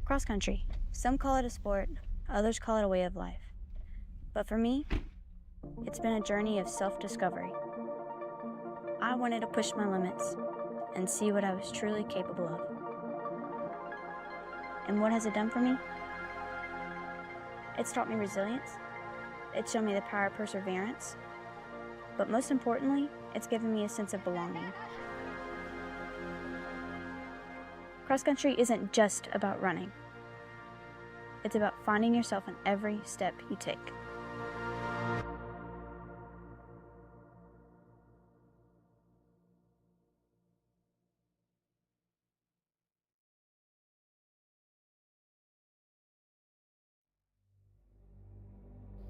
Cross country. Some call it a sport, others call it a way of life. But for me, it's been a journey of self-discovery. I wanted to push my limits and see what I was truly capable of. And what has it done for me? It's taught me resilience. It's shown me the power of perseverance. But most importantly, it's given me a sense of belonging. Cross country isn't just about running. It's about finding yourself in every step you take.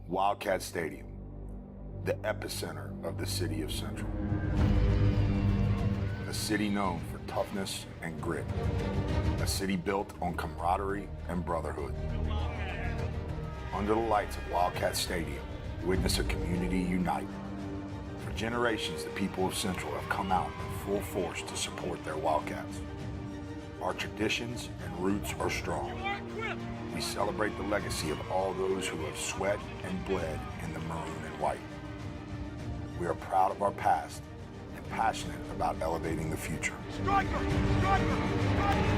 Wildcat Stadium, the epicenter of the city of Central. A city known for toughness and grit. A city built on camaraderie and brotherhood. Under the lights of Wildcat Stadium, witness a community unite. For generations, the people of Central have come out in full force to support their Wildcats. Our traditions and roots are strong. We celebrate the legacy of all those who have sweat and bled in the maroon and white. We are proud of our past and passionate about elevating the future. Striker! Striker! Striker!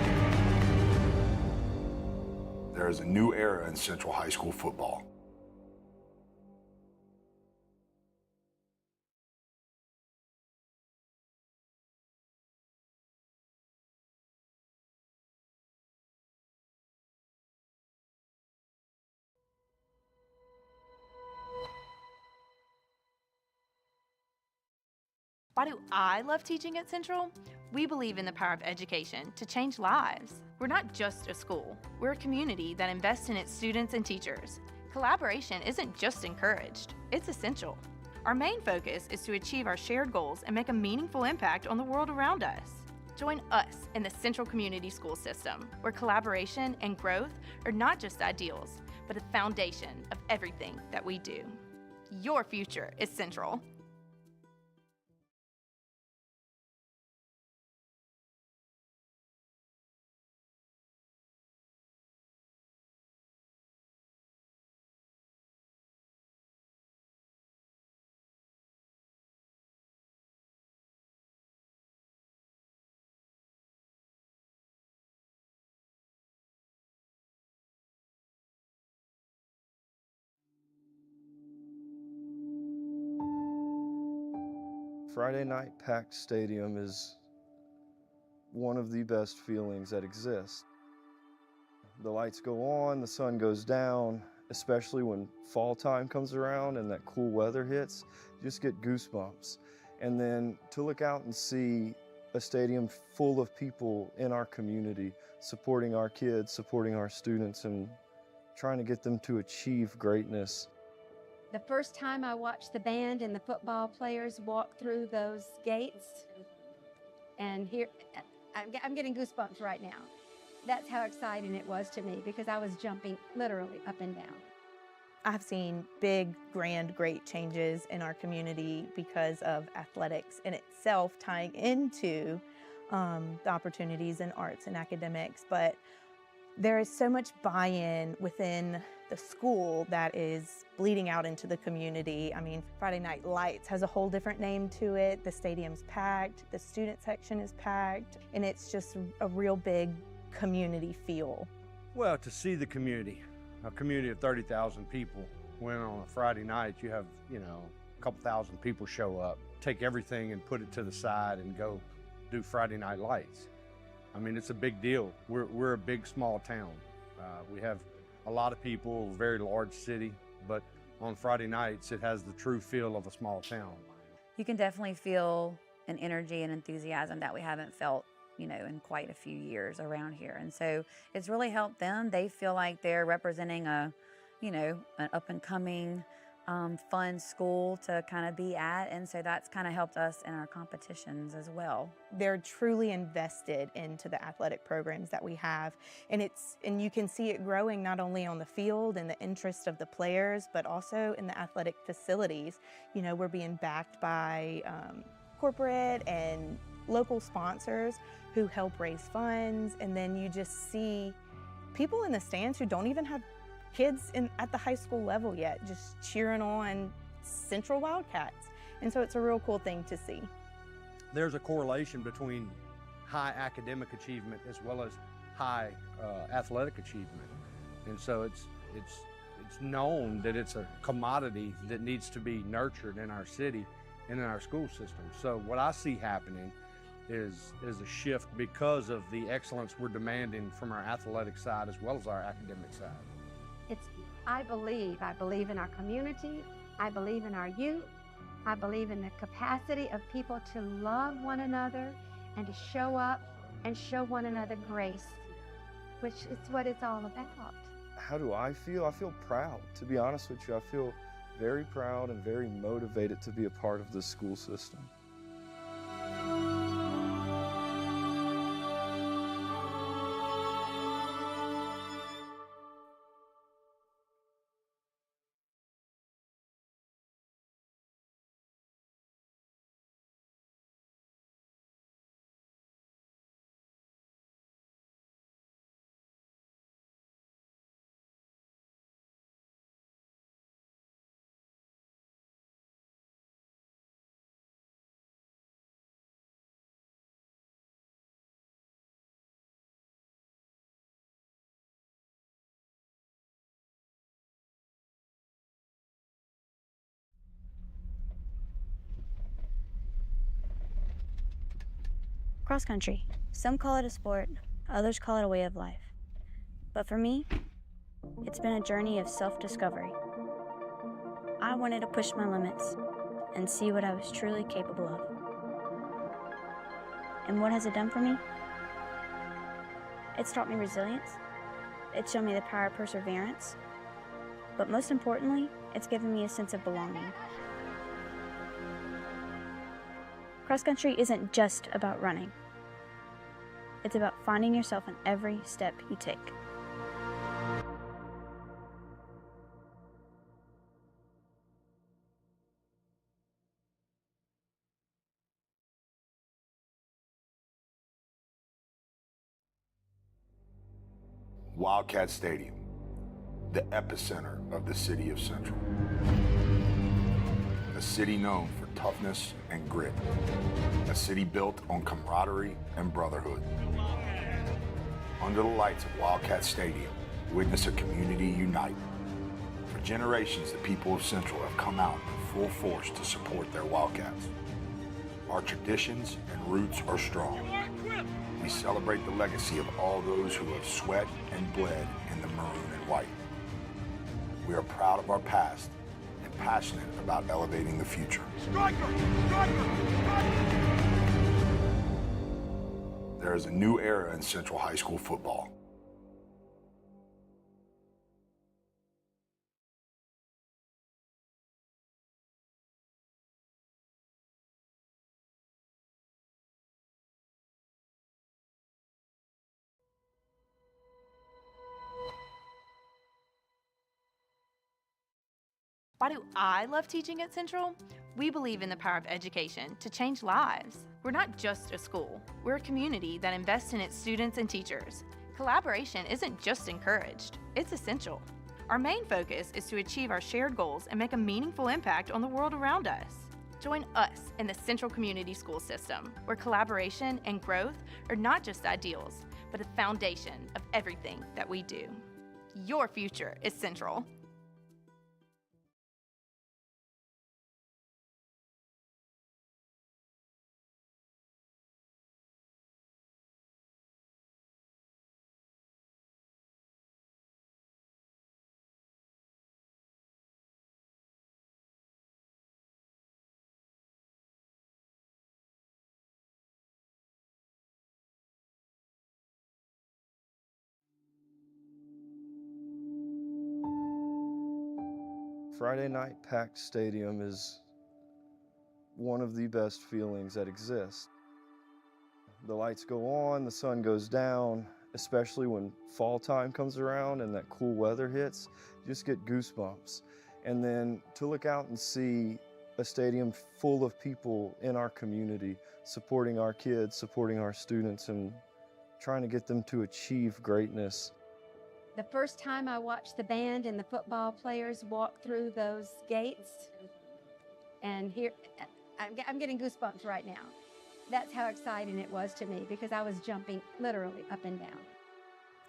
There is a new era in Central High School football. Why do I love teaching at Central? We believe in the power of education to change lives. We're not just a school. We're a community that invests in its students and teachers. Collaboration isn't just encouraged, it's essential. Our main focus is to achieve our shared goals and make a meaningful impact on the world around us. Join us in the Central Community School System, where collaboration and growth are not just ideals, but a foundation of everything that we do. Your future is Central. Friday night packed stadium is one of the best feelings that exists. The lights go on, the sun goes down, especially when fall time comes around and that cool weather hits, you just get goosebumps. And then to look out and see a stadium full of people in our community, supporting our kids, supporting our students, and trying to get them to achieve greatness. The first time I watched the band and the football players walk through those gates, and here, I'm getting goosebumps right now. That's how exciting it was to me, because I was jumping literally up and down. I've seen big, grand, great changes in our community because of athletics in itself tying into the opportunities in arts and academics, but there is so much buy-in within the school that is bleeding out into the community. I mean, Friday Night Lights has a whole different name to it. The stadium's packed, the student section is packed, and it's just a real big community feel. Well, to see the community, a community of 30,000 people, when on a Friday night you have, a couple thousand people show up, take everything and put it to the side and go do Friday Night Lights. I mean, it's a big deal. We're a big, small town. We have a lot of people, a very large city, but on Friday nights, it has the true feel of a small town. You can definitely feel an energy and enthusiasm that we haven't felt, in quite a few years around here. And so it's really helped them. They feel like they're representing an up and coming, fun school to kind of be at. And so that's kind of helped us in our competitions as well. They're truly invested into the athletic programs that we have. And you can see it growing not only on the field and the interest of the players, but also in the athletic facilities. We're being backed by corporate and local sponsors who help raise funds. And then you just see people in the stands who don't even have kids at the high school level yet, just cheering on Central Wildcats. And so it's a real cool thing to see. There's a correlation between high academic achievement as well as high athletic achievement. And so it's known that it's a commodity that needs to be nurtured in our city and in our school system. So what I see happening is a shift because of the excellence we're demanding from our athletic side as well as our academic side. I believe in our community. I believe in our youth. I believe in the capacity of people to love one another and to show up and show one another grace, which is what it's all about. How do I feel? I feel proud, to be honest with you. I feel very proud and very motivated to be a part of this school system. Cross country. Some call it a sport, others call it a way of life. But for me, it's been a journey of self-discovery. I wanted to push my limits and see what I was truly capable of. And what has it done for me? It's taught me resilience. It's shown me the power of perseverance. But most importantly, it's given me a sense of belonging. Cross country isn't just about running. It's about finding yourself in every step you take. Wildcat Stadium, the epicenter of the city of Central. A city known for toughness and grit. A city built on camaraderie and brotherhood. Under the lights of Wildcat Stadium, witness a community unite. For generations, the people of Central have come out in full force to support their Wildcats. Our traditions and roots are strong. We celebrate the legacy of all those who have sweat and bled in the maroon and white. We are proud of our past and passionate about elevating the future. Striker! Striker! Striker! There is a new era in Central High School football. Why do I love teaching at Central? We believe in the power of education to change lives. We're not just a school, we're a community that invests in its students and teachers. Collaboration isn't just encouraged, it's essential. Our main focus is to achieve our shared goals and make a meaningful impact on the world around us. Join us in the Central Community School System, where collaboration and growth are not just ideals, but a foundation of everything that we do. Your future is Central. Friday night packed stadium is one of the best feelings that exist. The lights go on, the sun goes down, especially when fall time comes around and that cool weather hits, you just get goosebumps. And then to look out and see a stadium full of people in our community, supporting our kids, supporting our students, and trying to get them to achieve greatness, The first time I watched the band and the football players walk through those gates, and here, I'm getting goosebumps right now. That's how exciting it was to me because I was jumping literally up and down.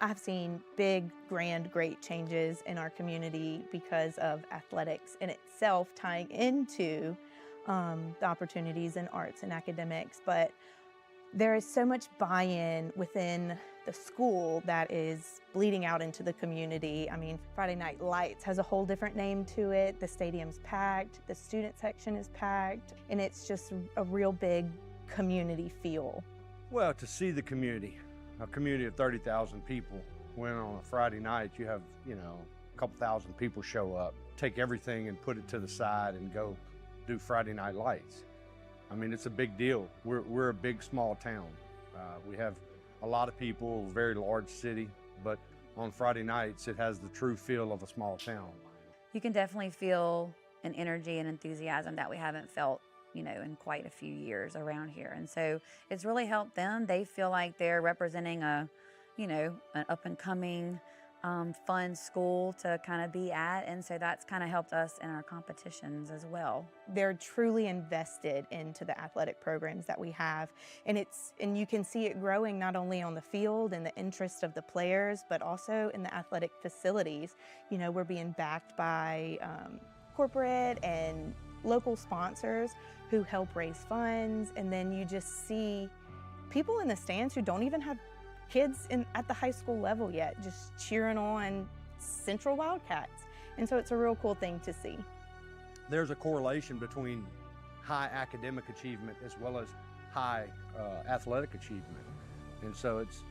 I've seen big, grand, great changes in our community because of athletics in itself tying into the opportunities in arts and academics, but there is so much buy-in within the school that is bleeding out into the community. I mean, Friday Night Lights has a whole different name to it. The stadium's packed, the student section is packed, and it's just a real big community feel. Well, to see the community, a community of 30,000 people, when on a Friday night you have, a couple thousand people show up, take everything and put it to the side and go do Friday Night Lights. I mean, it's a big deal. We're a big, small town. We have a lot of people, a very large city, but on Friday nights, it has the true feel of a small town. You can definitely feel an energy and enthusiasm that we haven't felt, in quite a few years around here. And so it's really helped them. They feel like they're representing an up and coming, fun school to kind of be at. And so that's kind of helped us in our competitions as well. They're truly invested into the athletic programs that we have. And you can see it growing not only on the field and the interest of the players, but also in the athletic facilities. We're being backed by corporate and local sponsors who help raise funds. And then you just see people in the stands who don't even have kids at the high school level yet, just cheering on Central Wildcats. And so it's a real cool thing to see. There's a correlation between high academic achievement as well as high athletic achievement. And so it's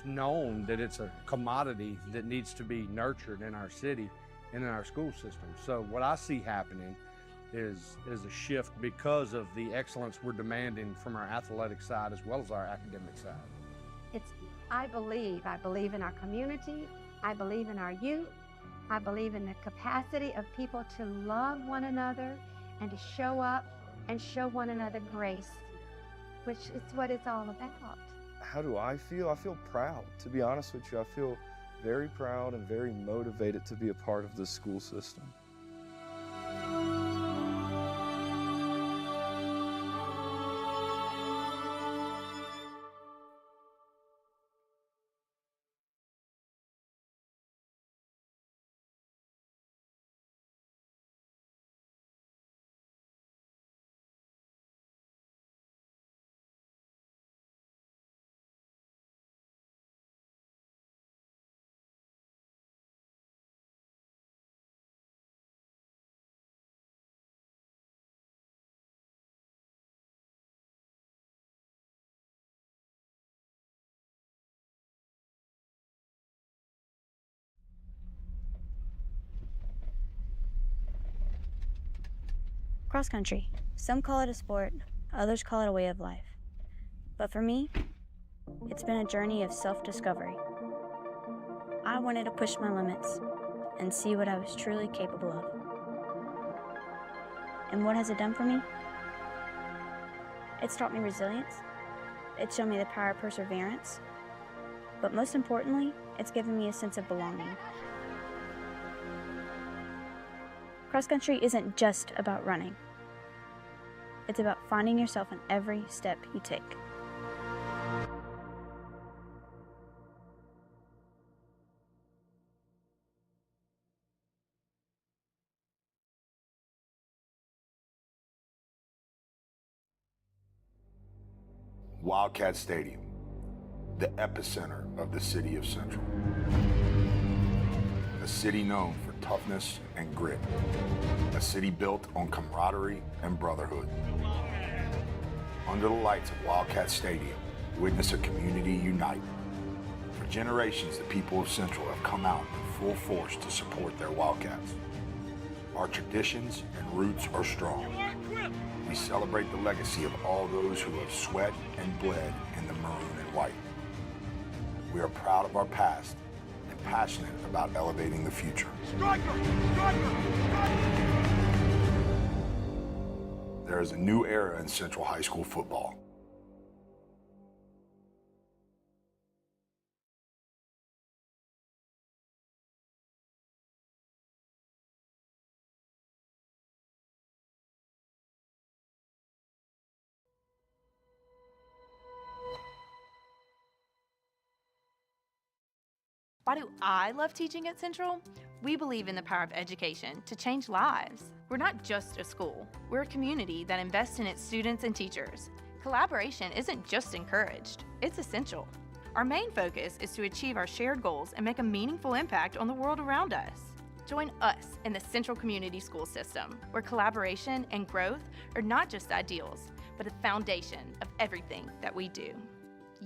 known that it's a commodity that needs to be nurtured in our city and in our school system. So what I see happening is a shift because of the excellence we're demanding from our athletic side as well as our academic side. I believe in our community. I believe in our youth. I believe in the capacity of people to love one another and to show up and show one another grace, which is what it's all about. How do I feel? I feel proud, to be honest with you. I feel very proud and very motivated to be a part of this school system. Cross country. Some call it a sport, others call it a way of life. But for me, it's been a journey of self-discovery. I wanted to push my limits and see what I was truly capable of. And what has it done for me? It's taught me resilience. It's shown me the power of perseverance. But most importantly, it's given me a sense of belonging. Cross country isn't just about running. It's about finding yourself in every step you take. Wildcat Stadium, the epicenter of the city of Central. A city known for toughness and grit. A city built on camaraderie and brotherhood. Under the lights of Wildcat Stadium, witness a community unite. For generations, the people of Central have come out in full force to support their Wildcats. Our traditions and roots are strong. We celebrate the legacy of all those who have sweat and bled in the maroon and white. We are proud of our past and passionate about elevating the future. Striker! Striker! Striker! There is a new era in Central High School football. Why do I love teaching at Central? We believe in the power of education to change lives. We're not just a school, we're a community that invests in its students and teachers. Collaboration isn't just encouraged, it's essential. Our main focus is to achieve our shared goals and make a meaningful impact on the world around us. Join us in the Central Community School System, where collaboration and growth are not just ideals, but a foundation of everything that we do.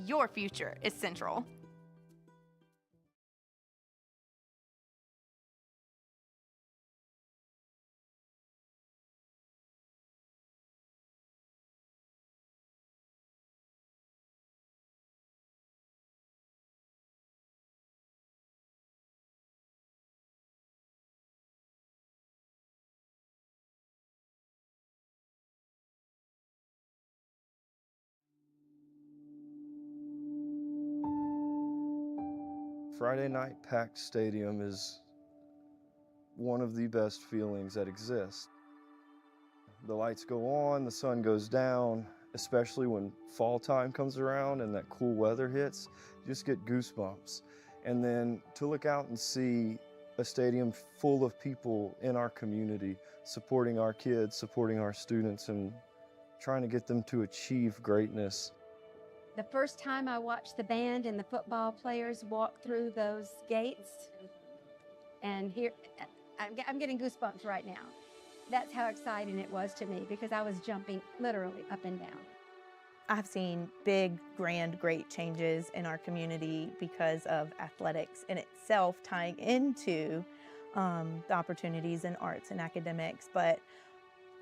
Your future is Central. Friday night packed stadium is one of the best feelings that exist. The lights go on, the sun goes down, especially when fall time comes around and that cool weather hits, you just get goosebumps. And then to look out and see a stadium full of people in our community, supporting our kids, supporting our students, and trying to get them to achieve greatness. The first time I watched the band and the football players walk through those gates, and here, I'm getting goosebumps right now. That's how exciting it was to me, because I was jumping literally up and down. I've seen big, grand, great changes in our community because of athletics in itself tying into the opportunities in arts and academics, but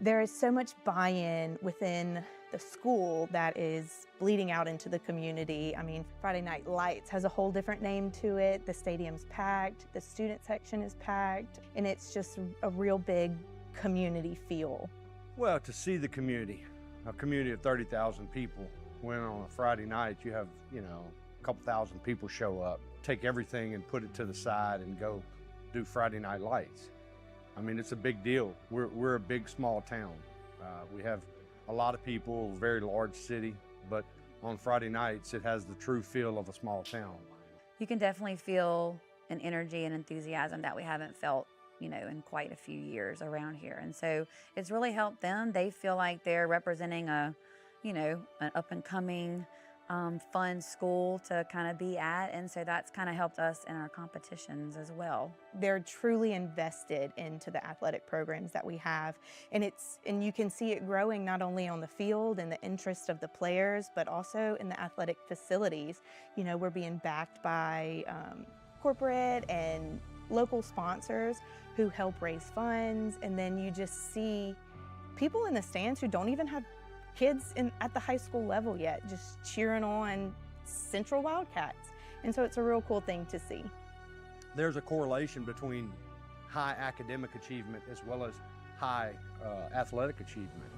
there is so much buy-in within the school that is bleeding out into the community. I mean, Friday Night Lights has a whole different name to it. The stadium's packed, the student section is packed, and it's just a real big community feel. Well, to see the community, a community of 30,000 people, when on a Friday night you have, a couple thousand people show up, take everything and put it to the side and go do Friday Night Lights. I mean, it's a big deal. We're a big, small town. We have a lot of people, a very large city, but on Friday nights, it has the true feel of a small town. You can definitely feel an energy and enthusiasm that we haven't felt, in quite a few years around here. And so it's really helped them. They feel like they're representing an up and coming, fun school to kind of be at. And so that's kind of helped us in our competitions as well. They're truly invested into the athletic programs that we have. And you can see it growing not only on the field and the interest of the players, but also in the athletic facilities. We're being backed by corporate and local sponsors who help raise funds. And then you just see people in the stands who don't even have kids at the high school level yet, just cheering on Central Wildcats. And so it's a real cool thing to see. There's a correlation between high academic achievement as well as high athletic achievement.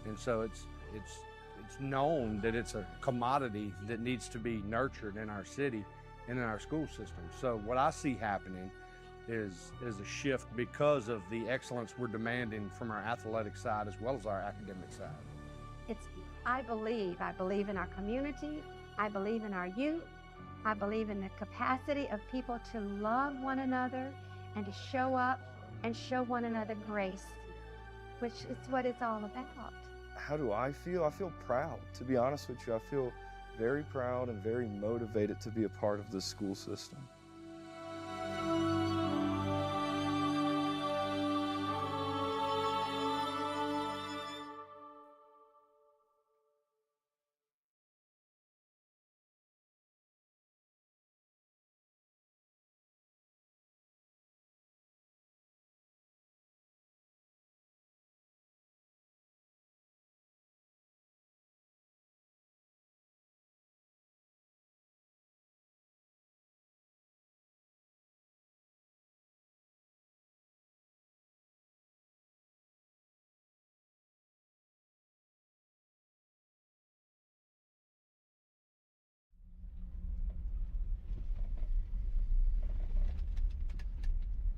And so it's known that it's a commodity that needs to be nurtured in our city and in our school system. So what I see happening is a shift because of the excellence we're demanding from our athletic side as well as our academic side. I believe in our community. I believe in our youth. I believe in the capacity of people to love one another and to show up and show one another grace, which is what it's all about. How do I feel? I feel proud, to be honest with you. I feel very proud and very motivated to be a part of this school system.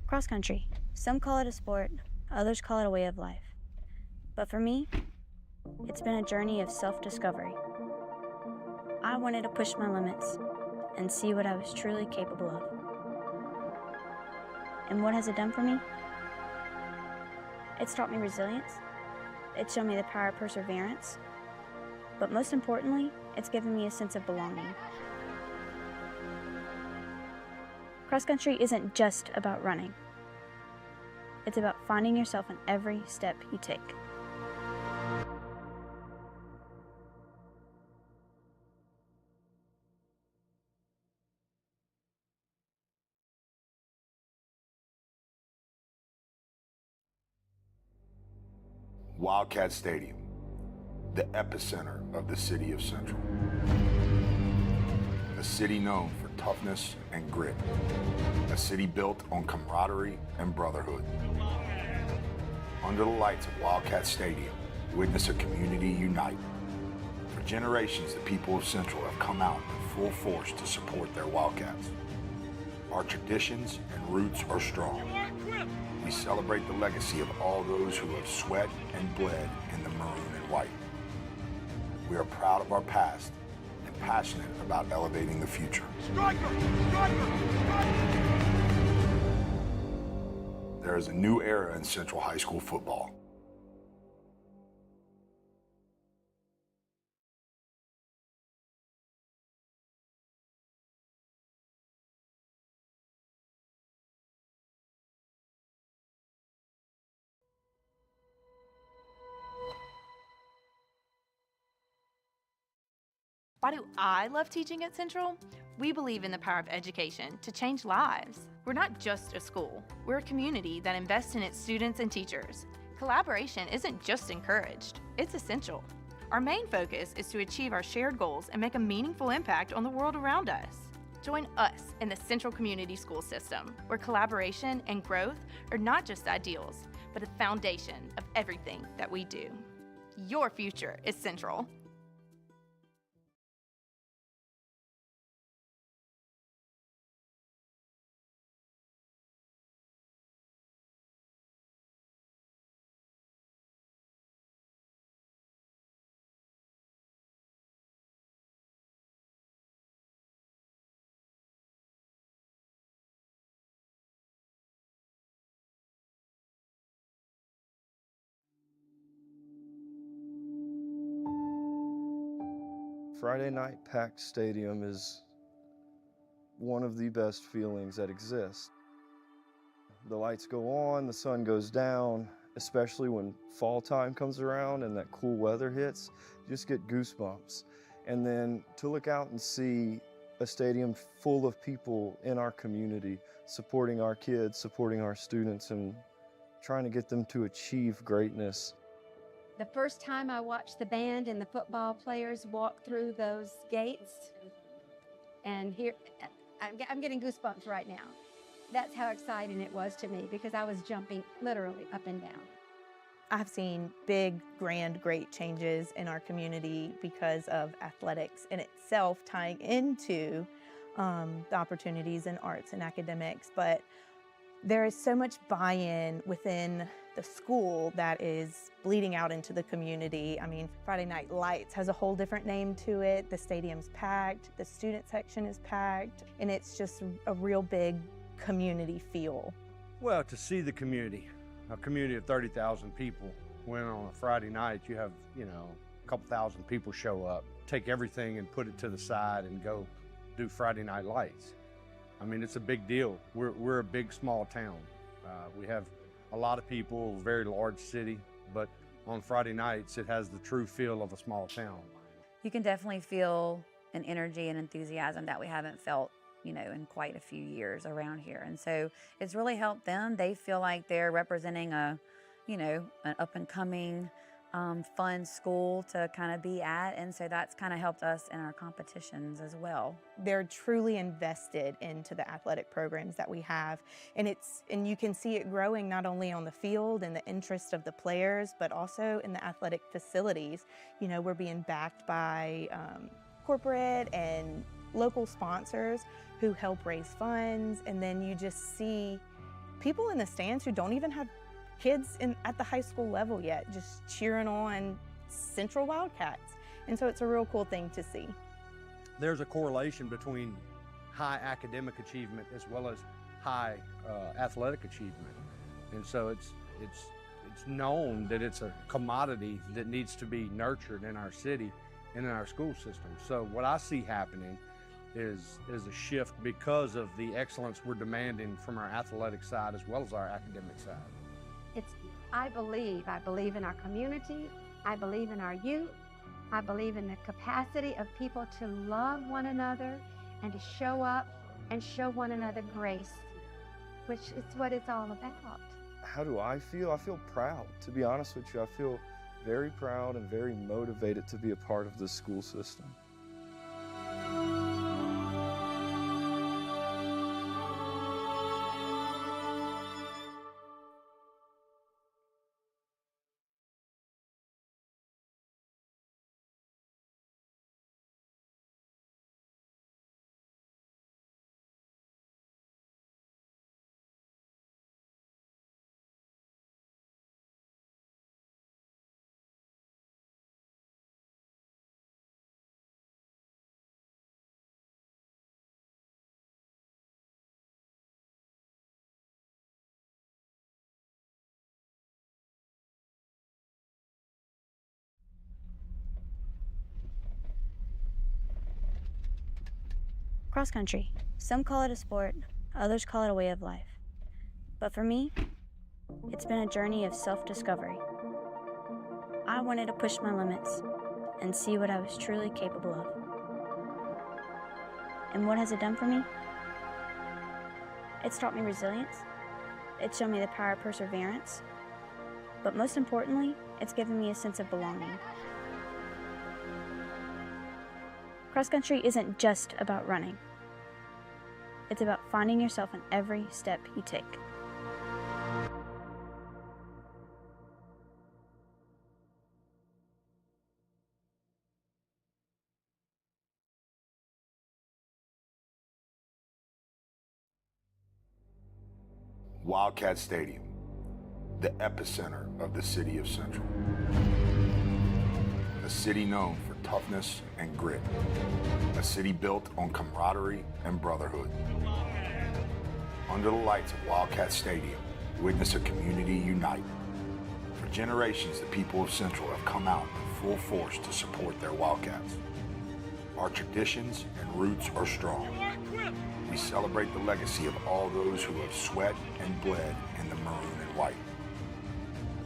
Cross country. Some call it a sport, others call it a way of life. But for me, it's been a journey of self-discovery. I wanted to push my limits and see what I was truly capable of. And what has it done for me? It's taught me resilience. It's shown me the power of perseverance. But most importantly, it's given me a sense of belonging. Cross country isn't just about running. It's about finding yourself in every step you take. Wildcat Stadium, the epicenter of the city of Central. A city known for toughness and grit. A city built on camaraderie and brotherhood. Under the lights of Wildcat Stadium, witness a community unite. For generations, the people of Central have come out in full force to support their Wildcats. Our traditions and roots are strong. We celebrate the legacy of all those who have sweat and bled in the maroon and white. We are proud of our past and passionate about elevating the future. There is a new era in Central High School football. Why do I love teaching at Central? We believe in the power of education to change lives. We're not just a school, we're a community that invests in its students and teachers. Collaboration isn't just encouraged, it's essential. Our main focus is to achieve our shared goals and make a meaningful impact on the world around us. Join us in the Central Community School System, where collaboration and growth are not just ideals, but a foundation of everything that we do. Your future is Central. Friday night packed stadium is one of the best feelings that exist. The lights go on, the sun goes down, especially when fall time comes around and that cool weather hits, you just get goosebumps. And then to look out and see a stadium full of people in our community, supporting our kids, supporting our students, and trying to get them to achieve greatness. The first time I watched the band and the football players walk through those gates, and here, I'm getting goosebumps right now. That's how exciting it was to me, because I was jumping literally up and down. I've seen big, grand, great changes in our community because of athletics in itself tying into the opportunities in arts and academics, but there is so much buy-in within the school that is bleeding out into the community. I mean, Friday Night Lights has a whole different name to it. The stadium's packed, the student section is packed, and it's just a real big community feel. Well, to see the community, a community of 30,000 people, when on a Friday night you have, a couple thousand people show up, take everything and put it to the side and go do Friday Night Lights. I mean, it's a big deal. We're a big, small town. We have a lot of people, a very large city, but on Friday nights, it has the true feel of a small town. You can definitely feel an energy and enthusiasm that we haven't felt, in quite a few years around here. And so it's really helped them. They feel like they're representing an up and coming, fun school to kind of be at. And so that's kind of helped us in our competitions as well. They're truly invested into the athletic programs that we have. And you can see it growing not only on the field and the interest of the players, but also in the athletic facilities. We're being backed by corporate and local sponsors who help raise funds. And then you just see people in the stands who don't even have kids at the high school level yet, just cheering on Central Wildcats. And so it's a real cool thing to see. There's a correlation between high academic achievement as well as high athletic achievement. And so it's known that it's a commodity that needs to be nurtured in our city and in our school system. So what I see happening is a shift because of the excellence we're demanding from our athletic side as well as our academic side. I believe in our community. I believe in our youth. I believe in the capacity of people to love one another and to show up and show one another grace, which is what it's all about. How do I feel? I feel proud, to be honest with you. I feel very proud and very motivated to be a part of this school system. Cross country. Some call it a sport, others call it a way of life. But for me, it's been a journey of self-discovery. I wanted to push my limits and see what I was truly capable of. And what has it done for me? It's taught me resilience. It's shown me the power of perseverance. But most importantly, it's given me a sense of belonging. Cross country isn't just about running. It's about finding yourself in every step you take. Wildcat Stadium, the epicenter of the city of Central. A city known for toughness and grit. A city built on camaraderie and brotherhood. Under the lights of Wildcat Stadium, witness a community unite. For generations, the people of Central have come out in full force to support their Wildcats. Our traditions and roots are strong. We celebrate the legacy of all those who have sweat and bled in the maroon and white.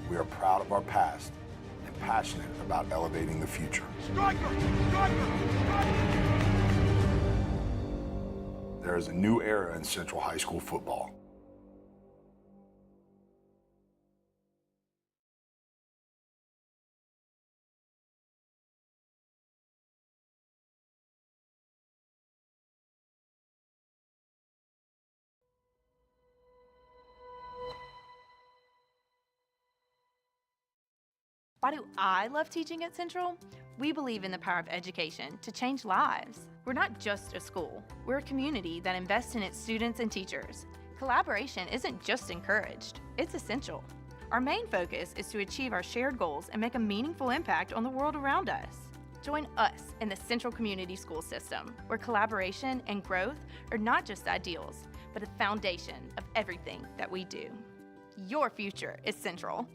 We are proud of our past and passionate about elevating the future. There is a new era in Central High School football. Why do I love teaching at Central? We believe in the power of education to change lives. We're not just a school. We're a community that invests in its students and teachers. Collaboration isn't just encouraged, it's essential. Our main focus is to achieve our shared goals and make a meaningful impact on the world around us. Join us in the Central Community School System, where collaboration and growth are not just ideals, but a foundation of everything that we do. Your future is Central.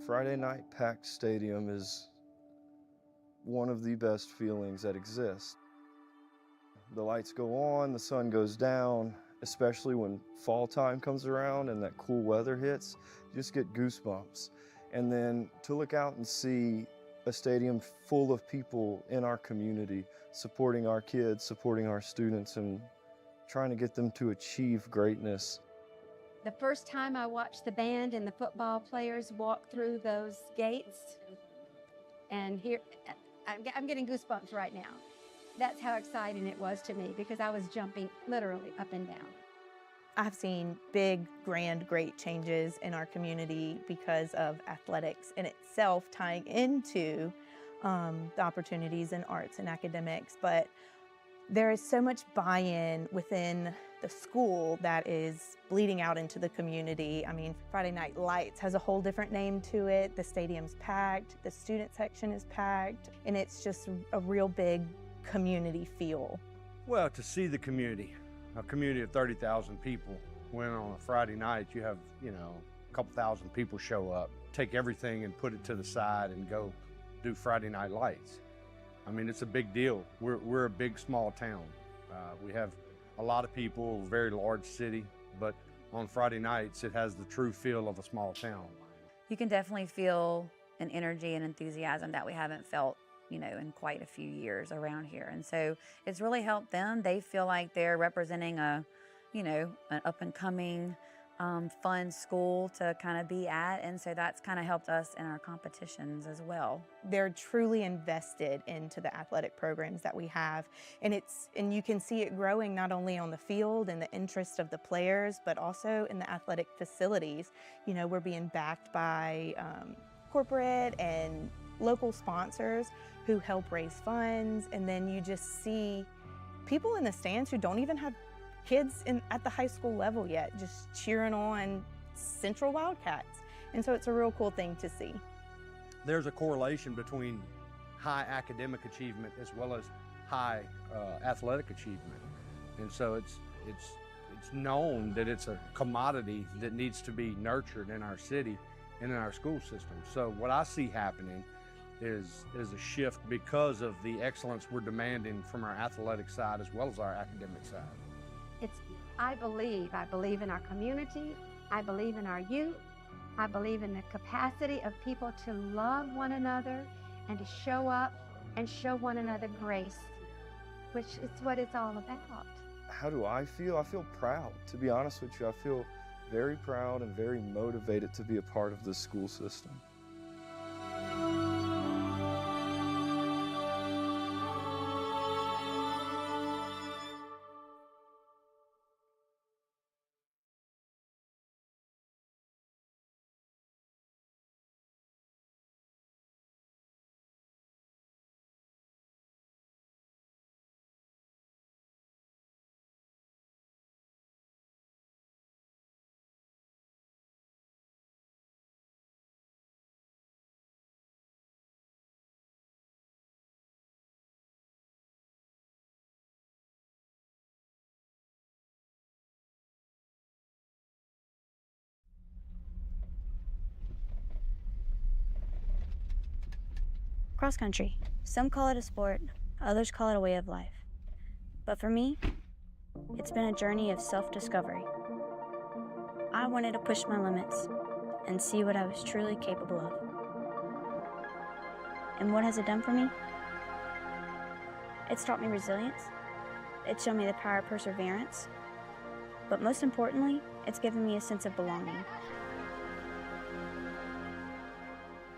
Friday night packed stadium is one of the best feelings that exist. The lights go on, the sun goes down, especially when fall time comes around and that cool weather hits, you just get goosebumps. And then to look out and see a stadium full of people in our community, supporting our kids, supporting our students, and trying to get them to achieve greatness. The first time I watched the band and the football players walk through those gates, and here, I'm getting goosebumps right now. That's how exciting it was to me, because I was jumping literally up and down. I've seen big, grand, great changes in our community because of athletics in itself tying into the opportunities in arts and academics, but there is so much buy-in within the school that is bleeding out into the community. I mean, Friday Night Lights has a whole different name to it. The stadium's packed, the student section is packed, and it's just a real big community feel. Well, to see the community, a community of 30,000 people, when on a Friday night you have, a couple thousand people show up, take everything and put it to the side and go do Friday Night Lights. I mean, it's a big deal. We're a big, small town. We have a lot of people, a very large city, but on Friday nights, it has the true feel of a small town. You can definitely feel an energy and enthusiasm that we haven't felt, in quite a few years around here. And so it's really helped them. They feel like they're representing an up and coming, fun school to kind of be at. And so that's kind of helped us in our competitions as well. They're truly invested into the athletic programs that we have. And you can see it growing not only on the field and the interest of the players, but also in the athletic facilities. We're being backed by corporate and local sponsors who help raise funds. And then you just see people in the stands who don't even have kids at the high school level yet, just cheering on Central Wildcats. And so it's a real cool thing to see. There's a correlation between high academic achievement as well as high athletic achievement. And so it's known that it's a commodity that needs to be nurtured in our city and in our school system. So what I see happening is a shift because of the excellence we're demanding from our athletic side as well as our academic side. I believe in our community. I believe in our youth. I believe in the capacity of people to love one another and to show up and show one another grace, which is what it's all about. How do I feel? I feel proud, to be honest with you. I feel very proud and very motivated to be a part of this school system. Cross country. Some call it a sport, others call it a way of life. But for me, it's been a journey of self-discovery. I wanted to push my limits and see what I was truly capable of. And what has it done for me? It's taught me resilience. It's shown me the power of perseverance. But most importantly, it's given me a sense of belonging.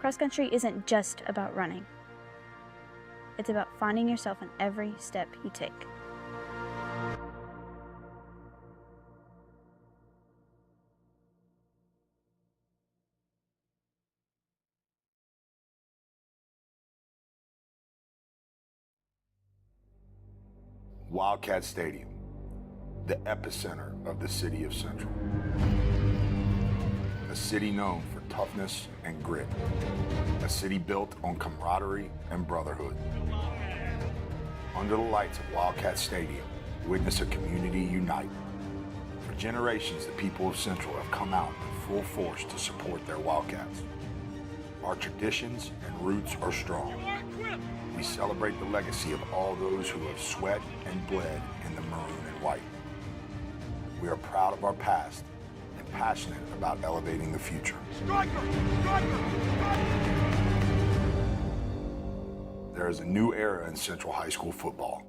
Cross country isn't just about running. It's about finding yourself in every step you take. Wildcat Stadium, the epicenter of the city of Central. A city known for toughness and grit. A city built on camaraderie and brotherhood. Under the lights of Wildcat Stadium, witness a community unite. For generations, the people of Central have come out in full force to support their Wildcats. Our traditions and roots are strong. We celebrate the legacy of all those who have sweat and bled in the maroon and white. We are proud of our past and passionate about elevating the future. There is a new era in Central High School football.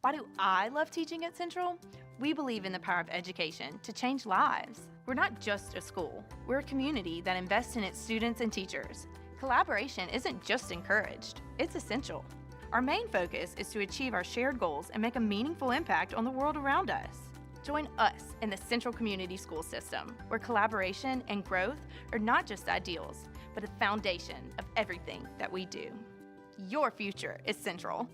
Why do I love teaching at Central? We believe in the power of education to change lives. We're not just a school, we're a community that invests in its students and teachers. Collaboration isn't just encouraged, it's essential. Our main focus is to achieve our shared goals and make a meaningful impact on the world around us. Join us in the Central Community School System, where collaboration and growth are not just ideals, but a foundation of everything that we do. Your future is Central.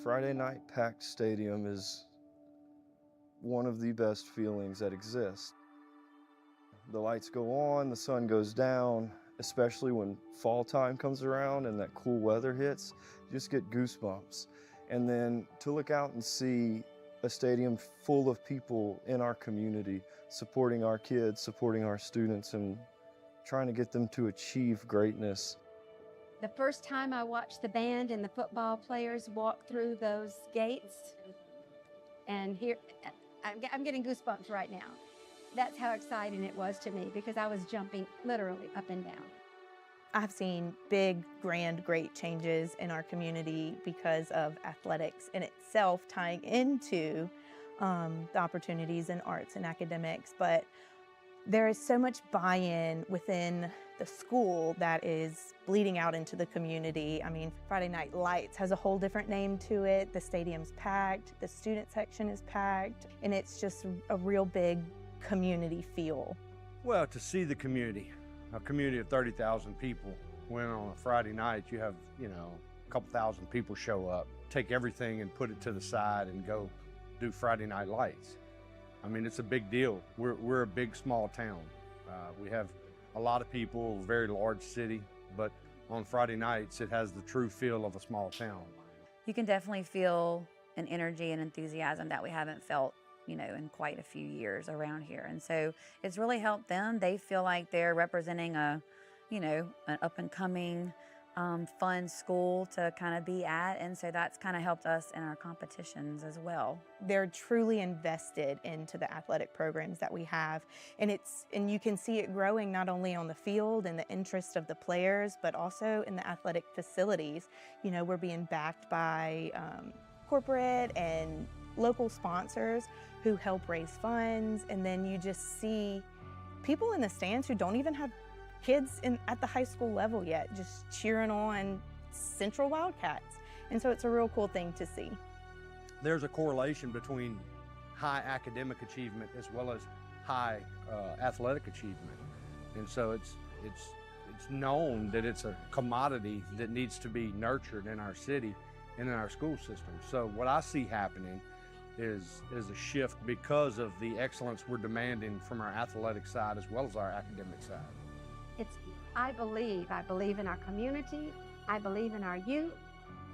Friday night packed stadium is one of the best feelings that exist. The lights go on, the sun goes down, especially when fall time comes around and that cool weather hits, you just get goosebumps. And then to look out and see a stadium full of people in our community, supporting our kids, supporting our students, and trying to get them to achieve greatness. The first time I watched the band and the football players walk through those gates, and here, I'm getting goosebumps right now. That's how exciting it was to me, because I was jumping literally up and down. I've seen big, grand, great changes in our community because of athletics in itself tying into the opportunities in arts and academics, but there is so much buy-in within the school that is bleeding out into the community. I mean, Friday Night Lights has a whole different name to it. The stadium's packed, the student section is packed, and it's just a real big community feel. Well, to see the community, a community of 30,000 people, when on a Friday night you have, a couple thousand people show up, take everything and put it to the side and go do Friday Night Lights. I mean, it's a big deal. We're a big, small town. We have a lot of people, a very large city, but on Friday nights, it has the true feel of a small town. You can definitely feel an energy and enthusiasm that we haven't felt, in quite a few years around here. And so it's really helped them. They feel like they're representing an up and coming, fun school to kind of be at. And so that's kind of helped us in our competitions as well. They're truly invested into the athletic programs that we have. And you can see it growing not only on the field and the interest of the players, but also in the athletic facilities. We're being backed by corporate and local sponsors who help raise funds. And then you just see people in the stands who don't even have kids at the high school level yet, just cheering on Central Wildcats. And so it's a real cool thing to see. There's a correlation between high academic achievement as well as high athletic achievement. And so it's known that it's a commodity that needs to be nurtured in our city and in our school system. So what I see happening is a shift because of the excellence we're demanding from our athletic side as well as our academic side. I believe in our community. I believe in our youth.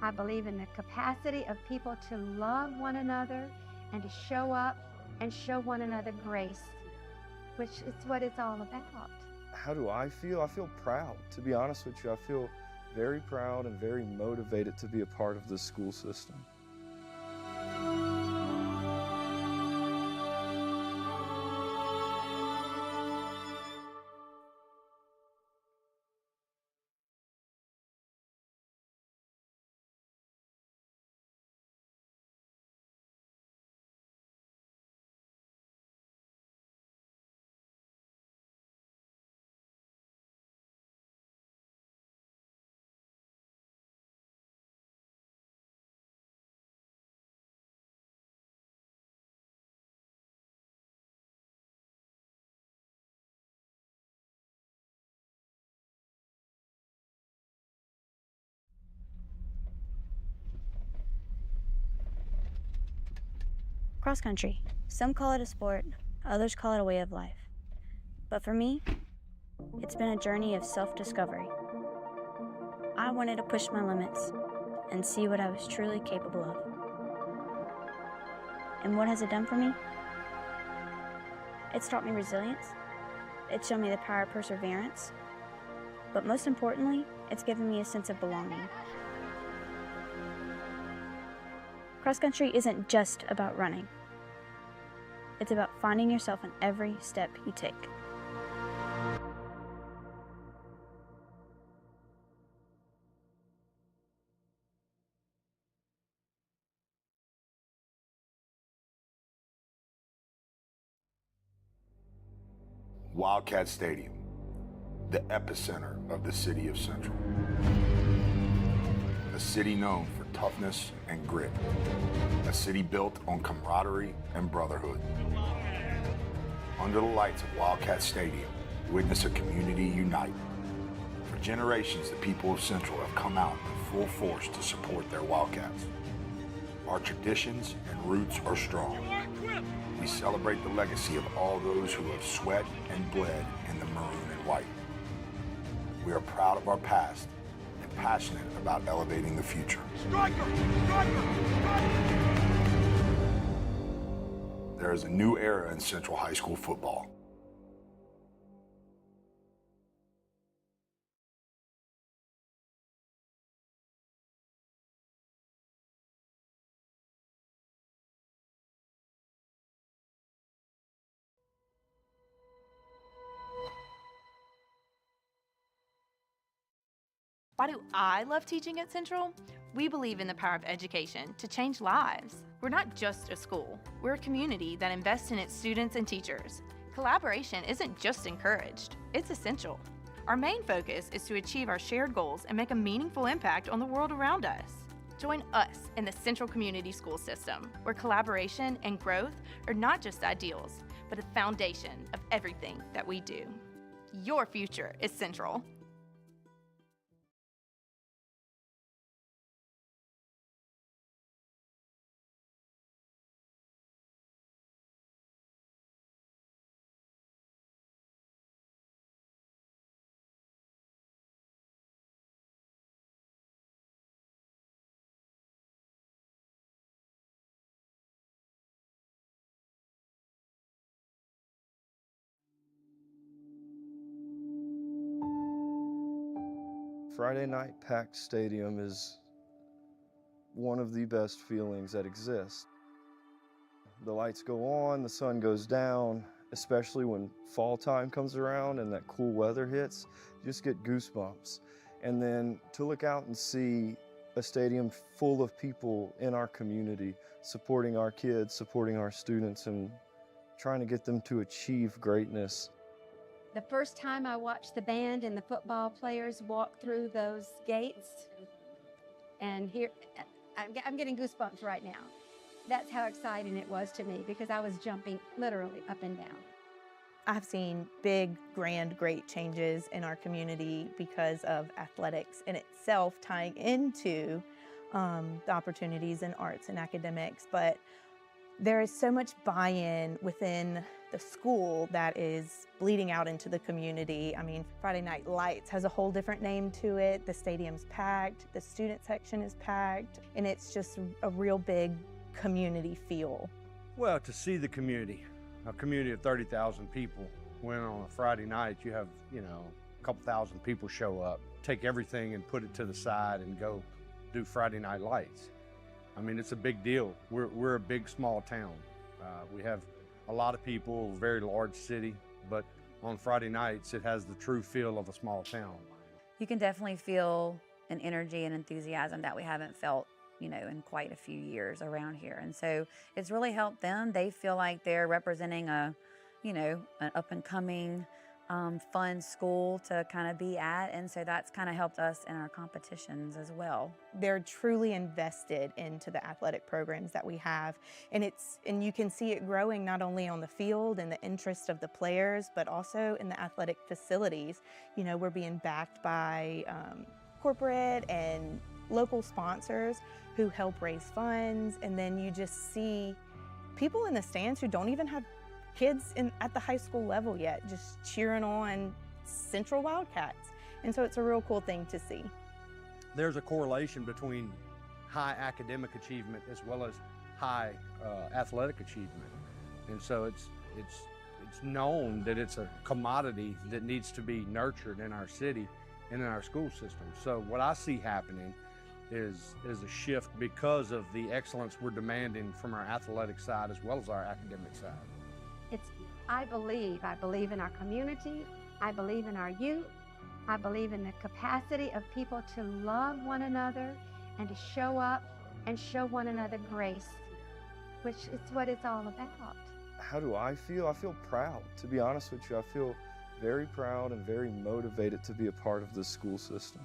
I believe in the capacity of people to love one another and to show up and show one another grace, which is what it's all about. How do I feel? I feel proud, to be honest with you. I feel very proud and very motivated to be a part of this school system. Cross country. Some call it a sport, others call it a way of life. But for me, it's been a journey of self-discovery. I wanted to push my limits and see what I was truly capable of. And what has it done for me? It's taught me resilience. It's shown me the power of perseverance. But most importantly, it's given me a sense of belonging. Cross country isn't just about running. It's about finding yourself in every step you take. Wildcat Stadium, the epicenter of the city of Central. A city known for toughness and grit. A city built on camaraderie and brotherhood. Under the lights of Wildcat Stadium, witness a community unite. For generations, the people of Central have come out in full force to support their Wildcats. Our traditions and roots are strong. We celebrate the legacy of all those who have sweat and bled in the maroon and white. We are proud of our past and passionate about elevating the future. Striker! Striker! Striker! There is a new era in Central High School football. Why do I love teaching at Central? We believe in the power of education to change lives. We're not just a school, we're a community that invests in its students and teachers. Collaboration isn't just encouraged, it's essential. Our main focus is to achieve our shared goals and make a meaningful impact on the world around us. Join us in the Central Community School System, where collaboration and growth are not just ideals, but a foundation of everything that we do. Your future is Central. Friday night packed stadium is one of the best feelings that exist. The lights go on, the sun goes down, especially when fall time comes around and that cool weather hits, you just get goosebumps. And then to look out and see a stadium full of people in our community, supporting our kids, supporting our students, and trying to get them to achieve greatness. The first time I watched the band and the football players walk through those gates, and here, I'm getting goosebumps right now. That's how exciting it was to me, because I was jumping literally up and down. I've seen big, grand, great changes in our community because of athletics in itself tying into the opportunities in arts and academics, but there is so much buy-in within the school that is bleeding out into the community. I mean, Friday Night Lights has a whole different name to it. The stadium's packed, the student section is packed, and it's just a real big community feel. Well, to see the community, a community of 30,000 people, when on a Friday night you have, a couple thousand people show up, take everything and put it to the side and go do Friday Night Lights. I mean, it's a big deal. We're a big, small town. We have a lot of people, a very large city, but on Friday nights, it has the true feel of a small town. You can definitely feel an energy and enthusiasm that we haven't felt, in quite a few years around here. And so it's really helped them. They feel like they're representing an up and coming, fun school to kind of be at. And so that's kind of helped us in our competitions as well. They're truly invested into the athletic programs that we have. And you can see it growing not only on the field and the interest of the players, but also in the athletic facilities. We're being backed by corporate and local sponsors who help raise funds. And then you just see people in the stands who don't even have kids at the high school level yet, just cheering on Central Wildcats. And so it's a real cool thing to see. There's a correlation between high academic achievement as well as high athletic achievement. And so it's known that it's a commodity that needs to be nurtured in our city and in our school system. So what I see happening is a shift because of the excellence we're demanding from our athletic side as well as our academic side. I believe in our community. I believe in our youth. I believe in the capacity of people to love one another and to show up and show one another grace, which is what it's all about. How do I feel? I feel proud, to be honest with you. I feel very proud and very motivated to be a part of this school system.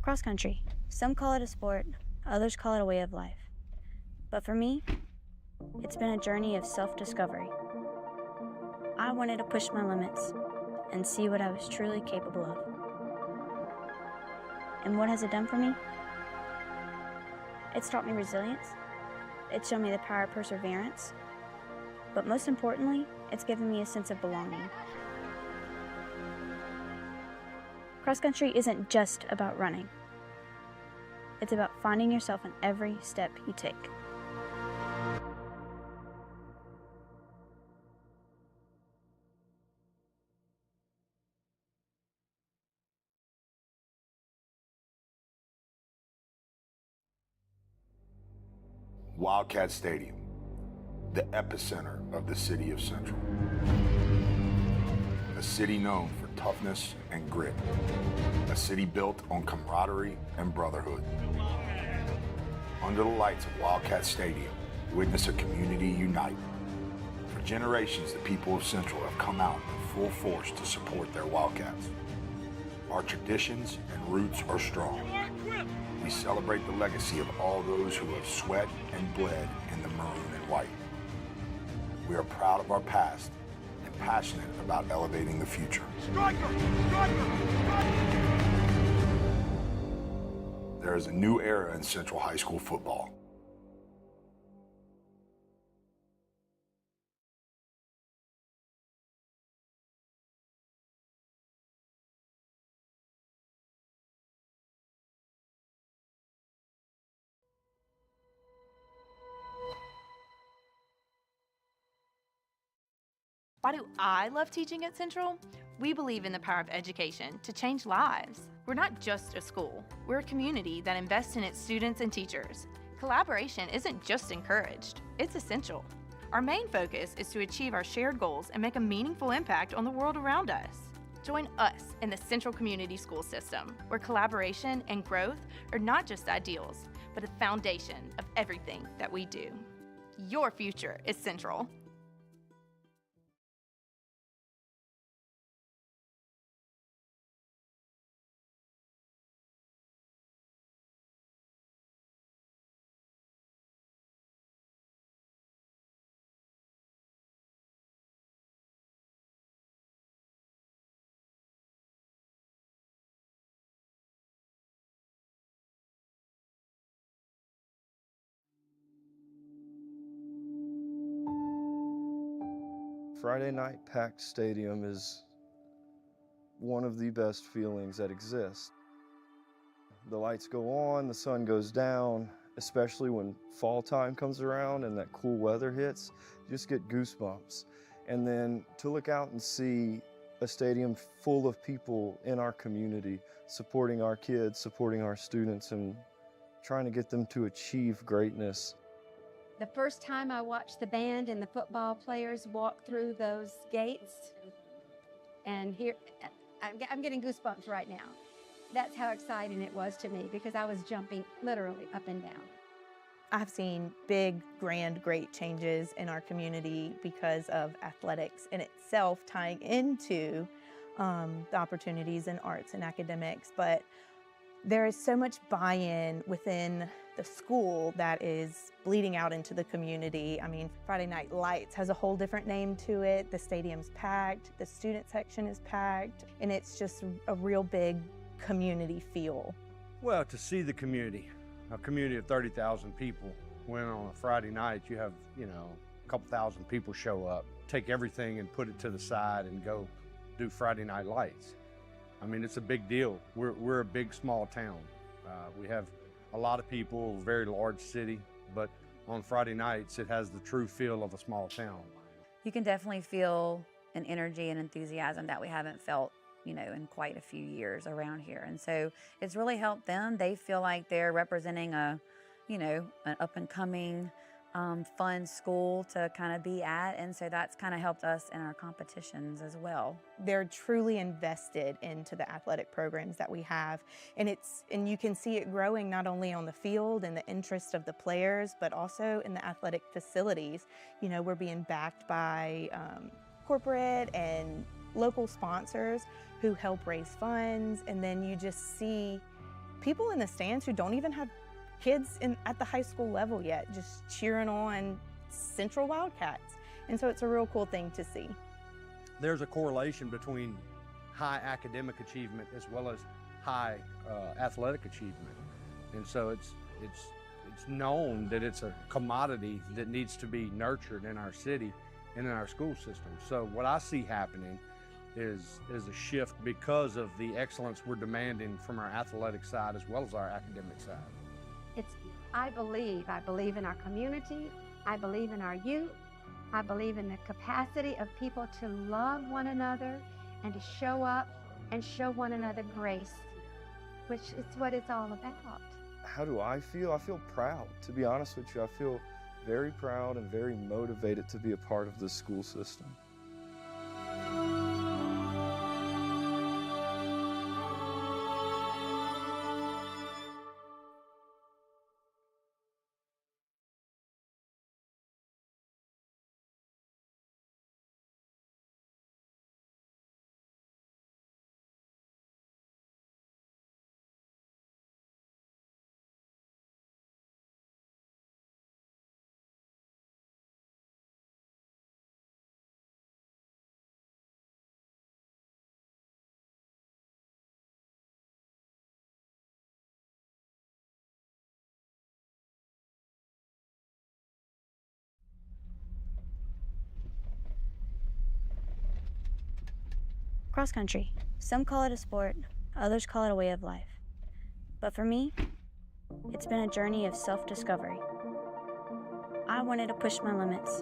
Cross country. Some call it a sport, others call it a way of life. But for me, it's been a journey of self-discovery. I wanted to push my limits and see what I was truly capable of. And what has it done for me? It's taught me resilience. It's shown me the power of perseverance. But most importantly, it's given me a sense of belonging. Cross country isn't just about running. It's about finding yourself in every step you take. Wildcat Stadium, the epicenter of the city of Central. A city known for toughness and grit. A city built on camaraderie and brotherhood. Under the lights of Wildcat Stadium, witness a community unite. For generations, the people of Central have come out in full force to support their Wildcats. Our traditions and roots are strong. We celebrate the legacy of all those who have sweat and bled in the maroon and white. We are proud of our past and passionate about elevating the future. There is a new era in Central High School football. Why do I love teaching at Central? We believe in the power of education to change lives. We're not just a school. We're a community that invests in its students and teachers. Collaboration isn't just encouraged, it's essential. Our main focus is to achieve our shared goals and make a meaningful impact on the world around us. Join us in the Central Community School System, where collaboration and growth are not just ideals, but a foundation of everything that we do. Your future is Central. Friday night packed stadium is one of the best feelings that exist. The lights go on, the sun goes down, especially when fall time comes around and that cool weather hits, you just get goosebumps. And then to look out and see a stadium full of people in our community, supporting our kids, supporting our students, and trying to get them to achieve greatness. The first time I watched the band and the football players walk through those gates, and here, I'm getting goosebumps right now. That's how exciting it was to me, because I was jumping literally up and down. I've seen big, grand, great changes in our community because of athletics in itself tying into the opportunities in arts and academics, but there is so much buy-in within the school that is bleeding out into the community. I mean, Friday Night Lights has a whole different name to it. The stadium's packed, the student section is packed, and it's just a real big community feel. Well, to see the community, a community of 30,000 people, when on a Friday night you have, a couple thousand people show up, take everything and put it to the side and go do Friday Night Lights. I mean, it's a big deal. We're a big, small town. We have a lot of people, a very large city, but on Friday nights, it has the true feel of a small town. You can definitely feel an energy and enthusiasm that we haven't felt, in quite a few years around here. And so it's really helped them. They feel like they're representing an up and coming, fun school to kind of be at. And so that's kind of helped us in our competitions as well. They're truly invested into the athletic programs that we have. And you can see it growing not only on the field and the interest of the players, but also in the athletic facilities. We're being backed by corporate and local sponsors who help raise funds. And then you just see people in the stands who don't even have kids at the high school level yet, just cheering on Central Wildcats. And so it's a real cool thing to see. There's a correlation between high academic achievement as well as high athletic achievement. And so it's known that it's a commodity that needs to be nurtured in our city and in our school system. So what I see happening is a shift because of the excellence we're demanding from our athletic side as well as our academic side. I believe in our community. I believe in our youth. I believe in the capacity of people to love one another and to show up and show one another grace, which is what it's all about. How do I feel? I feel proud, to be honest with you. I feel very proud and very motivated to be a part of this school system. Cross country. Some call it a sport, others call it a way of life. But for me, it's been a journey of self-discovery. I wanted to push my limits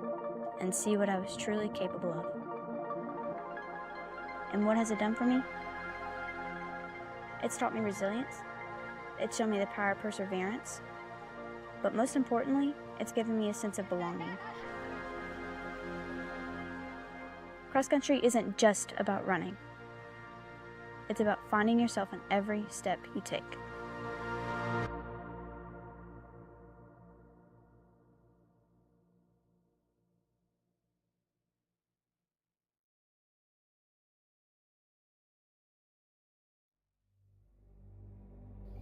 and see what I was truly capable of. And what has it done for me? It's taught me resilience. It's shown me the power of perseverance. But most importantly, it's given me a sense of belonging. Cross country isn't just about running. It's about finding yourself in every step you take.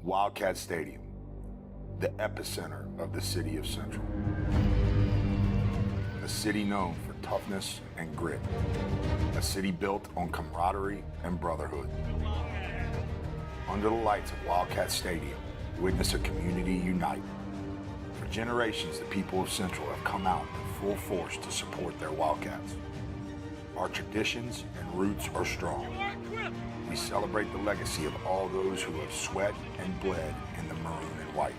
Wildcat Stadium, the epicenter of the city of Central. A city known for toughness and grit. A city built on camaraderie and brotherhood. Under the lights of Wildcat Stadium, witness a community unite. For generations, the people of Central have come out in full force to support their Wildcats. Our traditions and roots are strong. We celebrate the legacy of all those who have sweat and bled in the maroon and white.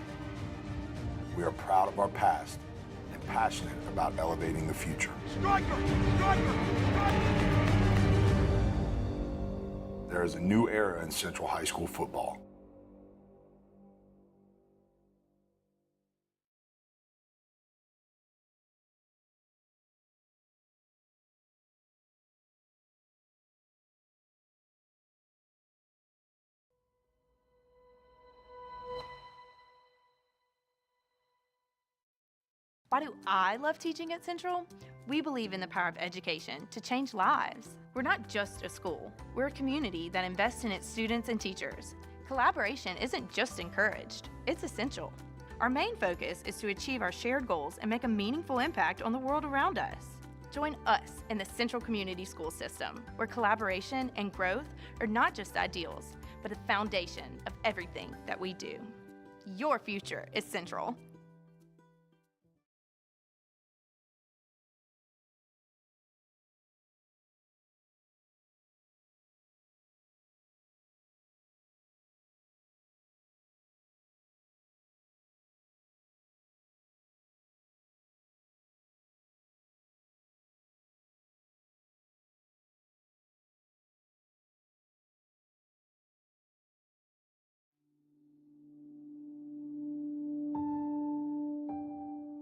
We are proud of our past and passionate about elevating the future. There is a new era in Central High School football. Why do I love teaching at Central? We believe in the power of education to change lives. We're not just a school. We're a community that invests in its students and teachers. Collaboration isn't just encouraged, it's essential. Our main focus is to achieve our shared goals and make a meaningful impact on the world around us. Join us in the Central Community School System, where collaboration and growth are not just ideals, but a foundation of everything that we do. Your future is Central.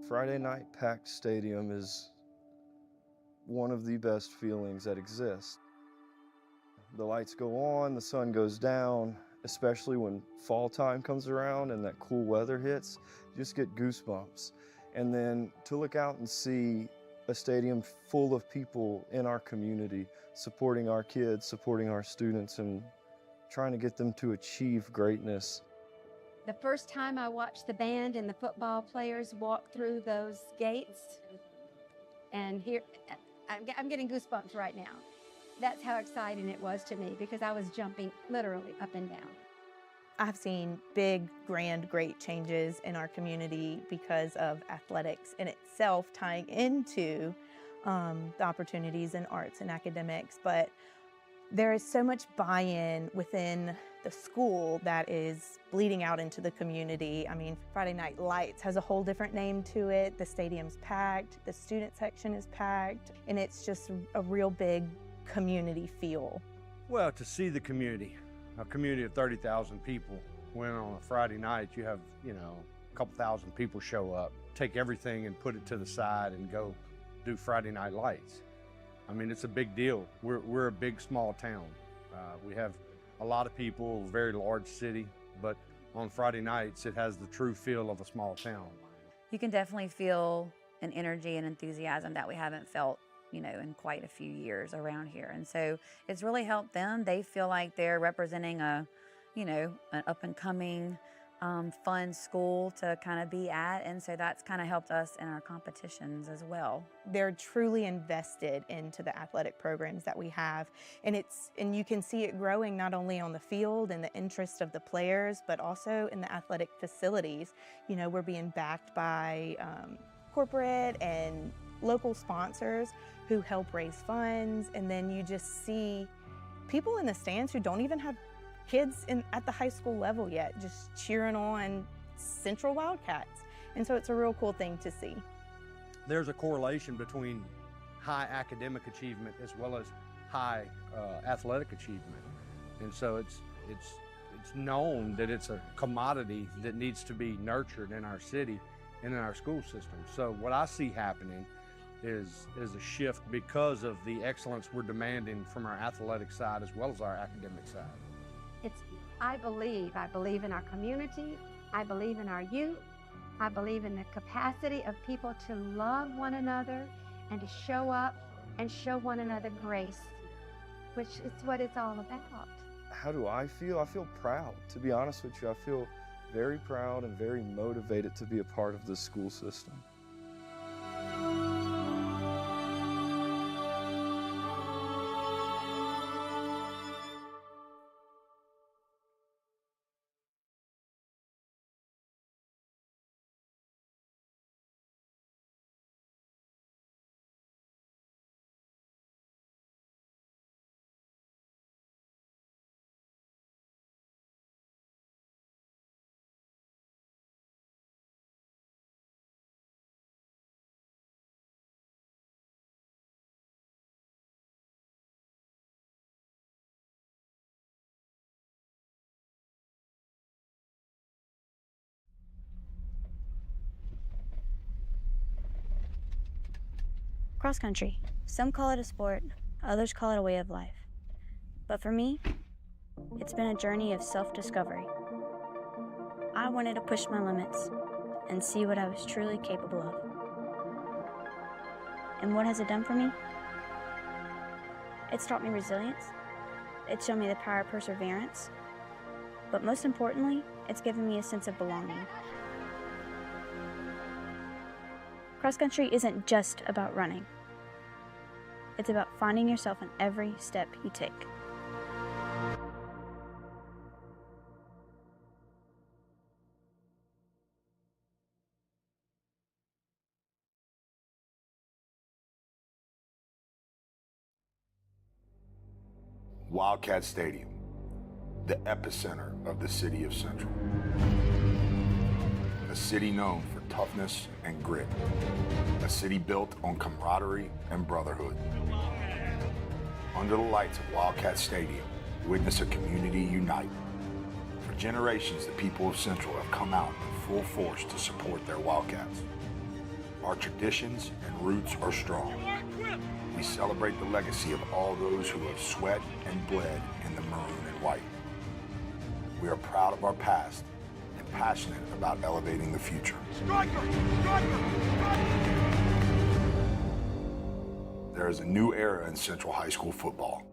Friday night packed stadium is one of the best feelings that exist. The lights go on, the sun goes down, especially when fall time comes around and that cool weather hits, you just get goosebumps. And then to look out and see a stadium full of people in our community, supporting our kids, supporting our students, and trying to get them to achieve greatness. The first time I watched the band and the football players walk through those gates, and here, I'm getting goosebumps right now. That's how exciting it was to me, because I was jumping literally up and down. I've seen big, grand, great changes in our community because of athletics in itself tying into the opportunities in arts and academics, but there is so much buy-in within the school that is bleeding out into the community. I mean, Friday Night Lights has a whole different name to it. The stadium's packed, the student section is packed, and it's just a real big community feel. Well, to see the community, a community of 30,000 people, when on a Friday night you have, a couple thousand people show up, take everything and put it to the side and go do Friday Night Lights. I mean, it's a big deal. We're a big, small town. We have a lot of people, a very large city, but on Friday nights, it has the true feel of a small town. You can definitely feel an energy and enthusiasm that we haven't felt, in quite a few years around here. And so it's really helped them. They feel like they're representing an up and coming, fun school to kind of be at. And so that's kind of helped us in our competitions as well. They're truly invested into the athletic programs that we have. And you can see it growing not only on the field and the interest of the players, but also in the athletic facilities. We're being backed by corporate and local sponsors who help raise funds. And then you just see people in the stands who don't even have kids at the high school level yet, just cheering on Central Wildcats. And so it's a real cool thing to see. There's a correlation between high academic achievement as well as high athletic achievement. And so it's known that it's a commodity that needs to be nurtured in our city and in our school system. So what I see happening is a shift because of the excellence we're demanding from our athletic side as well as our academic side. I believe in our community. I believe in our youth. I believe in the capacity of people to love one another and to show up and show one another grace, which is what it's all about. How do I feel? I feel proud, to be honest with you. I feel very proud and very motivated to be a part of this school system. Cross country. Some call it a sport, others call it a way of life. But for me, it's been a journey of self-discovery. I wanted to push my limits and see what I was truly capable of. And what has it done for me? It's taught me resilience. It's shown me the power of perseverance. But most importantly, it's given me a sense of belonging. Cross country isn't just about running. It's about finding yourself in every step you take. Wildcat Stadium, the epicenter of the city of Central. A city known for toughness and grit. A city built on camaraderie and brotherhood. Under the lights of Wildcat Stadium, witness a community unite. For generations, the people of Central have come out in full force to support their Wildcats. Our traditions and roots are strong. We celebrate the legacy of all those who have sweat and bled in the maroon and white. We are proud of our past and passionate about elevating the future. There is a new era in Central High School football.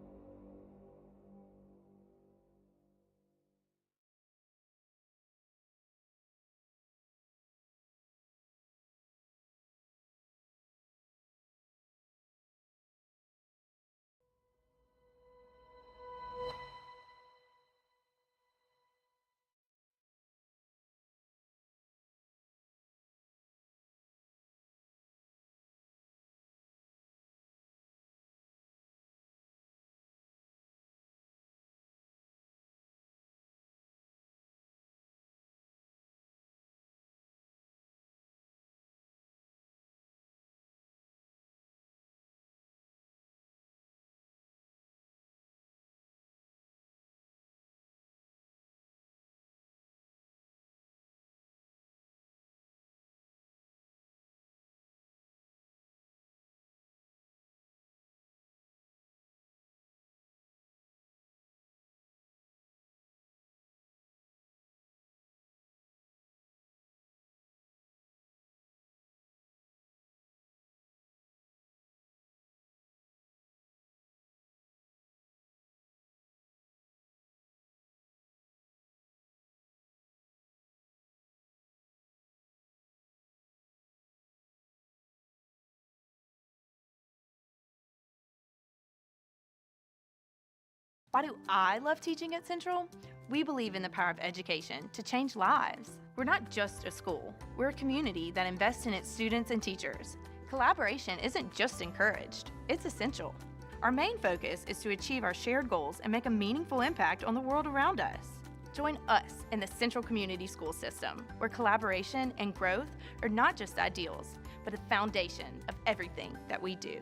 Why do I love teaching at Central? We believe in the power of education to change lives. We're not just a school, we're a community that invests in its students and teachers. Collaboration isn't just encouraged, it's essential. Our main focus is to achieve our shared goals and make a meaningful impact on the world around us. Join us in the Central Community School System, where collaboration and growth are not just ideals, but a foundation of everything that we do.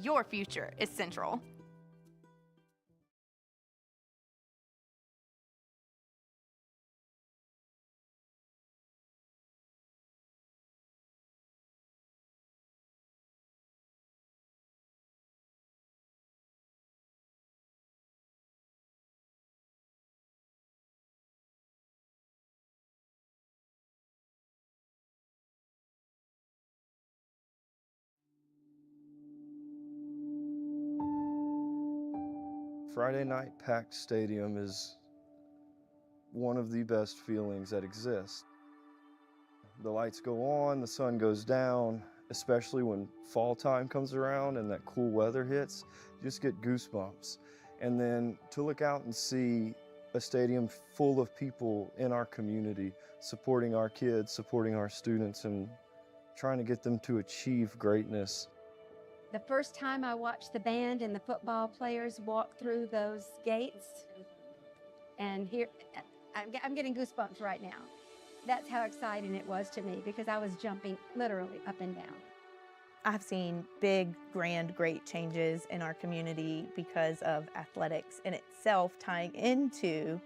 Your future is Central. Friday night packed stadium is one of the best feelings that exist. The lights go on, the sun goes down, especially when fall time comes around and that cool weather hits, you just get goosebumps. And then to look out and see a stadium full of people in our community, supporting our kids, supporting our students, and trying to get them to achieve greatness. The first time I watched the band and the football players walk through those gates, and here, I'm getting goosebumps right now. That's how exciting it was to me, because I was jumping literally up and down. I've seen big, grand, great changes in our community because of athletics in itself tying into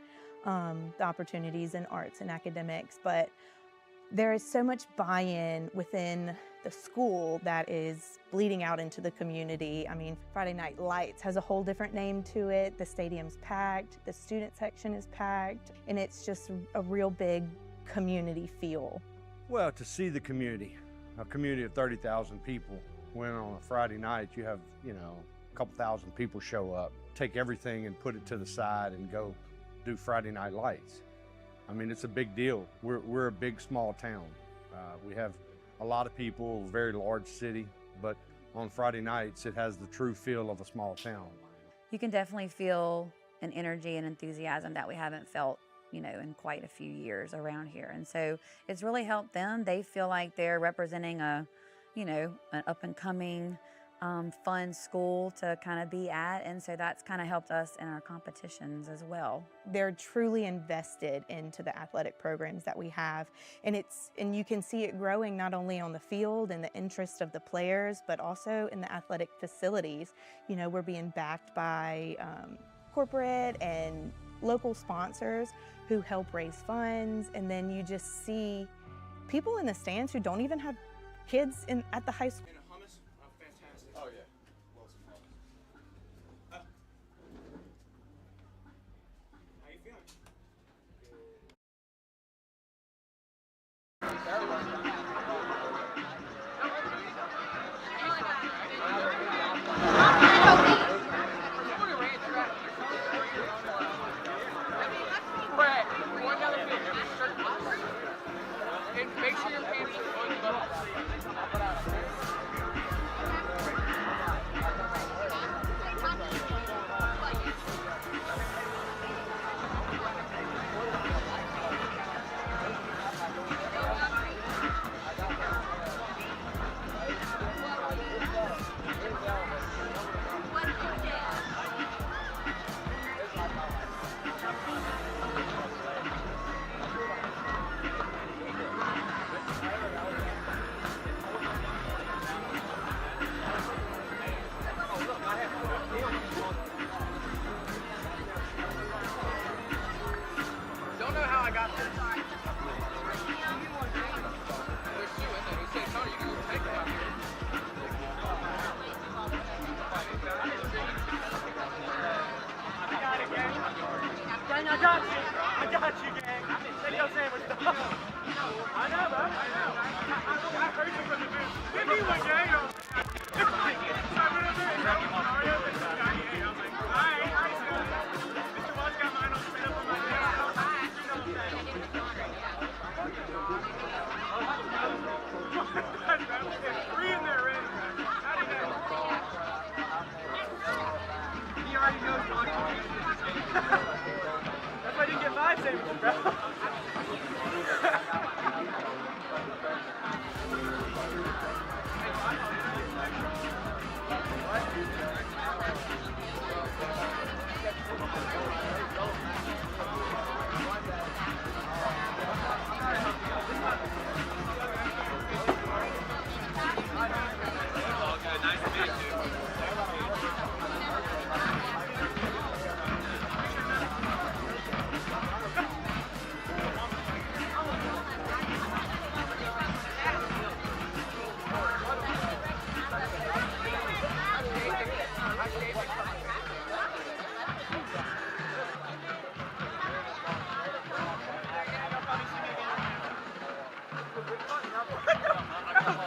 the opportunities in arts and academics, but there is so much buy-in within the school that is bleeding out into the community. I mean, Friday Night Lights has a whole different name to it. The stadium's packed, the student section is packed, and it's just a real big community feel. Well, to see the community, a community of 30,000 people, when on a Friday night you have, you know, a couple thousand people show up, take everything and put it to the side and go do Friday night lights. I mean, it's a big deal. We're a big, small town. We have a lot of people, a very large city, but on Friday nights, it has the true feel of a small town. You can definitely feel an energy and enthusiasm that we haven't felt, you know, in quite a few years around here. And so it's really helped them. They feel like they're representing a, you know, an up and coming, fun school to kind of be at. And so that's kind of helped us in our competitions as well. They're truly invested into the athletic programs that we have. And you can see it growing not only on the field and the interest of the players, but also in the athletic facilities. You know, we're being backed by corporate and local sponsors who help raise funds. And then you just see people in the stands who don't even have kids at the high school. Oh, yeah. How you feeling? Brett, one down the field. And make sure your pants are unbuttoned. Don't know how I got this. There's two in there. He said, Tony, you can take it out here. I got it, gang. Gang, I got you. I got you, gang. Take your sandwich, dog. I know, bro. I know. I heard you from the booth. Give me one, gang. He already knows That's why I didn't get 5 sandwiches, bro.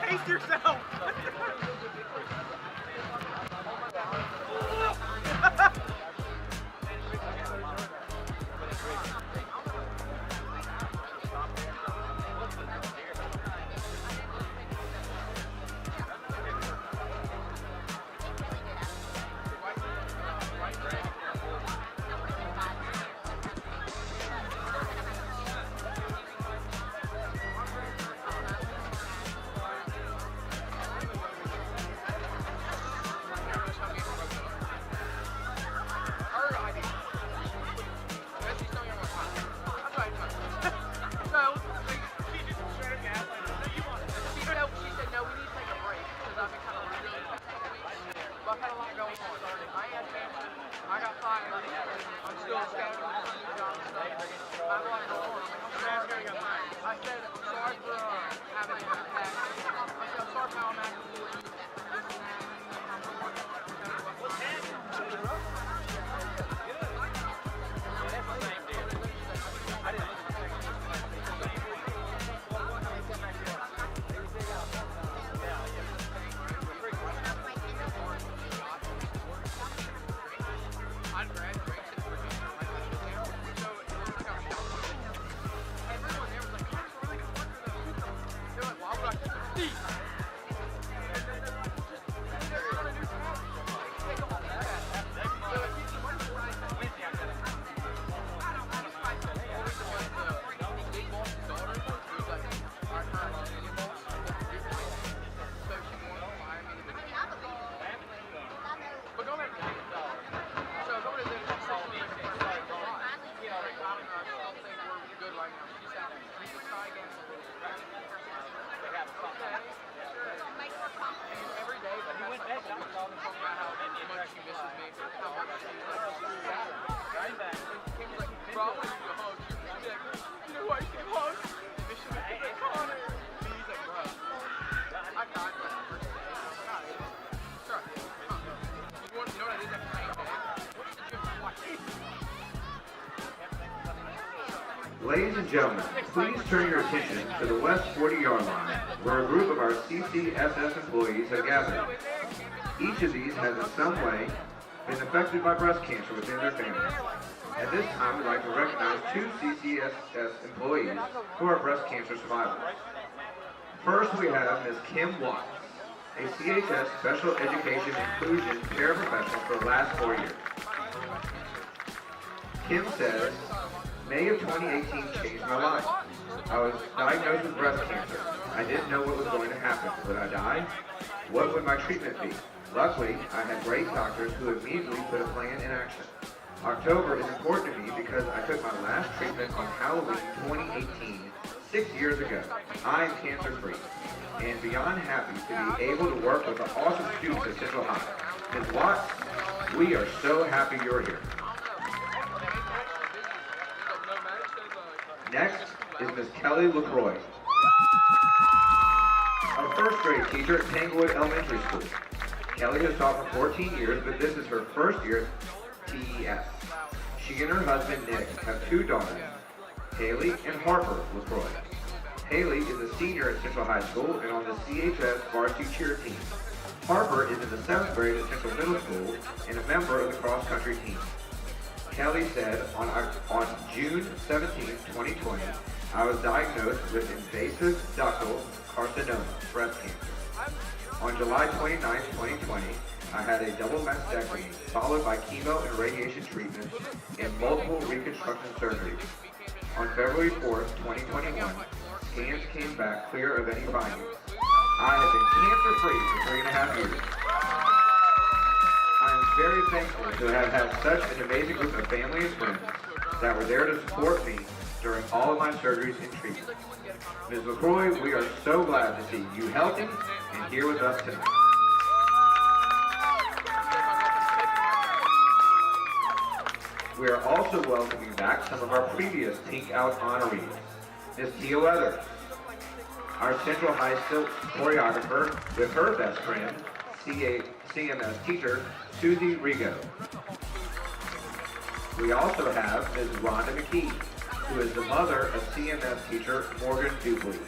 Pace yourself! Ladies and gentlemen, please turn your attention to the west 40-yard line, where a group of our CCSS employees have gathered. Each of these has in some way been affected by breast cancer within their family. At this time, we'd like to recognize 2 CCSS employees who are breast cancer survivors. First, we have Ms. Kim Watts, a CHS Special Education Inclusion paraprofessional for the last 4 years. Kim says, May of 2018 changed my life. I was diagnosed with breast cancer. I didn't know what was going to happen. Would I die? What would my treatment be? Luckily, I had great doctors who immediately put a plan in action. October is important to me because I took my last treatment on Halloween 2018, 6 years ago. I am cancer-free and beyond happy to be able to work with the awesome students at Central High. Ms. Watts, we are so happy you're here. Next is Ms. Kelly LaCroix, a first grade teacher at Tanglewood Elementary School. Kelly has taught for 14 years, but this is her first year at TES. She and her husband Nick have 2 daughters, Haley and Harper LaCroix. Haley is a senior at Central High School and on the CHS varsity cheer team. Harper is in the 7th grade at Central Middle School and a member of the cross-country team. Kelly said on June 17, 2020, I was diagnosed with invasive ductal carcinoma, breast cancer. On July 29, 2020, I had a double mastectomy followed by chemo and radiation treatments and multiple reconstruction surgeries. On February 4, 2021, scans came back clear of any findings. I have been cancer-free for 3.5 years. I am very thankful to have had such an amazing group of family and friends that were there to support me during all of my surgeries and treatments. Ms. LaCroix, we are so glad to see you healthy and here with us tonight. We are also welcoming back some of our previous Pink Out honorees. Ms. Tia Weathers, our Central High Silk choreographer with her best friend, CMS teacher, Susie Rigo. We also have Ms. Rhonda McKee, who is the mother of CMS teacher Morgan Dupley.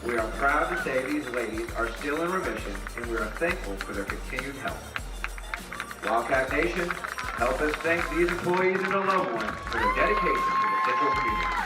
We are proud to say these ladies are still in remission and we are thankful for their continued help. Wildcat Nation, help us thank these employees and their loved ones for their dedication to the Central community.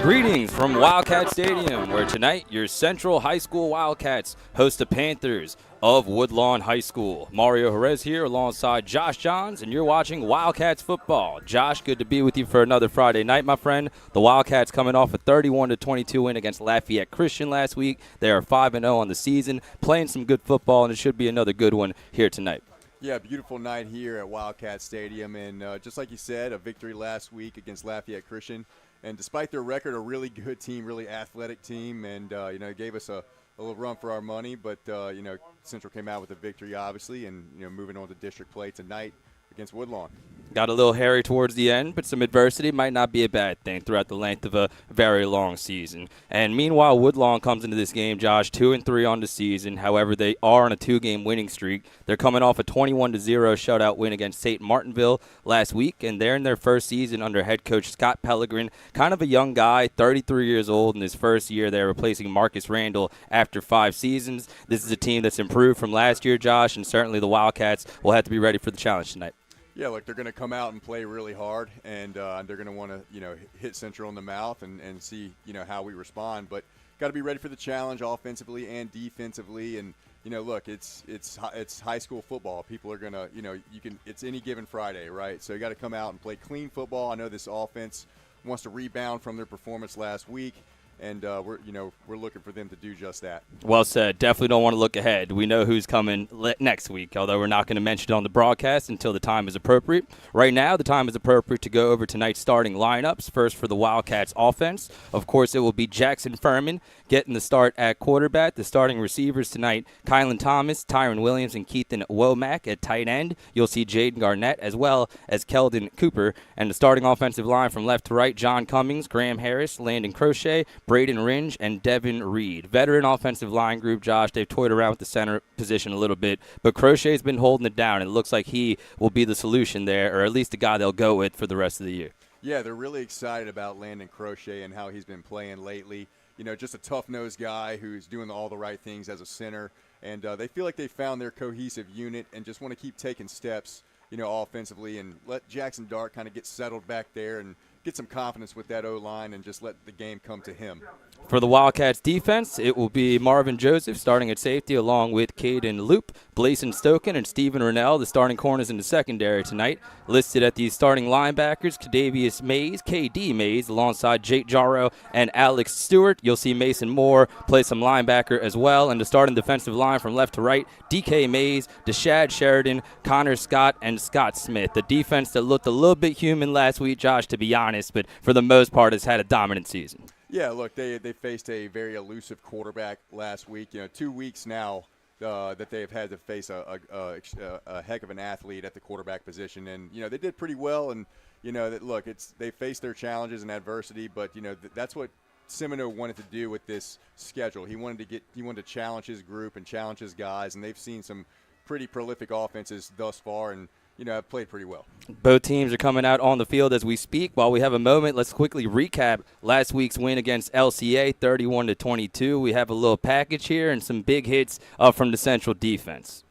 Greetings from Wildcat Stadium, where tonight your Central High School Wildcats host the Panthers of Woodlawn High School. Mario Jerez here alongside Josh Johns, and you're watching Wildcats football. Josh, good to be with you for another Friday night, my friend. The Wildcats coming off a 31-22 win against Lafayette Christian last week. They are 5-0 on the season, playing some good football, and it should be another good one here tonight. Yeah, beautiful night here at Wildcat Stadium, and just like you said, a victory last week against Lafayette Christian. And despite their record, a really good team, really athletic team, and gave us a little run for our money. But Central came out with a victory, obviously, and moving on to district play tonight against Woodlawn. Got a little hairy towards the end, but some adversity might not be a bad thing throughout the length of a very long season. And meanwhile, Woodlawn comes into this game, Josh, 2-3 on the season. However, they are on a 2-game winning streak. They're coming off a 21-0 shutout win against St. Martinville last week, and they're in their first season under head coach Scott Pellegrin, kind of a young guy, 33 years old in his first year there, replacing Marcus Randall after 5 seasons. This is a team that's improved from last year, Josh, and certainly the Wildcats will have to be ready for the challenge tonight. Yeah, look, they're going to come out and play really hard, and they're going to want to, hit Central in the mouth and see, how we respond. But got to be ready for the challenge offensively and defensively. And, look, it's high school football. People are going to, it's any given Friday, right? So you got to come out and play clean football. I know this offense wants to rebound from their performance last week. And we're looking for them to do just that. Well said. Definitely don't want to look ahead. We know who's coming next week, although we're not going to mention it on the broadcast until the time is appropriate. Right now, the time is appropriate to go over tonight's starting lineups. First for the Wildcats offense. Of course, it will be Jackson Furman getting the start at quarterback. The starting receivers tonight, Kylan Thomas, Tyron Williams, and Keithan Womack at tight end. You'll see Jaden Garnett as well as Keldon Cooper. And the starting offensive line from left to right, John Cummings, Graham Harris, Landon Crochet, Braden Ringe, and Devin Reed. Veteran offensive line group, Josh. They've toyed around with the center position a little bit, but Crochet's been holding it down. It looks like he will be the solution there, or at least the guy they'll go with for the rest of the year. Yeah, they're really excited about Landon Crochet and how he's been playing lately. Just a tough-nosed guy who's doing all the right things as a center, and they feel like they found their cohesive unit and just want to keep taking steps, offensively, and let Jackson Dart kind of get settled back there and get some confidence with that O-line and just let the game come to him. For the Wildcats defense, it will be Marvin Joseph starting at safety along with Caden Loop, Blason Stoken, and Stephen Rennell, the starting corners in the secondary tonight. Listed at the starting linebackers, Kadavius Mays, KD Mays, alongside Jake Jarrow and Alex Stewart. You'll see Mason Moore play some linebacker as well. And the starting defensive line from left to right, DK Mays, Deshad Sheridan, Connor Scott, and Scott Smith. The defense that looked a little bit human last week, Josh, to be honest, but for the most part has had a dominant season. Yeah, look, they faced a very elusive quarterback last week. 2 weeks now that they have had to face a heck of an athlete at the quarterback position, and they did pretty well. And they faced their challenges and adversity, but that's what Semino wanted to do with this schedule. He wanted to challenge his group and challenge his guys, and they've seen some pretty prolific offenses thus far, and have played pretty well. Both teams are coming out on the field as we speak. While we have a moment, let's quickly recap last week's win against LCA, 31-22. We have a little package here and some big hits from the Central defense.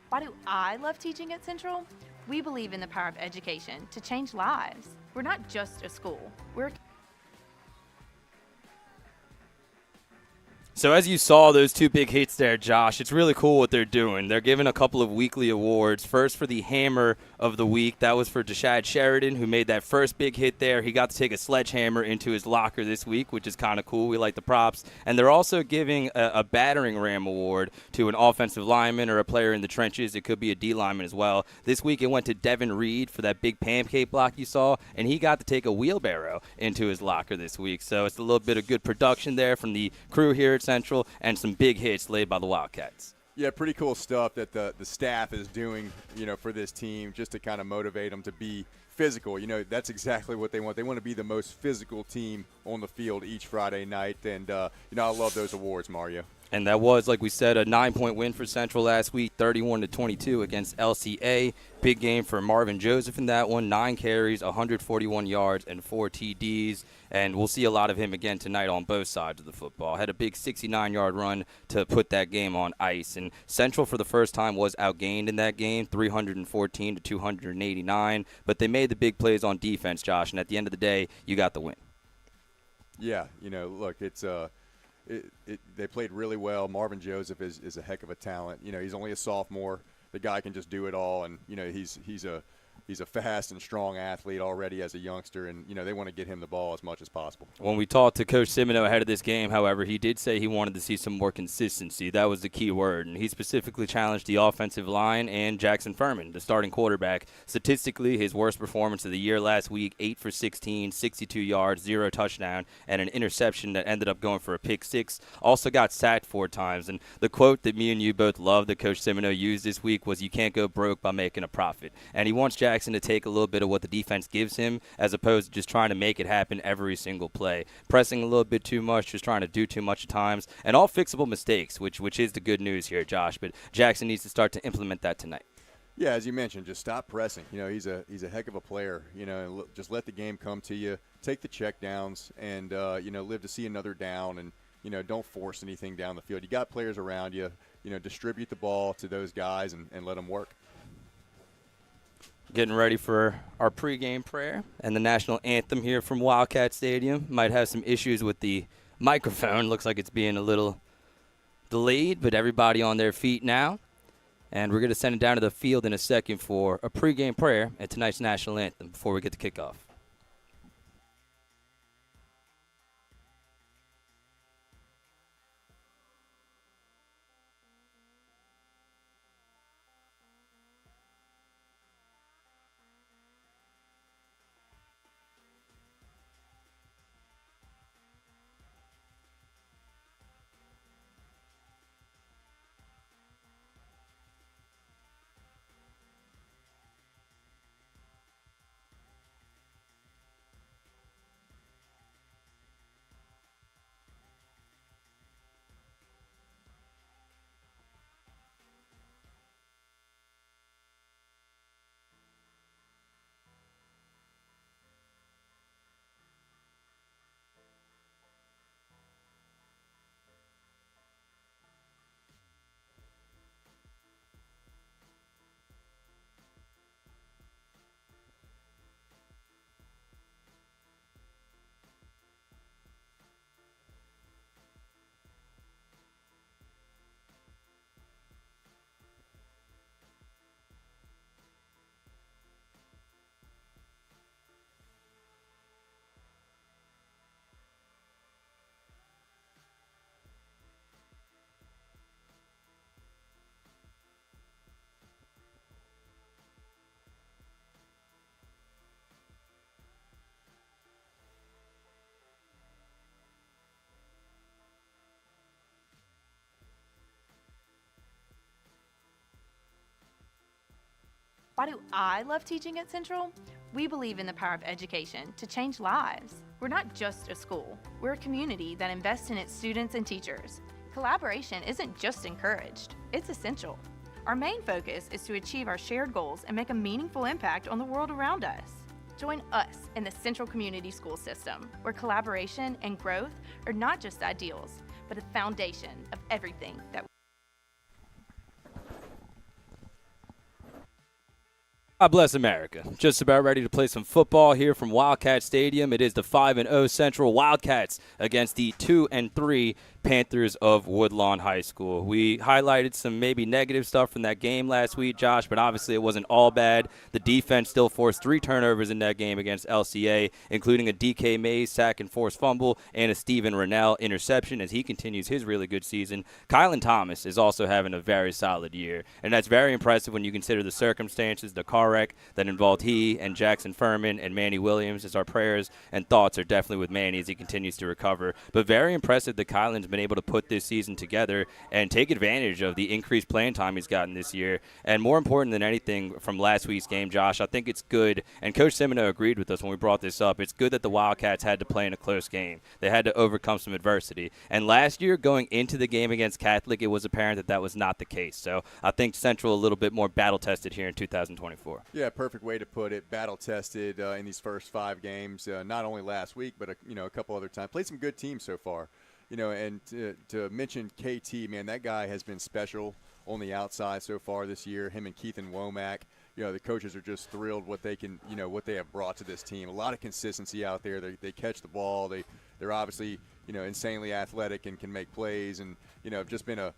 Why do I love teaching at Central? We believe in the power of education to change lives. We're not just a school. We're So as you saw those two big hits there, Josh, it's really cool what they're doing. They're giving a couple of weekly awards. First for the Hammer of the Week. That was for Deshad Sheridan, who made that first big hit there. He got to take a sledgehammer into his locker this week, which is kind of cool. We like the props. And they're also giving a battering ram award to an offensive lineman or a player in the trenches. It could be a D lineman as well. This week it went to Devin Reed for that big pancake block you saw, and he got to take a wheelbarrow into his locker this week. So it's a little bit of good production there from the crew here at Central and some big hits laid by the Wildcats. Yeah, pretty cool stuff that the staff is doing, for this team just to kind of motivate them to be physical. That's exactly what they want. They want to be the most physical team on the field each Friday night. And, I love those awards, Mario. And that was, like we said, a 9-point win for Central last week, 31-22 against LCA. Big game for Marvin Joseph in that one. 9 carries, 141 yards, and 4 TDs. And we'll see a lot of him again tonight on both sides of the football. Had a big 69-yard run to put that game on ice. And Central, for the first time, was outgained in that game, 314-289. But they made the big plays on defense, Josh. And at the end of the day, you got the win. Yeah, look, it's they played really well. Marvin Joseph is a heck of a talent. He's only a sophomore. The guy can just do it all, and he's a fast and strong athlete already as a youngster, and they want to get him the ball as much as possible. When we talked to Coach Simino ahead of this game, however, he did say he wanted to see some more consistency. That was the key word, and he specifically challenged the offensive line and Jackson Furman, the starting quarterback. Statistically, his worst performance of the year last week, 8 for 16, 62 yards, 0 touchdown, and an interception that ended up going for a pick 6. Also got sacked 4 times, and the quote that me and you both love that Coach Simino used this week was, "You can't go broke by making a profit." And he wants Jackson to take a little bit of what the defense gives him as opposed to just trying to make it happen every single play. Pressing a little bit too much, just trying to do too much at times, and all fixable mistakes, which is the good news here, Josh. But Jackson needs to start to implement that tonight. Yeah, as you mentioned, just stop pressing. He's a heck of a player. And just let the game come to you. Take the check downs and live to see another down, and don't force anything down the field. You got players around you. Distribute the ball to those guys and let them work. Getting ready for our pregame prayer and the national anthem here from Wildcat Stadium. Might have some issues with the microphone. Looks like it's being a little delayed, but everybody on their feet now. And we're going to send it down to the field in a second for a pregame prayer and tonight's national anthem before we get to kickoff. Why do I love teaching at Central? We believe in the power of education to change lives. We're not just a school. We're a community that invests in its students and teachers. Collaboration isn't just encouraged, it's essential. Our main focus is to achieve our shared goals and make a meaningful impact on the world around us. Join us in the Central Community School System, where collaboration and growth are not just ideals, but a foundation of everything that God bless America. Just about ready to play some football here from Wildcat Stadium. It is the 5-0 Central Wildcats against the 2-3 Panthers of Woodlawn High School. We highlighted some maybe negative stuff from that game last week, Josh, but obviously it wasn't all bad. The defense still forced 3 turnovers in that game against LCA, including a DK Mays sack and forced fumble and a Steven Rennell interception as he continues his really good season. Kylan Thomas is also having a very solid year, and that's very impressive when you consider the circumstances, the car wreck that involved he and Jackson Furman and Manny Williams. As our prayers and thoughts are definitely with Manny as he continues to recover. But very impressive that Kylan's been able to put this season together and take advantage of the increased playing time he's gotten this year. And more important than anything from last week's game, Josh, I think it's good, and Coach Semino agreed with us when we brought this up, it's good that the Wildcats had to play in a close game. They had to overcome some adversity. And last year, going into the game against Catholic, it was apparent that that was not the case. So I think Central a little bit more battle-tested here in 2024. Yeah, perfect way to put it. Battle-tested in these first 5 games, not only last week, but a couple other times. Played some good teams so far. And to mention KT, man, that guy has been special on the outside so far this year. Him and Keith and Womack, the coaches are just thrilled what they can, what they have brought to this team. A lot of consistency out there. They catch the ball. They're obviously, insanely athletic and can make plays, and have just been a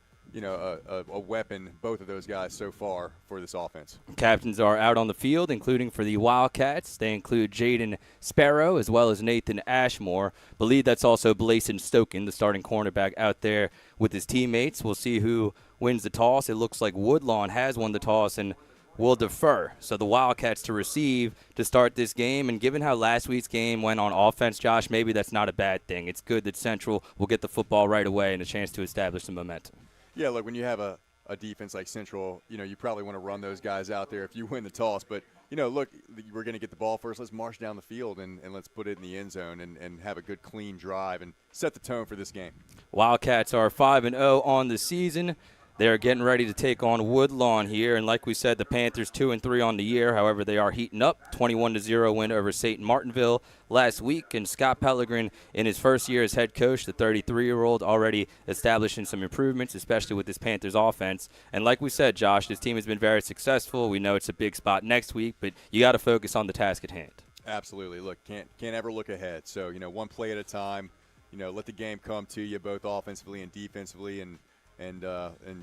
weapon, both of those guys so far for this offense. Captains are out on the field, including for the Wildcats. They include Jaden Sparrow as well as Nathan Ashmore. Believe that's also Blason Stoken, the starting cornerback, out there with his teammates. We'll see who wins the toss. It looks like Woodlawn has won the toss and will defer. So the Wildcats to receive to start this game. And given how last week's game went on offense, Josh, maybe that's not a bad thing. It's good that Central will get the football right away and a chance to establish some momentum. Yeah, look, when you have a defense like Central, you probably want to run those guys out there if you win the toss. But, look, we're going to get the ball first. Let's march down the field and let's put it in the end zone and have a good, clean drive and set the tone for this game. Wildcats are 5-0 on the season. They're getting ready to take on Woodlawn here. And like we said, the Panthers 2-3 on the year. However, they are heating up. 21-0 win over St. Martinville last week. And Scott Pellegrin, in his first year as head coach, the 33-year-old, already establishing some improvements, especially with this Panthers offense. And like we said, Josh, this team has been very successful. We know it's a big spot next week, but you got to focus on the task at hand. Absolutely. Look, can't ever look ahead. So, one play at a time. Let the game come to you both offensively and defensively, and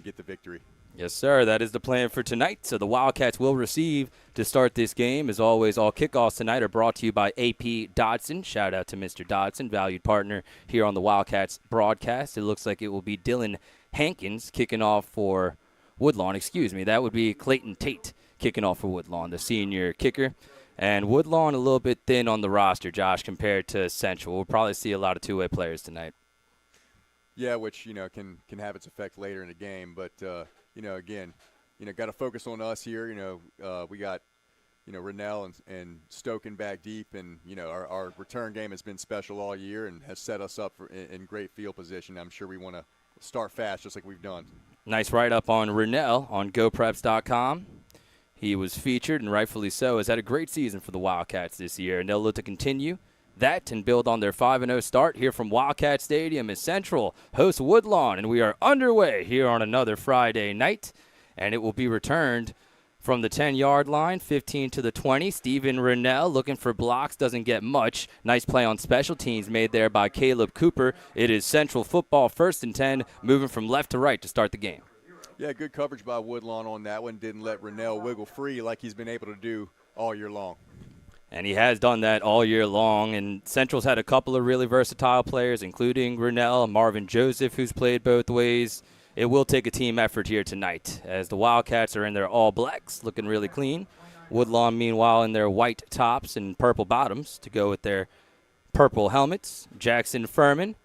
get the victory. Yes, sir. That is the plan for tonight. So the Wildcats will receive to start this game. As always, all kickoffs tonight are brought to you by AP Dodson. Shout out to Mr. Dodson, valued partner here on the Wildcats broadcast. It looks like it will be Dylan Hankins kicking off for Woodlawn. That would be Clayton Tate kicking off for Woodlawn, the senior kicker. And Woodlawn a little bit thin on the roster, Josh, compared to Central. We'll probably see a lot of two-way players tonight. Yeah, which, can have its effect later in the game. But, again, got to focus on us here. We got, Rennell and Stoken back deep. And, our return game has been special all year and has set us up in great field position. I'm sure we want to start fast just like we've done. Nice write-up on Rennell on GoPreps.com. He was featured, and rightfully so, has had a great season for the Wildcats this year. And they'll look to continue that and build on their 5-0 start here from Wildcat Stadium as Central hosts Woodlawn. And we are underway here on another Friday night, and it will be returned from the 10-yard line, 15 to the 20. Steven Rennell looking for blocks, doesn't get much. Nice play on special teams made there by Caleb Cooper. It is Central football, 1st and 10, moving from left to right to start the game. Yeah, good coverage by Woodlawn on that one. Didn't let Rennell wiggle free like he's been able to do all year long. And he has done that all year long. And Central's had a couple of really versatile players, including Rennell, Marvin Joseph, who's played both ways. It will take a team effort here tonight as the Wildcats are in their all blacks, looking really clean. Woodlawn, meanwhile, in their white tops and purple bottoms to go with their purple helmets. Jackson Furman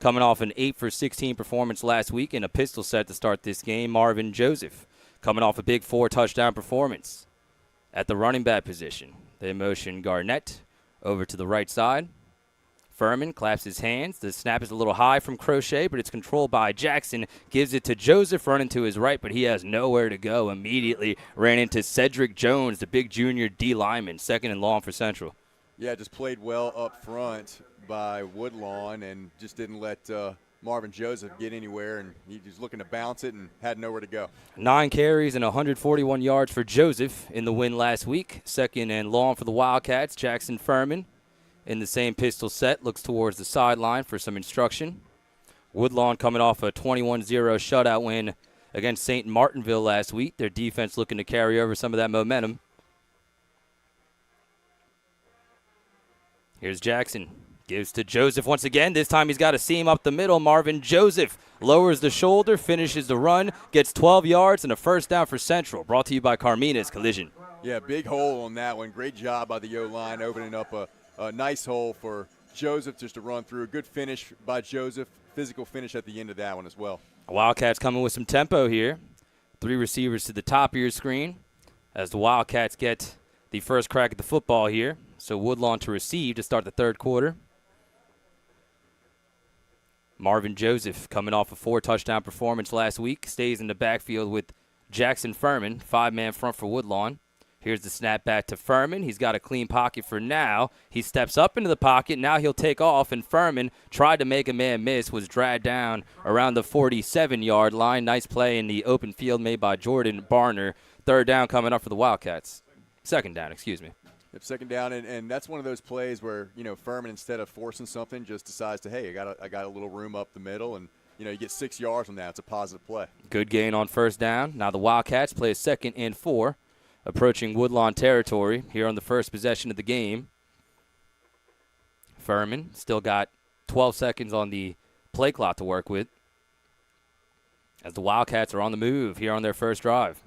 coming off an 8-for-16 performance last week in a pistol set to start this game. Marvin Joseph coming off a big 4-touchdown performance at the running back position. They motion Garnett over to the right side. Furman claps his hands. The snap is a little high from Crochet, but it's controlled by Jackson. Gives it to Joseph running to his right, but he has nowhere to go. Immediately ran into Cedric Jones, the big junior D lineman, 2nd and long for Central. Yeah, just played well up front by Woodlawn and just didn't let Marvin Joseph get anywhere, and he was looking to bounce it and had nowhere to go. 9 carries and 141 yards for Joseph in the win last week. Second and long for the Wildcats. Jackson Furman in the same pistol set looks towards the sideline for some instruction. Woodlawn coming off a 21-0 shutout win against St. Martinville last week. Their defense looking to carry over some of that momentum. Here's Jackson. Gives to Joseph once again. This time he's got a seam up the middle. Marvin Joseph lowers the shoulder, finishes the run, gets 12 yards and a first down for Central. Brought to you by Carmina's Collision. Yeah, big hole on that one. Great job by the O-line opening up a nice hole for Joseph just to run through. A good finish by Joseph. Physical finish at the end of that one as well. Wildcats coming with some tempo here. 3 receivers to the top of your screen as the Wildcats get the first crack at the football here. So Woodlawn to receive to start the third quarter. Marvin Joseph, coming off a 4-touchdown performance last week, stays in the backfield with Jackson Furman, 5-man front for Woodlawn. Here's the snap back to Furman. He's got a clean pocket for now. He steps up into the pocket. Now he'll take off, and Furman tried to make a man miss, was dragged down around the 47-yard line. Nice play in the open field made by Jordan Barner. Third down coming up for the Wildcats. Second down, excuse me. Yep, second down, and that's one of those plays where, Furman, instead of forcing something, just decides to, hey, I got a little room up the middle, and, you get 6 yards from that. It's a positive play. Good gain on first down. Now the Wildcats play a 2nd and 4, approaching Woodlawn territory here on the first possession of the game. Furman still got 12 seconds on the play clock to work with as the Wildcats are on the move here on their first drive.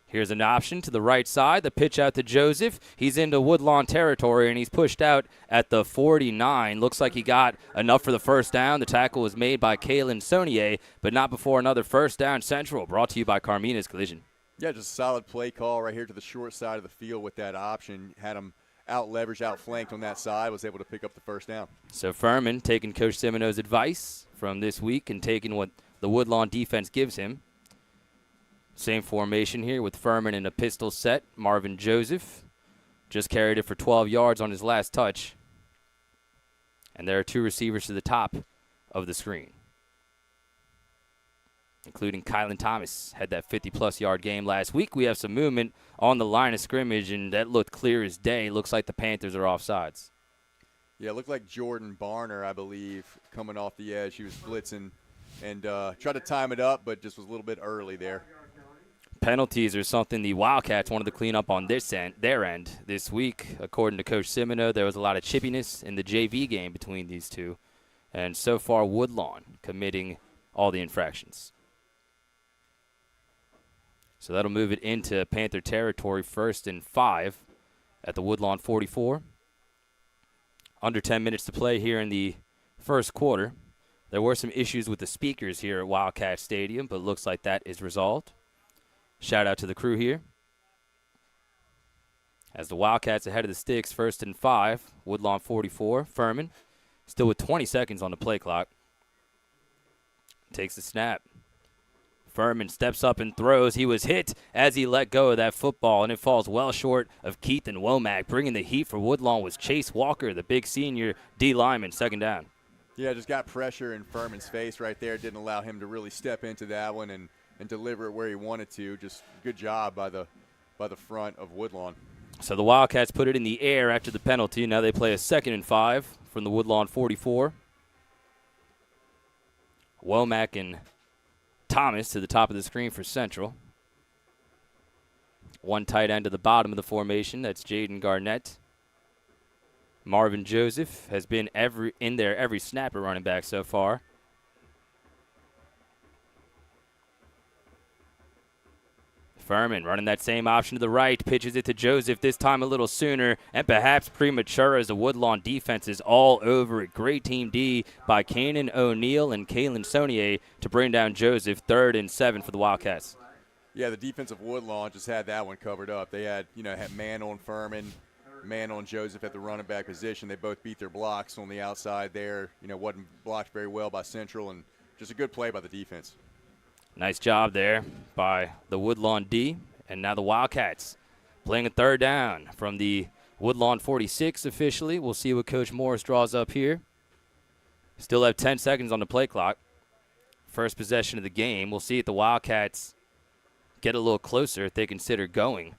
Here's an option to the right side. The pitch out to Joseph. He's into Woodlawn territory, and he's pushed out at the 49. Looks like he got enough for the first down. The tackle was made by Kalen Sonier, but not before another first down. Central, brought to you by Carmina's Collision. Yeah, just a solid play call right here to the short side of the field with that option. Had him out-leveraged, out-flanked on that side, was able to pick up the first down. So Furman taking Coach Semino's advice from this week and taking what the Woodlawn defense gives him. Same formation here with Furman in a pistol set. Marvin Joseph just carried it for 12 yards on his last touch. And there are 2 receivers to the top of the screen, including Kylan Thomas. Had that 50-plus yard game last week. We have some movement on the line of scrimmage, and that looked clear as day. Looks like the Panthers are offsides. Yeah, it looked like Jordan Barner, I believe, coming off the edge. He was blitzing and tried to time it up, but just was a little bit early there. Penalties are something the Wildcats wanted to clean up on their end this week. According to Coach Semino, there was a lot of chippiness in the JV game between these two. And so far, Woodlawn committing all the infractions. So that'll move it into Panther territory, 1st and 5 at the Woodlawn 44. Under 10 minutes to play here in the first quarter. There were some issues with the speakers here at Wildcat Stadium, but looks like that is resolved. Shout out to the crew here. As the Wildcats ahead of the sticks, 1st and 5, Woodlawn 44. Furman still with 20 seconds on the play clock. Takes the snap. Furman steps up and throws. He was hit as he let go of that football, and it falls well short of Keith and Womack. Bringing the heat for Woodlawn was Chase Walker, the big senior D lineman, 2nd down. Yeah, just got pressure in Furman's face right there. Didn't allow him to really step into that one and deliver it where he wanted to. Just good job by the front of Woodlawn. So the Wildcats put it in the air after the penalty. Now they play a 2nd and 5 from the Woodlawn 44. Womack and Thomas to the top of the screen for Central. One tight end to the bottom of the formation. That's Jaden Garnett. Marvin Joseph has been in there every snap at running back so far. Furman running that same option to the right, pitches it to Joseph, this time a little sooner, and perhaps premature as the Woodlawn defense is all over it. Great team D by Kanan O'Neal and Kalen Sonier to bring down Joseph. 3rd and 7 for the Wildcats. Yeah, the defense of Woodlawn just had that one covered up. They had man on Furman, man on Joseph at the running back position. They both beat their blocks on the outside there. Wasn't blocked very well by Central, and just a good play by the defense. Nice job there by the Woodlawn D. And now the Wildcats playing a 3rd down from the Woodlawn 46 officially. We'll see what Coach Morris draws up here. Still have 10 seconds on the play clock. First possession of the game. We'll see if the Wildcats get a little closer if they consider going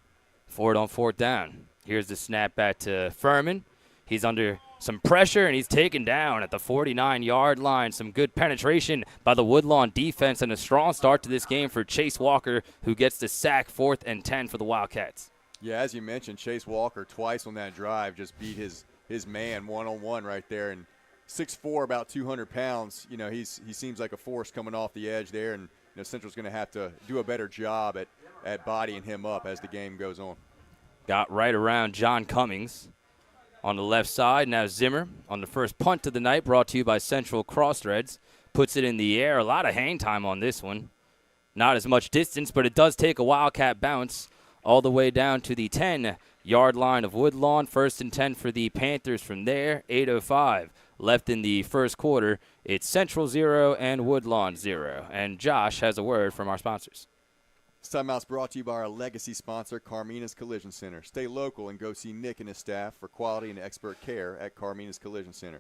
for it on 4th down. Here's the snap back to Furman. He's under some pressure, and he's taken down at the 49-yard line. Some good penetration by the Woodlawn defense, and a strong start to this game for Chase Walker, who gets the sack. 4th and 10 for the Wildcats. Yeah, as you mentioned, Chase Walker twice on that drive just beat his man one-on-one right there. And 6'4", about 200 pounds. You know, he seems like a force coming off the edge there, and you know, Central's going to have to do a better job at bodying him up as the game goes on. Got right around John Cummings on the left side. Now Zimmer on the first punt of the night, brought to you by Central Crossthreads. Puts it in the air. A lot of hang time on this one. Not as much distance, but it does take a Wildcat bounce all the way down to the 10-yard line of Woodlawn. 1st and 10 for the Panthers from there. 8:05 left in the first quarter. It's Central 0 and Woodlawn 0. And Josh has a word from our sponsors. This timeout's brought to you by our legacy sponsor, Carmina's Collision Center. Stay local and go see Nick and his staff for quality and expert care at Carmina's Collision Center.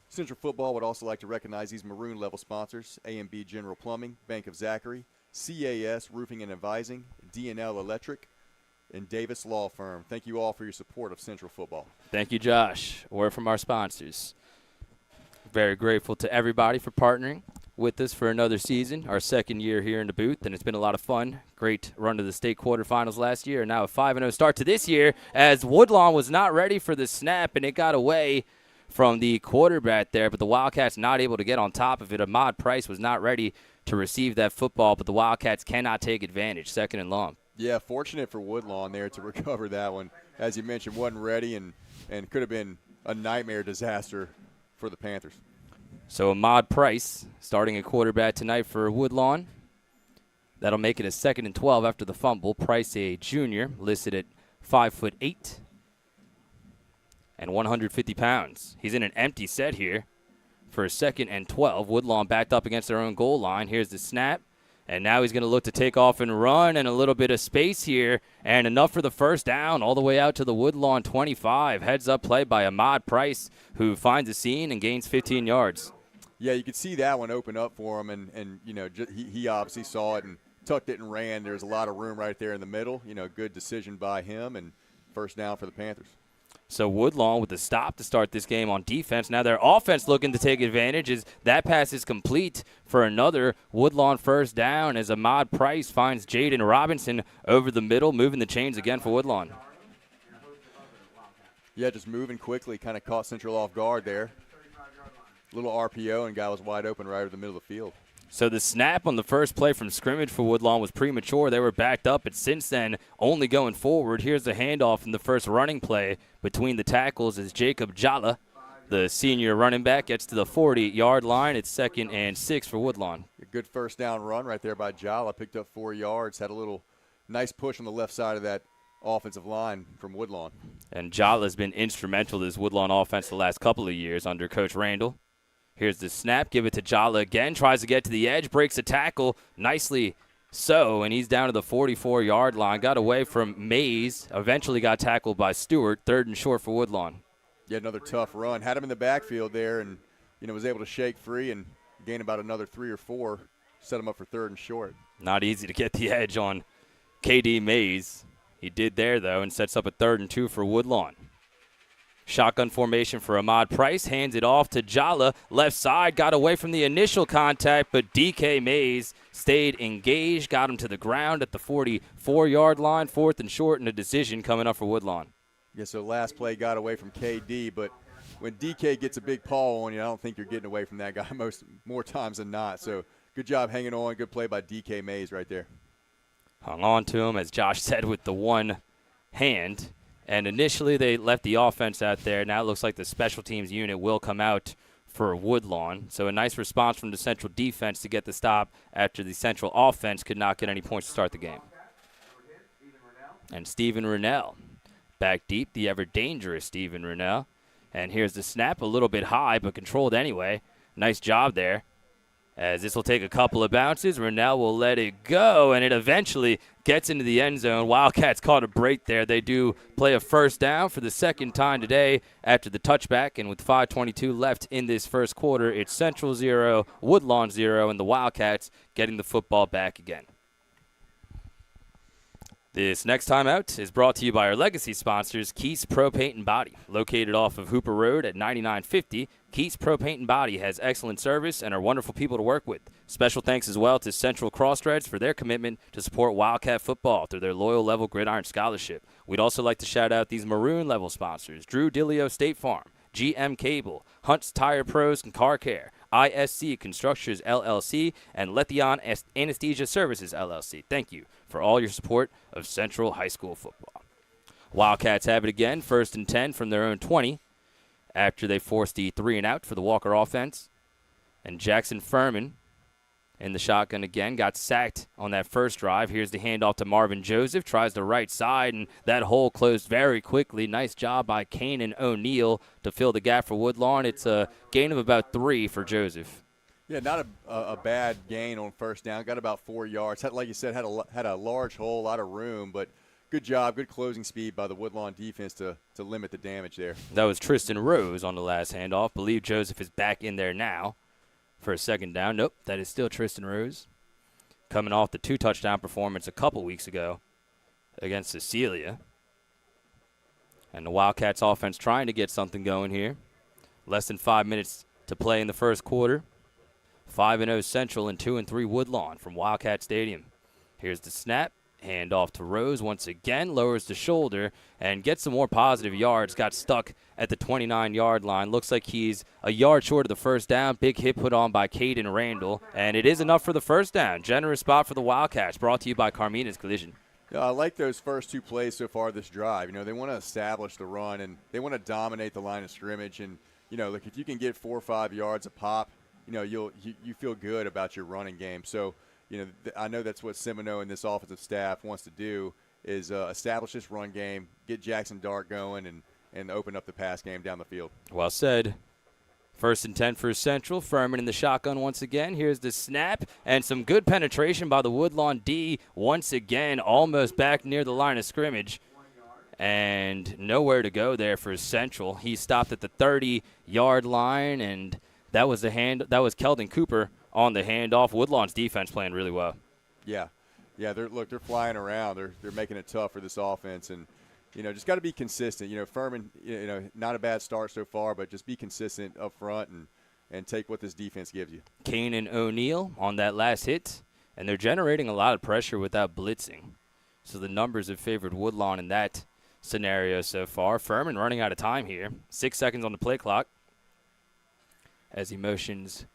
Central Football would also like to recognize these maroon-level sponsors: A&B General Plumbing, Bank of Zachary, CAS Roofing and Advising, D&L Electric, and Davis Law Firm. Thank you all for your support of Central Football. Thank you, Josh. Word from our sponsors. Very grateful to everybody for partnering with us for another season, our 2nd year here in the booth, and it's been a lot of fun. Great run to the state quarterfinals last year, and now a 5-0 start to this year, as Woodlawn was not ready for the snap, and it got away from the quarterback there, but the Wildcats not able to get on top of it. Ahmad Price was not ready to receive that football, but the Wildcats cannot take advantage. 2nd and long. Yeah, fortunate for Woodlawn there to recover that one. As you mentioned, wasn't ready and could have been a nightmare disaster for the Panthers. So Ahmad Price starting at quarterback tonight for Woodlawn. That'll make it a 2nd and 12 after the fumble. Price, a junior, listed at 5'8" and 150 pounds. He's in an empty set here for a 2nd and 12. Woodlawn backed up against their own goal line. Here's the snap. And now he's going to look to take off and run, and a little bit of space here, and enough for the first down all the way out to the Woodlawn 25. Heads up play by Ahmad Price, who finds a seam and gains 15 yards. Yeah, you could see that one open up for him, and you know, he obviously saw it and tucked it and ran. There's a lot of room right there in the middle. You know, good decision by him, and first down for the Panthers. So Woodlawn with the stop to start this game on defense. Now their offense looking to take advantage as that pass is complete for another Woodlawn first down as Ahmad Price finds Jaden Robinson over the middle, moving the chains again for Woodlawn. Yeah, just moving quickly, kind of caught Central off guard there. Little RPO, and guy was wide open right over the middle of the field. So the snap on the first play from scrimmage for Woodlawn was premature. They were backed up, but since then, only going forward. Here's the handoff in the first running play between the tackles as Jacob Jala, the senior running back, gets to the 40-yard line. It's 2nd and 6 for Woodlawn. A good first down run right there by Jala. Picked up 4 yards, had a little nice push on the left side of that offensive line from Woodlawn. And Jala's been instrumental to this Woodlawn offense the last couple of years under Coach Randall. Here's the snap. Give it to Jala again. Tries to get to the edge. Breaks a tackle. Nicely so. And he's down to the 44-yard line. Got away from Mays. Eventually got tackled by Stewart. 3rd and short for Woodlawn. Yeah, another tough run. Had him in the backfield there and, you know, was able to shake free and gain about another 3 or 4. Set him up for 3rd and short. Not easy to get the edge on KD Mays. He did there, though, and sets up a 3rd and 2 for Woodlawn. Shotgun formation for Ahmad Price. Hands it off to Jala. Left side. Got away from the initial contact, but DK Mays stayed engaged. Got him to the ground at the 44-yard line. 4th and short, and a decision coming up for Woodlawn. Yeah, so last play got away from KD, but when DK gets a big paw on you, I don't think you're getting away from that guy more times than not. So good job hanging on. Good play by DK Mays right there. Hung on to him, as Josh said, with the one hand. And initially they left the offense out there. Now it looks like the special teams unit will come out for Woodlawn. So a nice response from the Central defense to get the stop after the Central offense could not get any points to start the game. And Stephen Rennell back deep, the ever-dangerous Stephen Rennell. And here's the snap, a little bit high, but controlled anyway. Nice job there As this will take a couple of bounces, Rennell will let it go, and it eventually gets into the end zone. Wildcats caught a break there. They do play a first down for the second time today after the touchback, and with 5:22 left in this first quarter, it's Central 0, Woodlawn 0, and the Wildcats getting the football back again. This next time out is brought to you by our legacy sponsors, Keith's Pro Paint and Body. Located off of Hooper Road at 9950, Keith's Pro Paint and Body has excellent service and are wonderful people to work with. Special thanks as well to Central Crossthreads for their commitment to support Wildcat football through their Loyal Level Gridiron Scholarship. We'd also like to shout out these Maroon Level sponsors, Drew Dillio State Farm, GM Cable, Hunt's Tire Pros and Car Care, ISC Constructors LLC, and Letheon Anesthesia Services LLC. Thank you for all your support of Central High School football. Wildcats have it again, 1st and 10 from their own 20 after they forced the 3-and-out for the Walker offense. And Jackson Furman in the shotgun again, got sacked on that first drive. Here's the handoff to Marvin Joseph, tries the right side, and that hole closed very quickly. Nice job by Kanan O'Neal to fill the gap for Woodlawn. It's a gain of about 3 for Joseph. Yeah, not a bad gain on first down. Got about 4 yards. Like you said, had a large hole, a lot of room, but good job, good closing speed by the Woodlawn defense to limit the damage there. That was Tristan Rose on the last handoff. Believe Joseph is back in there now for a second down. Nope, that is still Tristan Rose. Coming off the 2-touchdown performance a couple weeks ago against Cecilia. And the Wildcats offense trying to get something going here. Less than 5 minutes to play in the first quarter. 5-0 Central and 2-3 Woodlawn from Wildcat Stadium. Here's the snap. Hand off to Rose once again, lowers the shoulder and gets some more positive yards. Got stuck at the 29-yard line. Looks like he's a yard short of the first down. Big hit put on by Caden Randall, and it is enough for the first down. Generous spot for the Wildcats, brought to you by Carmina's Collision. I like those first 2 plays so far this drive. They want to establish the run, and they want to dominate the line of scrimmage. And, look, if you can get 4 or 5 yards a pop, you feel good about your running game. So, I know that's what Semino and this offensive staff wants to do is establish this run game, get Jackson Dart going, and open up the pass game down the field. Well said. 1st and 10 for Central. Furman in the shotgun once again. Here's the snap and some good penetration by the Woodlawn D once again, almost back near the line of scrimmage. And nowhere to go there for Central. He stopped at the 30-yard line, and that was Keldon Cooper on the handoff. Woodlawn's defense playing really well. Yeah, they're flying around. They're making it tough for this offense, and just got to be consistent. Furman, not a bad start so far, but just be consistent up front and take what this defense gives you. Kanan O'Neal on that last hit, and they're generating a lot of pressure without blitzing. So the numbers have favored Woodlawn in that scenario so far. Furman running out of time here. 6 seconds on the play clock as he motions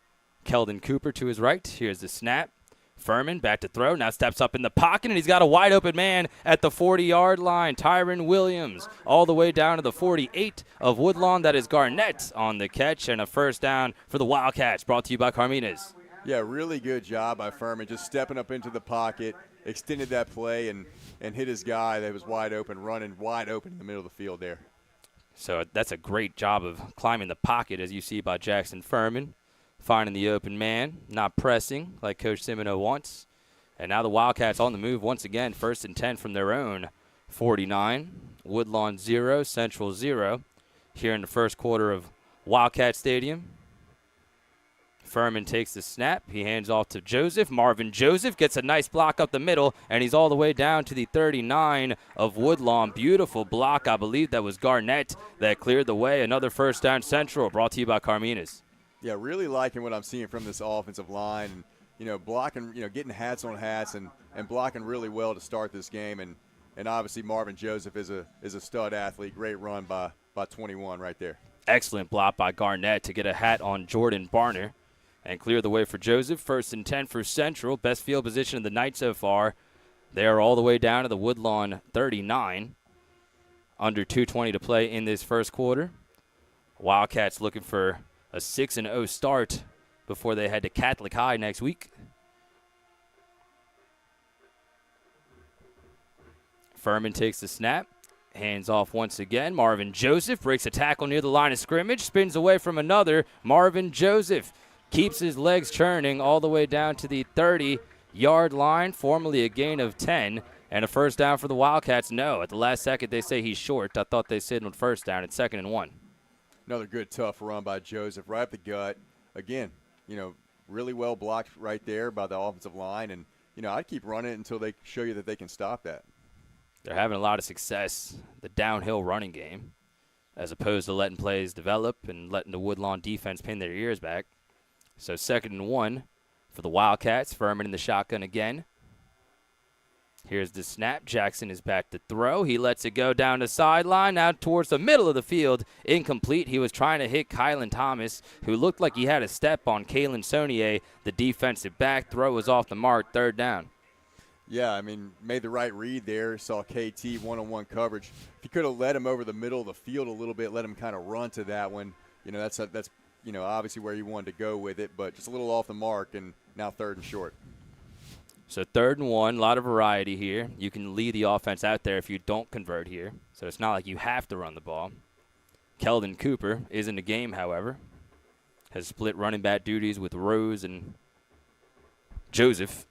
Keldon Cooper to his right. Here's the snap. Furman back to throw. Now steps up in the pocket, and he's got a wide open man at the 40-yard line. Tyron Williams all the way down to the 48 of Woodlawn. That is Garnett on the catch, and a first down for the Wildcats, brought to you by Carmina's. Yeah, really good job by Furman, just stepping up into the pocket, extended that play, and hit his guy that was wide open, running wide open in the middle of the field there. So that's a great job of climbing the pocket, as you see by Jackson Furman. Finding the open man, not pressing like Coach Semino wants. And now the Wildcats on the move once again, 1st and 10 from their own 49. Woodlawn 0, Central 0 here in the first quarter of Wildcat Stadium. Furman takes the snap. He hands off to Joseph. Marvin Joseph gets a nice block up the middle, and he's all the way down to the 39 of Woodlawn. Beautiful block. I believe that was Garnett that cleared the way. Another first down Central, brought to you by Carmina's. Yeah, really liking what I'm seeing from this offensive line. Blocking, getting hats on hats and blocking really well to start this game. And obviously Marvin Joseph is a stud athlete. Great run by 21 right there. Excellent block by Garnett to get a hat on Jordan Barner and clear the way for Joseph. 1st and 10 for Central. Best field position of the night so far. They are all the way down to the Woodlawn 39. Under 2:20 to play in this first quarter. Wildcats looking for a 6-0 start before they head to Catholic High next week. Furman takes the snap. Hands off once again. Marvin Joseph breaks a tackle near the line of scrimmage. Spins away from another. Marvin Joseph keeps his legs churning all the way down to the 30-yard line, formerly a gain of 10, and a first down for the Wildcats. No, at the last second they say he's short. I thought they signaled first down. It's 2nd and 1. Another good, tough run by Joseph, right up the gut. Again, really well blocked right there by the offensive line, and I'd keep running it until they show you that they can stop that. They're having a lot of success, the downhill running game, as opposed to letting plays develop and letting the Woodlawn defense pin their ears back. So 2nd and 1 for the Wildcats. Furman in the shotgun again. Here's the snap. Jackson is back to throw. He lets it go down the sideline, out towards the middle of the field. Incomplete. He was trying to hit Kylan Thomas, who looked like he had a step on Kalen Sonier, the defensive back. Throw was off the mark. 3rd down. Yeah, made the right read there. Saw KT one-on-one coverage. If you could have led him over the middle of the field a little bit, let him kind of run to that one, that's obviously where you wanted to go with it, but just a little off the mark, and now 3rd and short. So 3rd and 1, a lot of variety here. You can lead the offense out there if you don't convert here. So it's not like you have to run the ball. Keldon Cooper is in the game, however. Has split running back duties with Rose and Joseph.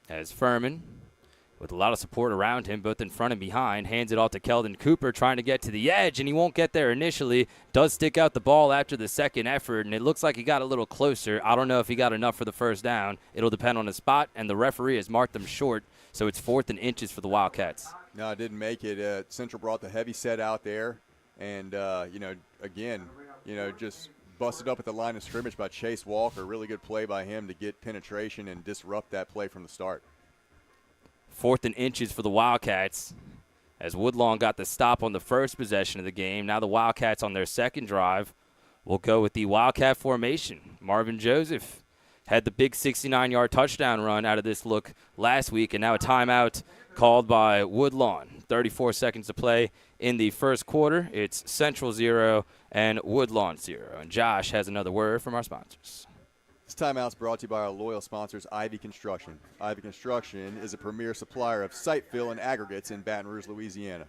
As Furman, with a lot of support around him, both in front and behind, hands it off to Keldon Cooper, trying to get to the edge, and he won't get there initially. Does stick out the ball after the second effort, and it looks like he got a little closer. I don't know if he got enough for the first down. It'll depend on the spot, and the referee has marked them short, so it's 4th and inches for the Wildcats. No, I didn't make it. Central brought the heavy set out there, and, just busted up at the line of scrimmage by Chase Walker. Really good play by him to get penetration and disrupt that play from the start. 4th and inches for the Wildcats, as Woodlawn got the stop on the first possession of the game. Now the Wildcats on their second drive will go with the Wildcat formation. Marvin Joseph had the big 69-yard touchdown run out of this look last week, and now a timeout called by Woodlawn. 34 seconds to play in the first quarter. It's Central 0 and Woodlawn 0. And Josh has another word from our sponsors. This timeout is brought to you by our loyal sponsors, Ivy Construction. Ivy Construction is a premier supplier of site fill and aggregates in Baton Rouge, Louisiana.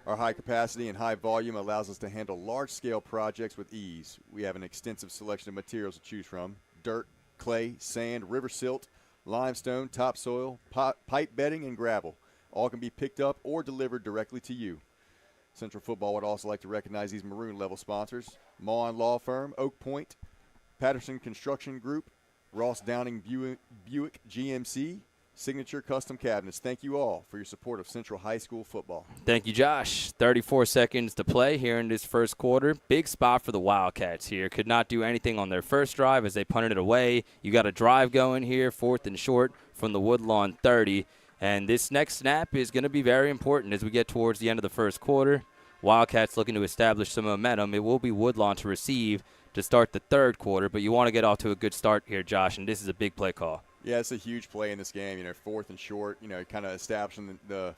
Our high capacity and high volume allows us to handle large-scale projects with ease. We have an extensive selection of materials to choose from: dirt, clay, sand, river silt, limestone, topsoil, pipe bedding, and gravel. All can be picked up or delivered directly to you. Central Football would also like to recognize these maroon-level sponsors: Maughan Law Firm, Oak Point, Patterson Construction Group, Ross Downing Buick GMC, Signature Custom Cabinets. Thank you all for your support of Central High School football. Thank you, Josh. 34 seconds to play here in this first quarter. Big spot for the Wildcats here. Could not do anything on their first drive as they punted it away. You got a drive going here, 4th and short from the Woodlawn 30. And this next snap is going to be very important as we get towards the end of the first quarter. Wildcats looking to establish some momentum. It will be Woodlawn to receive to start the third quarter, but you want to get off to a good start here, Josh, and this is a big play call. Yeah, it's a huge play in this game. 4th and short, kind of establishing the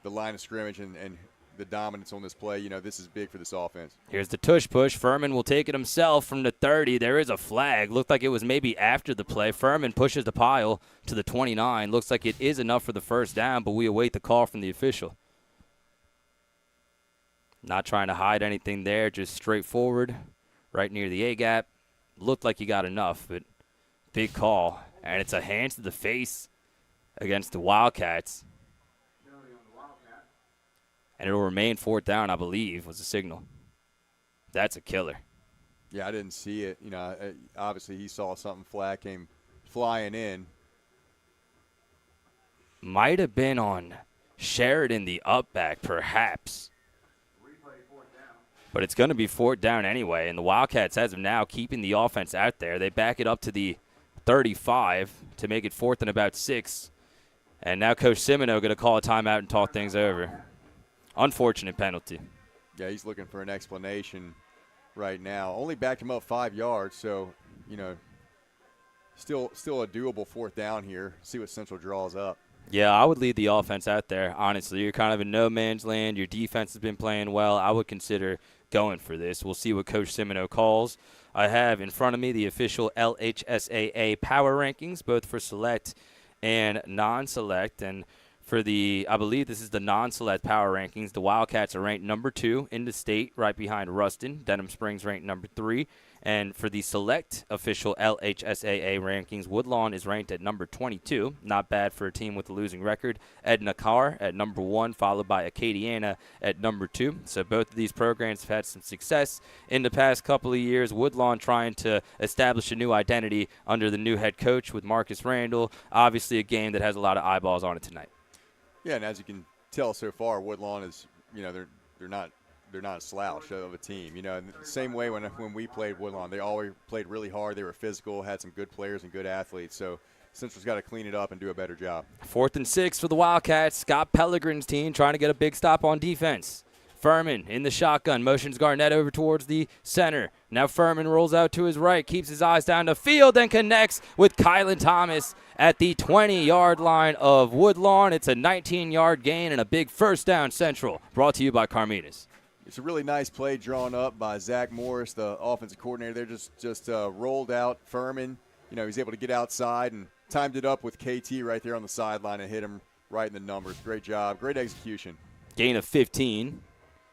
line of scrimmage and the dominance on this play. This is big for this offense. Here's the tush push. Furman will take it himself from the 30. There is a flag. Looked like it was maybe after the play. Furman pushes the pile to the 29. Looks like it is enough for the first down, but we await the call from the official. Not trying to hide anything there, just straightforward, right near the A-gap. Looked like he got enough, but big call. And it's a hands to the face against the Wildcats. And it'll remain 4th down, I believe, was the signal. That's a killer. Yeah, I didn't see it. Obviously he saw something. Flag came flying in. Might have been on Sheridan, the up back, perhaps. But it's going to be 4th down anyway, and the Wildcats, as of now, keeping the offense out there. They back it up to the 35 to make it 4th and about 6. And now Coach Simino going to call a timeout and talk things over. Unfortunate penalty. Yeah, he's looking for an explanation right now. Only backed him up 5 yards, so, still a doable 4th down here. See what Central draws up. Yeah, I would lead the offense out there, honestly. You're kind of in no man's land. Your defense has been playing well. I would consider going for this. We'll see what Coach Simino calls. I have in front of me the official LHSAA power rankings, both for select and non-select. And For the, I believe this is the non-select power rankings, the Wildcats are ranked number 2 in the state, right behind Ruston. Denham Springs ranked number 3. And for the select official LHSAA rankings, Woodlawn is ranked at number 22. Not bad for a team with a losing record. Edna Carr at number 1, followed by Acadiana at number 2. So both of these programs have had some success in the past couple of years. Woodlawn trying to establish a new identity under the new head coach with Marcus Randall. Obviously a game that has a lot of eyeballs on it tonight. Yeah, and as you can tell so far, Woodlawn is, they're not a slouch of a team. In the same way when we played Woodlawn, they always played really hard. They were physical, had some good players and good athletes. So Central's got to clean it up and do a better job. 4th and 6 for the Wildcats. Scott Pellegrin's team trying to get a big stop on defense. Furman in the shotgun, motions Garnett over towards the center. Now Furman rolls out to his right, keeps his eyes down the field, and connects with Kylan Thomas at the 20-yard line of Woodlawn. It's a 19-yard gain and a big first down Central. Brought to you by Carmitas. It's a really nice play drawn up by Zach Morris, the offensive coordinator. They're just rolled out Furman. He's able to get outside and timed it up with KT right there on the sideline and hit him right in the numbers. Great job. Great execution. Gain of 15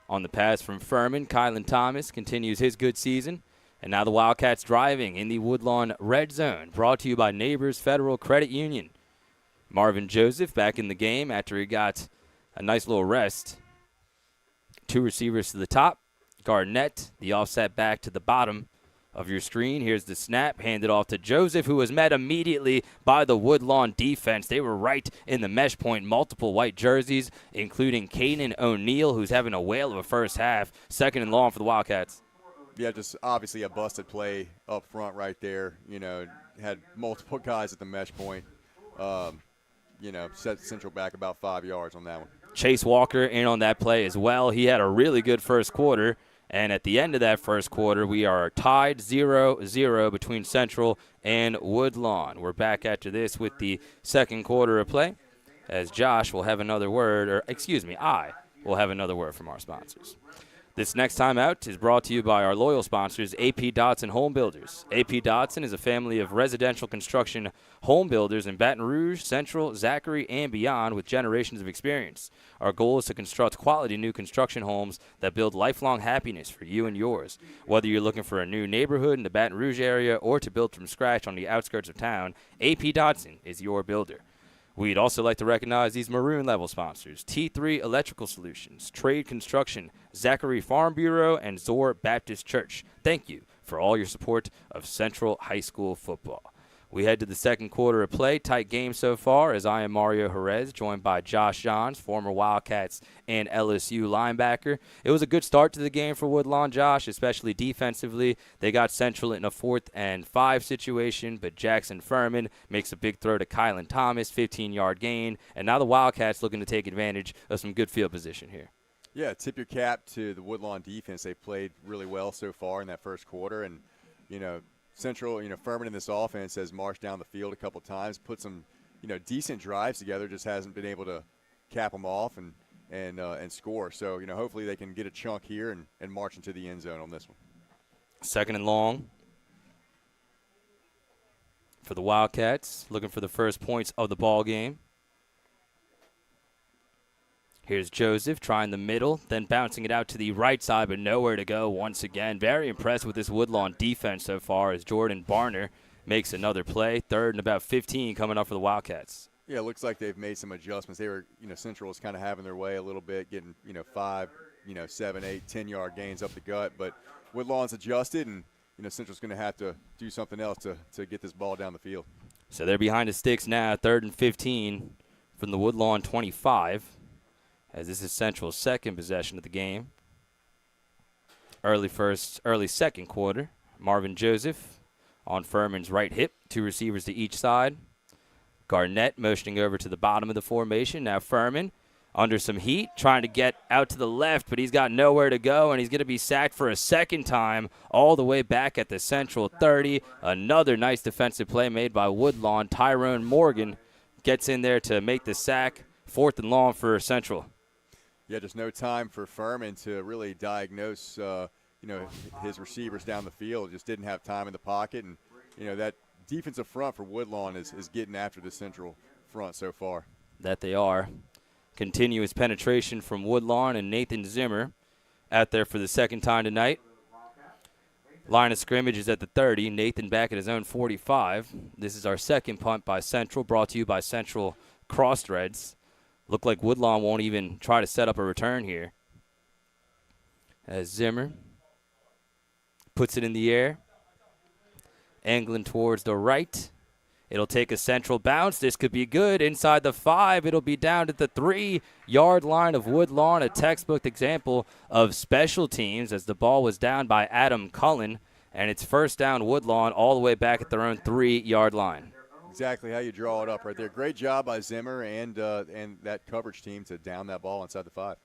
on the pass from Furman. Kylan Thomas continues his good season. And now the Wildcats driving in the Woodlawn red zone. Brought to you by Neighbors Federal Credit Union. Marvin Joseph back in the game after he got a nice little rest. 2 receivers to the top. Garnett, the offset back to the bottom of your screen. Here's the snap, handed off to Joseph, who was met immediately by the Woodlawn defense. They were right in the mesh point, multiple white jerseys, including Caden O'Neal, who's having a whale of a first half. 2nd and long for the Wildcats. Yeah, just obviously a busted play up front right there. Had multiple guys at the mesh point. Set Central back about 5 yards on that one. Chase Walker in on that play as well. He had a really good first quarter. And at the end of that first quarter, we are tied 0-0 between Central and Woodlawn. We're back after this with the second quarter of play, as Josh will have another word, I will have another word from our sponsors. This next time out is brought to you by our loyal sponsors, AP Dotson Home Builders. AP Dotson is a family of residential construction home builders in Baton Rouge, Central, Zachary, and beyond with generations of experience. Our goal is to construct quality new construction homes that build lifelong happiness for you and yours. Whether you're looking for a new neighborhood in the Baton Rouge area or to build from scratch on the outskirts of town, AP Dotson is your builder. We'd also like to recognize these maroon level sponsors: T3 Electrical Solutions, Trade Construction, Zachary Farm Bureau, and Zor Baptist Church. Thank you for all your support of Central High School football. We head to the second quarter of play. Tight game so far, as I am Mario Jerez, joined by Josh Johns, former Wildcats and LSU linebacker. It was a good start to the game for Woodlawn, Josh, especially defensively. They got Central in a 4th and 5 situation, but Jackson Furman makes a big throw to Kylan Thomas, 15-yard gain. And now the Wildcats looking to take advantage of some good field position here. Yeah, tip your cap to the Woodlawn defense. They played really well so far in that first quarter. And, Central, Furman in this offense has marched down the field a couple times, put some, decent drives together, just hasn't been able to cap them off and score. So, hopefully they can get a chunk here and march into the end zone on this one. 2nd and long for the Wildcats, looking for the first points of the ball game. Here's Joseph trying the middle, then bouncing it out to the right side, but nowhere to go once again. Very impressed with this Woodlawn defense so far as Jordan Barner makes another play. 3rd and about 15 coming up for the Wildcats. Yeah, it looks like they've made some adjustments. They were, Central was kind of having their way a little bit, getting, 5, 7, 8, 10-yard gains up the gut. But Woodlawn's adjusted, and, Central's going to have to do something else to get this ball down the field. So they're behind the sticks now, 3rd and 15 from the Woodlawn 25. As this is Central's second possession of the game. Early second quarter. Marvin Joseph on Furman's right hip. 2 receivers to each side. Garnett motioning over to the bottom of the formation. Now Furman under some heat, trying to get out to the left, but he's got nowhere to go, and he's going to be sacked for a second time all the way back at the Central 30. Another nice defensive play made by Woodlawn. Tyrone Morgan gets in there to make the sack. 4th and long for Central. Yeah, just no time for Furman to really diagnose, his receivers down the field. Just didn't have time in the pocket. And, that defensive front for Woodlawn is getting after the Central front so far. that they are. Continuous penetration from Woodlawn and Nathan Zimmer out there for the second time tonight. Line of scrimmage is at the 30. Nathan back at his own 45. This is our second punt by Central, brought to you by Central Cross Threads. Look like Woodlawn won't even try to set up a return here. As Zimmer puts it in the air, angling towards the right. It'll take a Central bounce. This could be good. Inside the 5, it'll be down at the 3-yard line of Woodlawn, a textbook example of special teams as the ball was down by Adam Cullen, and it's first down Woodlawn all the way back at their own 3-yard line. Exactly how you draw it up right there. Great job by Zimmer and that coverage team to down that ball inside the 5.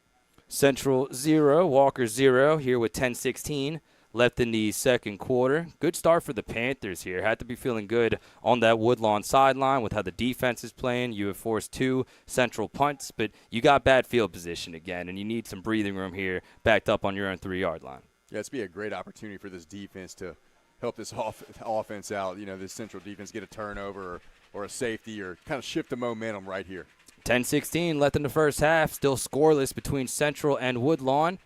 Central 0, Walker 0 here with 10:16 left in the second quarter. Good start for the Panthers here. Had to be feeling good on that Woodlawn sideline with how the defense is playing. You have forced 2 Central punts, but you got bad field position again, and you need some breathing room here backed up on your own 3-yard line. Yeah, it's be a great opportunity for this defense to help this offense out. You know, this Central defense get a turnover or a safety or kind of shift the momentum right here. 10:16 left in the first half. Still scoreless between Central and Woodlawn.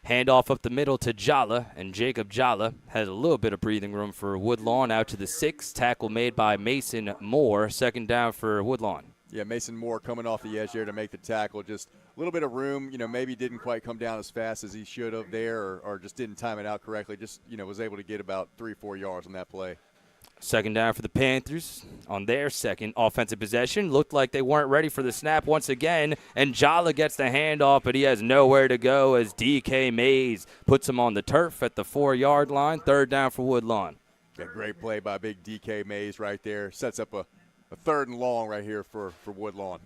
Handoff up the middle to Jala, and Jacob Jala has a little bit of breathing room for Woodlawn out to the 6. Tackle made by Mason Moore. Second down for Woodlawn. Yeah, Mason Moore coming off the edge there to make the tackle. Just a little bit of room. You know, maybe didn't quite come down as fast as he should have there or just didn't time it out correctly. Just, you know, was able to get about 3 or 4 yards on that play. Second down for the Panthers on their second offensive possession. Looked like they weren't ready for the snap once again, and Jala gets the handoff, but he has nowhere to go as DK Mays puts him on the turf at the 4-yard line. Third down for Woodlawn. Yeah, great play by big DK Mays right there. Sets up a 3rd and long right here for Woodlawn.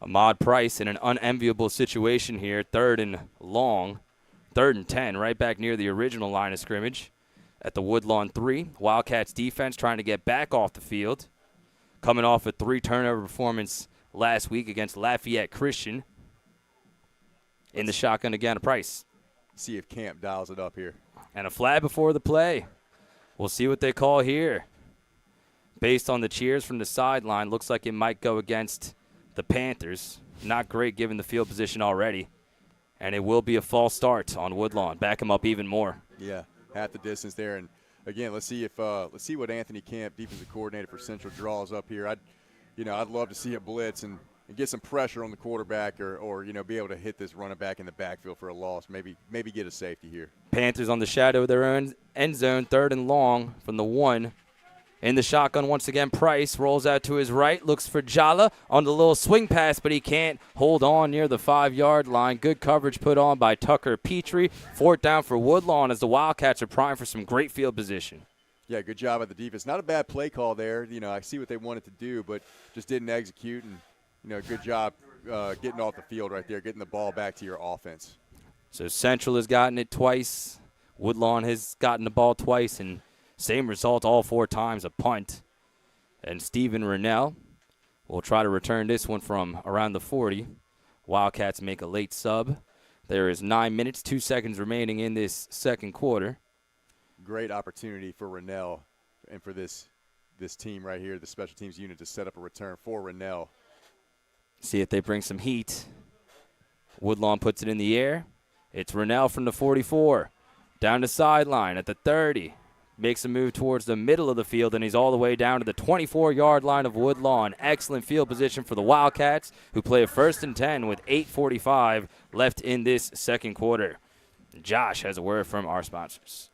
Ahmad Price in an unenviable situation here. 3rd and long. 3rd and 10, right back near the original line of scrimmage. At the Woodlawn 3, Wildcats defense trying to get back off the field. Coming off a 3-turnover performance last week against Lafayette Christian. In the shotgun again to Price. See if Camp dials it up here. And a flag before the play. We'll see what they call here. Based on the cheers from the sideline, looks like it might go against the Panthers. Not great given the field position already. And it will be a false start on Woodlawn. Back him up even more. Yeah. Half the distance there, and again, let's see what Anthony Camp, defensive coordinator for Central, draws up here. I'd love to see a blitz and get some pressure on the quarterback, or be able to hit this running back in the backfield for a loss. Maybe get a safety here. Panthers on the shadow of their own end zone, 3rd and long from the 1. In the shotgun once again, Price rolls out to his right, looks for Jala on the little swing pass, but he can't hold on near the 5-yard line. Good coverage put on by Tucker Petrie. 4th down for Woodlawn as the Wildcats are primed for some great field position. Yeah, good job at the defense. Not a bad play call there. You know, I see what they wanted to do, but just didn't execute. And, good job getting off the field right there, getting the ball back to your offense. So Central has gotten it twice. Woodlawn has gotten the ball twice, and same result all 4 times, a punt. And Stephen Rennell will try to return this one from around the 40. Wildcats make a late sub. There is 9 minutes, 2 seconds remaining in this second quarter. Great opportunity for Rennell and for this team right here, the special teams unit, to set up a return for Rennell. See if they bring some heat. Woodlawn puts it in the air. It's Rennell from the 44. Down the sideline at the 30. Makes a move towards the middle of the field, and he's all the way down to the 24-yard line of Woodlawn. Excellent field position for the Wildcats, who play a 1st and 10 with 8:45 left in this second quarter. Josh has a word from our sponsors.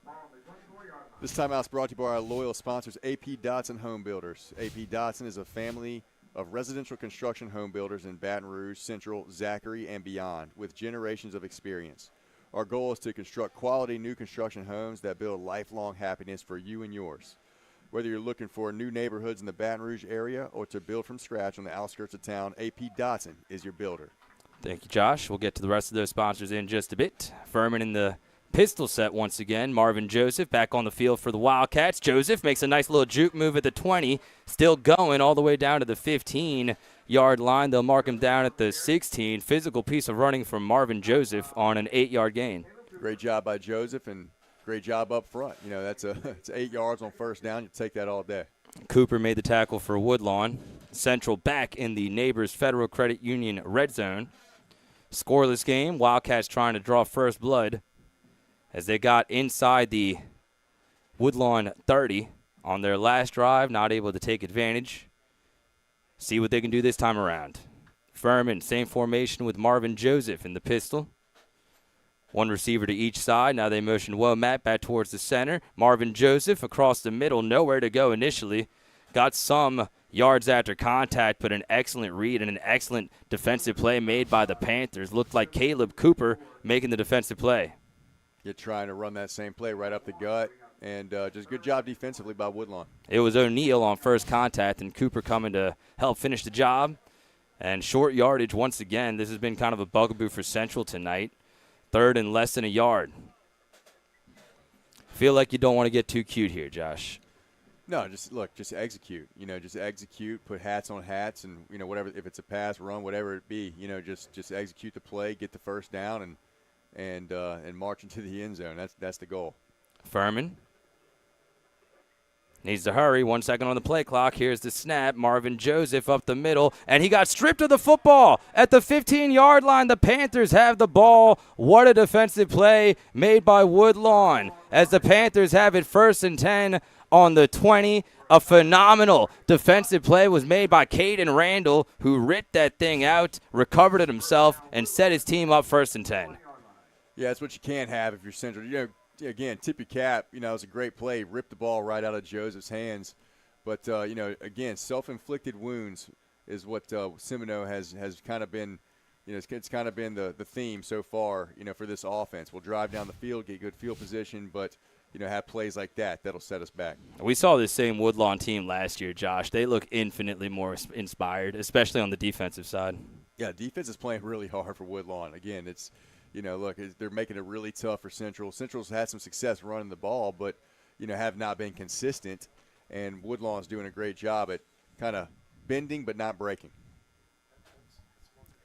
This timeout is brought to you by our loyal sponsors, AP Dotson Home Builders. AP Dotson is a family of residential construction home builders in Baton Rouge, Central, Zachary, and beyond, with generations of experience. Our goal is to construct quality new construction homes that build lifelong happiness for you and yours. Whether you're looking for new neighborhoods in the Baton Rouge area or to build from scratch on the outskirts of town, AP Dotson is your builder. Thank you, Josh. We'll get to the rest of those sponsors in just a bit. Furman in the pistol set once again. Marvin Joseph back on the field for the Wildcats. Joseph makes a nice little juke move at the 20. Still going all the way down to the 15-yard line. They'll mark him down at the 16. Physical piece of running from Marvin Joseph on an 8-yard gain. Great job by Joseph and great job up front. You know, it's 8 yards on first down. You take that all day. Cooper made the tackle for Woodlawn. Central back in the Neighbors Federal Credit Union red zone. Scoreless game. Wildcats trying to draw first blood as they got inside the Woodlawn 30 on their last drive, not able to take advantage. See what they can do this time around. Furman, same formation with Marvin Joseph in the pistol. One receiver to each side. Now they motion Womack back towards the center. Marvin Joseph across the middle, nowhere to go initially. Got some yards after contact, but an excellent read and an excellent defensive play made by the Panthers. Looked like Caleb Cooper making the defensive play. You're trying to run that same play right up the gut, and just good job defensively by Woodlawn. It was O'Neal on first contact, and Cooper coming to help finish the job. And short yardage once again. This has been kind of a bugaboo for Central tonight. Third and less than a yard. Feel like you don't want to get too cute here, Josh. No, just execute. Just execute, put hats on hats, and, whatever, if it's a pass, run, whatever it be, just execute the play, get the first down, and march into the end zone. That's the goal. Furman needs to hurry. 1 second on the play clock. Here's the snap. Marvin Joseph up the middle, and he got stripped of the football at the 15-yard line. The Panthers have the ball. What a defensive play made by Woodlawn as the Panthers have it 1st and 10 on the 20. A phenomenal defensive play was made by Caden Randall, who ripped that thing out, recovered it himself, and set his team up 1st and 10. Yeah, that's what you can't have if you're Central. Again, tip your cap. It was a great play. Ripped the ball right out of Joseph's hands. But, again, self-inflicted wounds is what Semino has kind of been, it's kind of been the theme so far, for this offense. We'll drive down the field, get good field position, but, have plays like that'll set us back. We saw this same Woodlawn team last year, Josh. They look infinitely more inspired, especially on the defensive side. Yeah, defense is playing really hard for Woodlawn. Again, it's – they're making it really tough for Central. Central's had some success running the ball, but, have not been consistent. And Woodlawn's doing a great job at kind of bending but not breaking.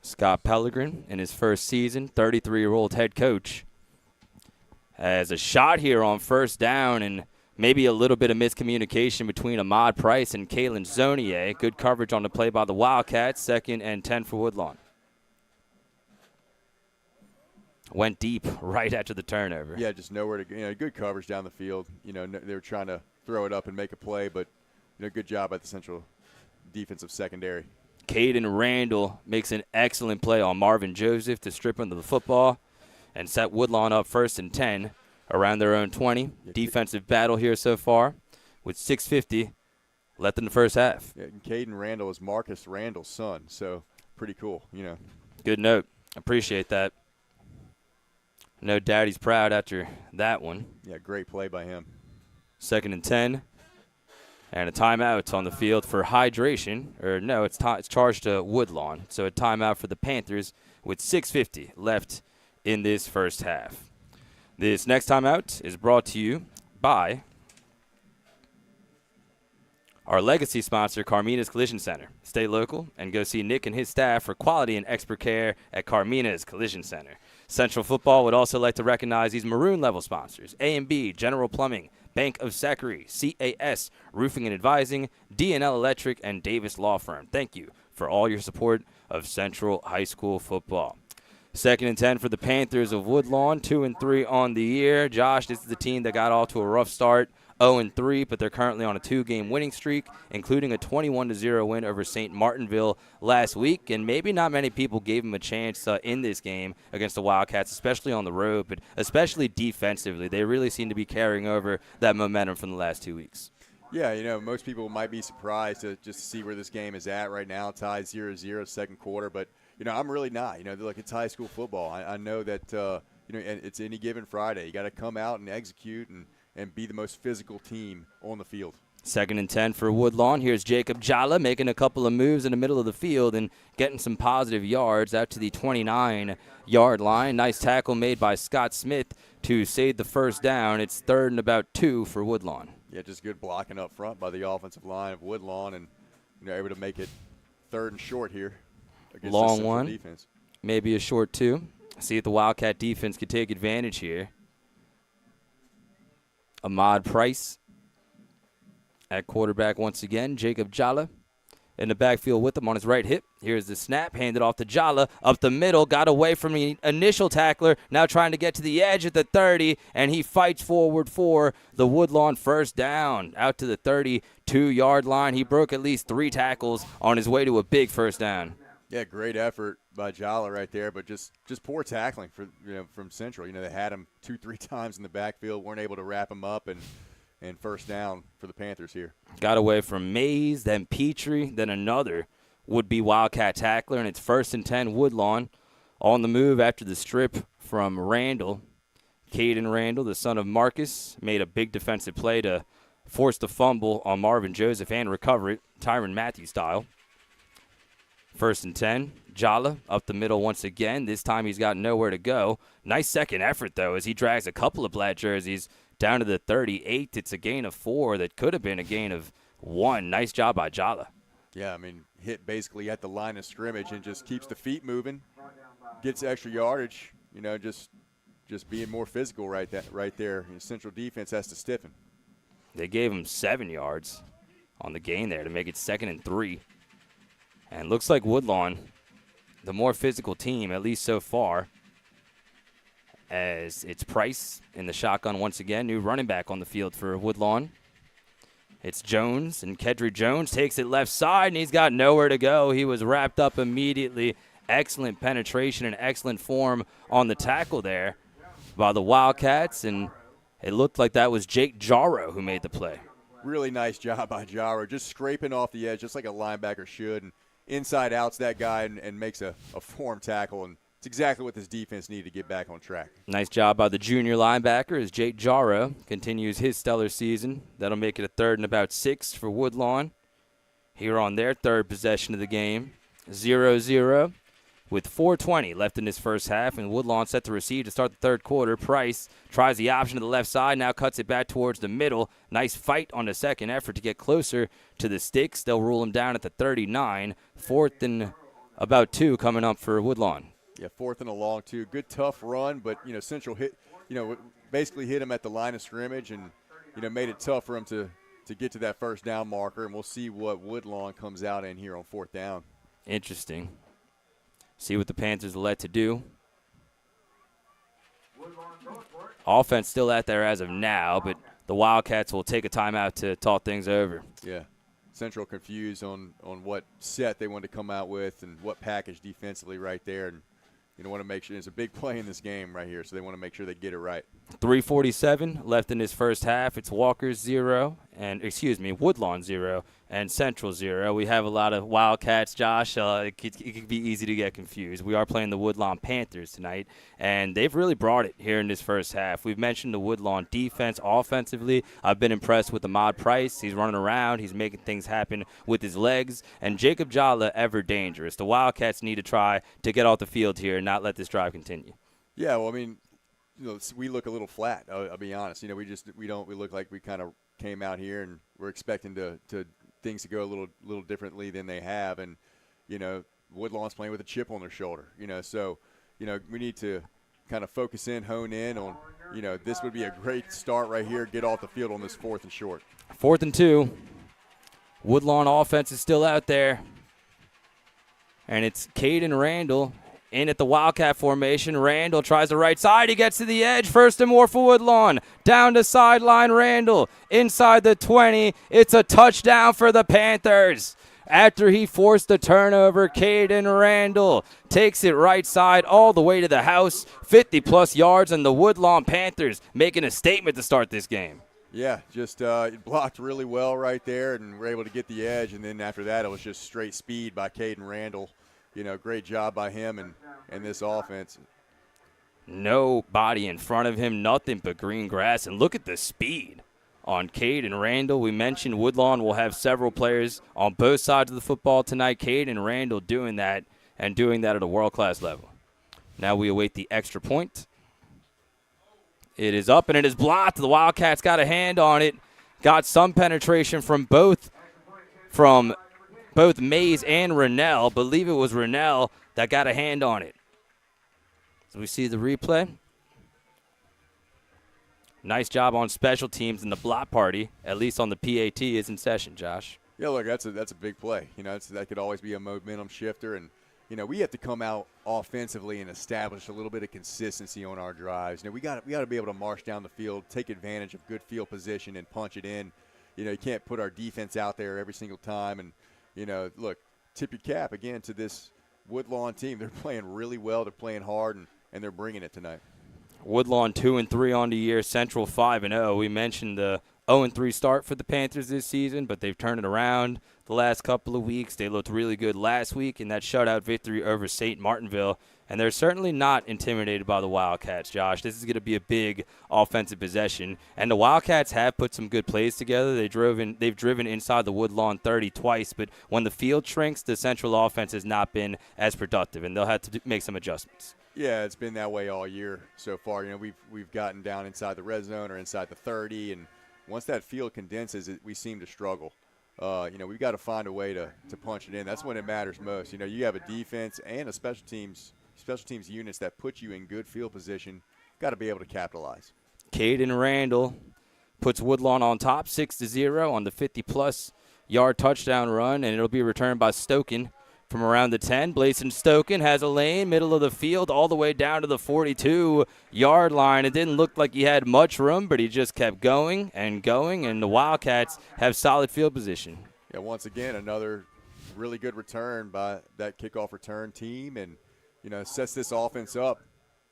Scott Pellegrin in his first season, 33-year-old head coach, has a shot here on first down and maybe a little bit of miscommunication between Ahmad Price and Kalen Zonier. Good coverage on the play by the Wildcats. 2nd and 10 for Woodlawn. Went deep right after the turnover. Yeah, just nowhere to go. Good coverage down the field. They were trying to throw it up and make a play, but good job by the Central defensive secondary. Caden Randall makes an excellent play on Marvin Joseph to strip him to the football and set Woodlawn up 1st and 10 around their own 20. Defensive battle here so far with 6:50 left in the first half. Yeah, and Caden Randall is Marcus Randall's son, so pretty cool. Good note. Appreciate that. No daddy's proud after that one. Yeah, great play by him. 2nd and 10. And a timeout on the field for hydration. Or no, it's charged to Woodlawn. So a timeout for the Panthers with 6:50 left in this first half. This next timeout is brought to you by our legacy sponsor, Carmina's Collision Center. Stay local and go see Nick and his staff for quality and expert care at Carmina's Collision Center. Central Football would also like to recognize these maroon-level sponsors: A&B, General Plumbing, Bank of Zachary, CAS, Roofing and Advising, D&L Electric, and Davis Law Firm. Thank you for all your support of Central High School football. 2nd and 10 for the Panthers of Woodlawn, 2-3 on the year. Josh, this is the team that got off to a rough start, 0-3, but they're currently on a 2-game winning streak, including a 21-0 win over St. Martinville last week. And maybe not many people gave them a chance in this game against the Wildcats, especially on the road, but especially defensively. They really seem to be carrying over that momentum from the last 2 weeks. Yeah, most people might be surprised to just see where this game is at right now, tied 0-0 second quarter, but I'm really not. Look, it's high school football. I know that, and it's any given Friday. You got to come out and execute and be the most physical team on the field. 2nd and 10 for Woodlawn. Here's Jacob Jala making a couple of moves in the middle of the field and getting some positive yards out to the 29-yard line. Nice tackle made by Scott Smith to save the first down. It's 3rd and about 2 for Woodlawn. Yeah, just good blocking up front by the offensive line of Woodlawn and able to make it 3rd and short here. Long one, defense. Maybe a short 2. See if the Wildcat defense could take advantage here. Ahmad Price At quarterback once again, Jacob Jala. In the backfield with him on his right hip. Here's the snap, handed off to Jala. Up the middle, got away from the initial tackler. Now trying to get to the edge at the 30, and he fights forward for the Woodlawn first down. Out to the 32-yard line. He broke at least 3 tackles on his way to a big first down. Yeah, great effort by Jala right there, but just poor tackling from Central. They had him 2-3 times in the backfield, weren't able to wrap him up, and first down for the Panthers here. Got away from Mays, then Petrie, then another would-be Wildcat tackler, and it's 1st and 10 Woodlawn. On the move after the strip from Randall. Caden Randall, the son of Marcus, made a big defensive play to force the fumble on Marvin Joseph and recover it, Tyron Matthews style. 1st and 10, Jala up the middle once again. This time he's got nowhere to go. Nice second effort, though, as he drags a couple of black jerseys down to the 38. It's a gain of 4 that could have been a gain of 1. Nice job by Jala. Yeah, hit basically at the line of scrimmage and just keeps the feet moving, gets extra yardage, just being more physical right there. Central defense has to stiffen. They gave him 7 yards on the gain there to make it 2nd and 3. And looks like Woodlawn, the more physical team, at least so far, as it's Price in the shotgun once again. New running back on the field for Woodlawn. It's Jones, and Kedry Jones takes it left side, and he's got nowhere to go. He was wrapped up immediately. Excellent penetration and excellent form on the tackle there by the Wildcats, and it looked like that was Jake Jarrow who made the play. Really nice job by Jarrow, just scraping off the edge, just like a linebacker should, and inside outs that guy and makes a form tackle, and it's exactly what this defense needed to get back on track. Nice job by the junior linebacker as Jake Jarrow continues his stellar season. That'll make it a 3rd and about 6 for Woodlawn here on their 3rd possession of the game. 0-0 with 4:20 left in this first half, and Woodlawn set to receive to start the 3rd quarter. Price tries the option to the left side, now cuts it back towards the middle. Nice fight on the second effort to get closer to the sticks. They'll rule him down at the 39. 4th and about 2 coming up for Woodlawn. Yeah, 4th and a long 2. Good tough run, but Central hit, basically hit him at the line of scrimmage and made it tough for him to get to that first down marker, and we'll see what Woodlawn comes out in here on 4th down. Interesting. See what the Panthers elect to do. Offense still out there as of now, but the Wildcats will take a timeout to talk things over. Yeah. Central confused on what set they wanted to come out with and what package defensively right there. And want to make sure it's a big play in this game right here, so they want to make sure they get it right. 3:47 left in this first half. It's Walker's 0, Woodlawn 0, and Central 0. We have a lot of Wildcats, Josh. It could be easy to get confused. We are playing the Woodlawn Panthers tonight, and they've really brought it here in this first half. We've mentioned the Woodlawn defense offensively. I've been impressed with Ahmad Price. He's running around. He's making things happen with his legs. And Jacob Jala, ever dangerous. The Wildcats need to try to get off the field here and not let this drive continue. Yeah, well, we look a little flat. I'll be honest. We look like we kind of came out here and we're expecting to things to go a little differently than they have, and Woodlawn's playing with a chip on their shoulder. So we need to kind of focus in, hone in on. This would be a great start right here. Get off the field on this 4th and short. 4th and 2. Woodlawn offense is still out there, and it's Caden Randall. In at the Wildcat formation, Randall tries the right side. He gets to the edge. 1st and more for Woodlawn. Down to sideline Randall. Inside the 20. It's a touchdown for the Panthers. After he forced the turnover, Caden Randall takes it right side all the way to the house. 50-plus yards, and the Woodlawn Panthers making a statement to start this game. Yeah, just it blocked really well right there, and we're able to get the edge. And then after that, it was just straight speed by Caden Randall. Great job by him and this offense. Nobody in front of him, nothing but green grass. And look at the speed on Caden Randall. We mentioned Woodlawn will have several players on both sides of the football tonight. Caden Randall doing that and doing that at a world-class level. Now we await the extra point. It is up and it is blocked. The Wildcats got a hand on it. Got some penetration from both Mays and Rennell. Believe it was Rennell that got a hand on it. So we see the replay. Nice job on special teams, and the block party, at least on the PAT, is in session, Josh. Yeah, look, that's a big play. You know, that could always be a momentum shifter, and you know, we have to come out offensively and establish a little bit of consistency on our drives. You know, we got to be able to march down the field, take advantage of good field position, and punch it in. You know, you can't put our defense out there every single time. And you know, look, tip your cap again to this Woodlawn team. They're playing really well. They're playing hard, and they're bringing it tonight. Woodlawn 2-3 on the year. Central 5-0. We mentioned the 0-3 start for the Panthers this season, but they've turned it around the last couple of weeks. They looked really good last week in that shutout victory over St. Martinville, and they're certainly not intimidated by the Wildcats, Josh. This is going to be a big offensive possession, and the Wildcats have put some good plays together. They've driven inside the Woodlawn 30 twice, but when the field shrinks, the Central offense has not been as productive, and they'll have to make some adjustments. Yeah, it's been that way all year so far. You know, we've gotten down inside the red zone or inside the 30, and once that field condenses, we seem to struggle. You know, we've got to find a way to punch it in. That's when it matters most. You know, you have a defense and a special teams units that put you in good field position. Got to be able to capitalize. Caden Randall puts Woodlawn on top 6-0 on the 50-plus yard touchdown run, and it'll be returned by Stoken from around the 10. Blason Stoken has a lane, middle of the field, all the way down to the 42-yard line. It didn't look like he had much room, but he just kept going, and the Wildcats have solid field position. Yeah, once again, another really good return by that kickoff return team, and, you know, sets this offense up,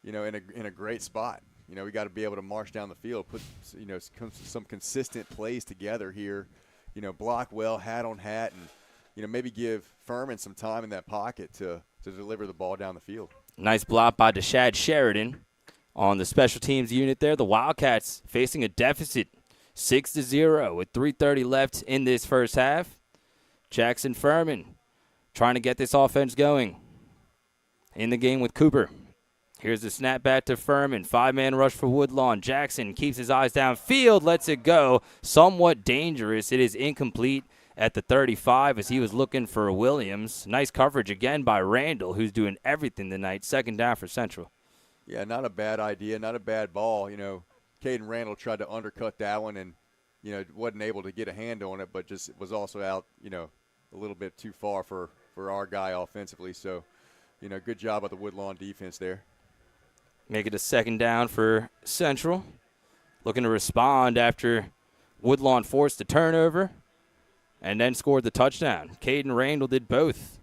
you know, in a great spot. You know, we got to be able to march down the field, put, you know, some consistent plays together here, you know, block well, hat on hat, and, you know, maybe give Furman some time in that pocket to deliver the ball down the field. Nice block by Deshad Sheridan on the special teams unit there. The Wildcats facing a deficit 6-0 with 3:30 left in this first half. Jackson Furman trying to get this offense going in the game with Cooper. Here's the snap back to Furman. 5-man rush for Woodlawn. Jackson keeps his eyes downfield, lets it go. Somewhat dangerous. It is incomplete at the 35 as he was looking for Williams. Nice coverage again by Randall, who's doing everything tonight. Second down for Central. Yeah, not a bad idea, not a bad ball. You know, Caden Randall tried to undercut that one and, you know, wasn't able to get a hand on it, but just was also out, you know, a little bit too far for our guy offensively. So, you know, good job by the Woodlawn defense there. Make it a second down for Central. Looking to respond after Woodlawn forced the turnover and then scored the touchdown. Caden Randall did both.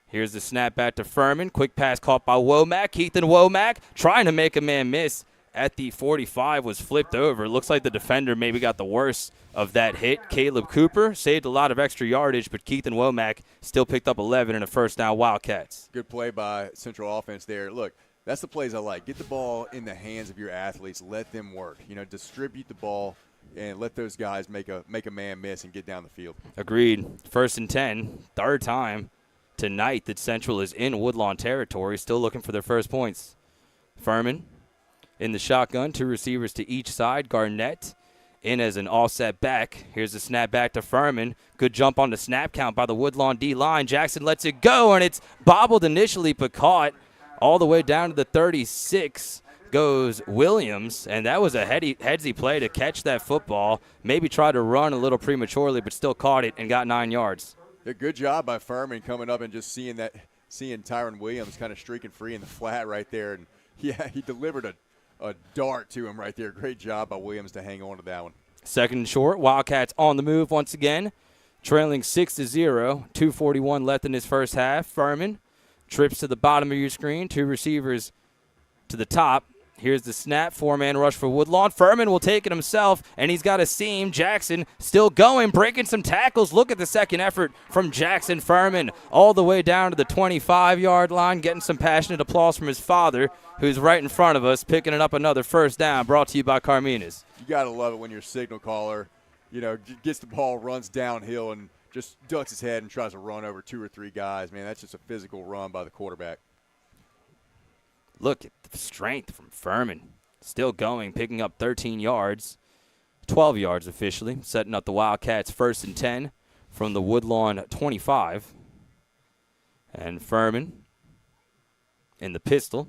Here's the snap back to Furman. Quick pass caught by Womack. Ethan Womack trying to make a man miss at the 45, was flipped over. Looks like the defender maybe got the worst of that hit. Caleb Cooper saved a lot of extra yardage, but Keithan Womack still picked up 11 and a first down Wildcats. Good play by Central offense there. Look, that's the plays I like. Get the ball in the hands of your athletes. Let them work. You know, distribute the ball and let those guys make a man miss and get down the field. Agreed. 1st and 10, third time tonight that Central is in Woodlawn territory, still looking for their first points. Furman in the shotgun, 2 receivers to each side. Garnett in as an offset back. Here's the snap back to Furman. Good jump on the snap count by the Woodlawn D-line. Jackson lets it go, and it's bobbled initially but caught all the way down to the 36. Goes Williams, and that was a headsy play to catch that football. Maybe tried to run a little prematurely, but still caught it and got 9 yards. A good job by Furman coming up and just seeing Tyron Williams kind of streaking free in the flat right there. And, yeah, he delivered a dart to him right there. Great job by Williams to hang on to that one. Second and short. Wildcats on the move once again, trailing 6-0. 2:41 left in this first half. Furman trips to the bottom of your screen. 2 receivers to the top. Here's the snap, 4-man rush for Woodlawn. Furman will take it himself, and he's got a seam. Jackson still going, breaking some tackles. Look at the second effort from Jackson Furman all the way down to the 25-yard line, getting some passionate applause from his father, who's right in front of us, picking it up another first down, brought to you by Carmina's. You got to love it when your signal caller, you know, gets the ball, runs downhill, and just ducks his head and tries to run over 2 or 3 guys. Man, that's just a physical run by the quarterback. Look at the strength from Furman. Still going, picking up 13 yards, 12 yards officially, setting up the Wildcats 1st and 10 from the Woodlawn 25. And Furman in the pistol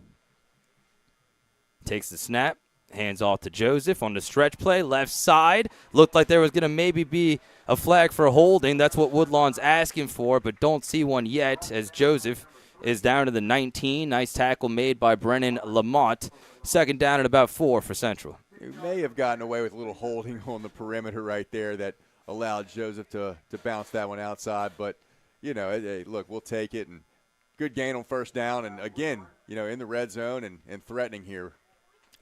takes the snap, Hands off to Joseph on the stretch play, left side. Looked like there was going to maybe be a flag for holding. That's what Woodlawn's asking for, but don't see one yet as Joseph is down to the 19. Nice tackle made by Brennan Lamont. Second down at about 4 for Central. You may have gotten away with a little holding on the perimeter right there that allowed Joseph to bounce that one outside. But, hey, look, we'll take it. And good gain on first down. And, again, in the red zone and threatening here.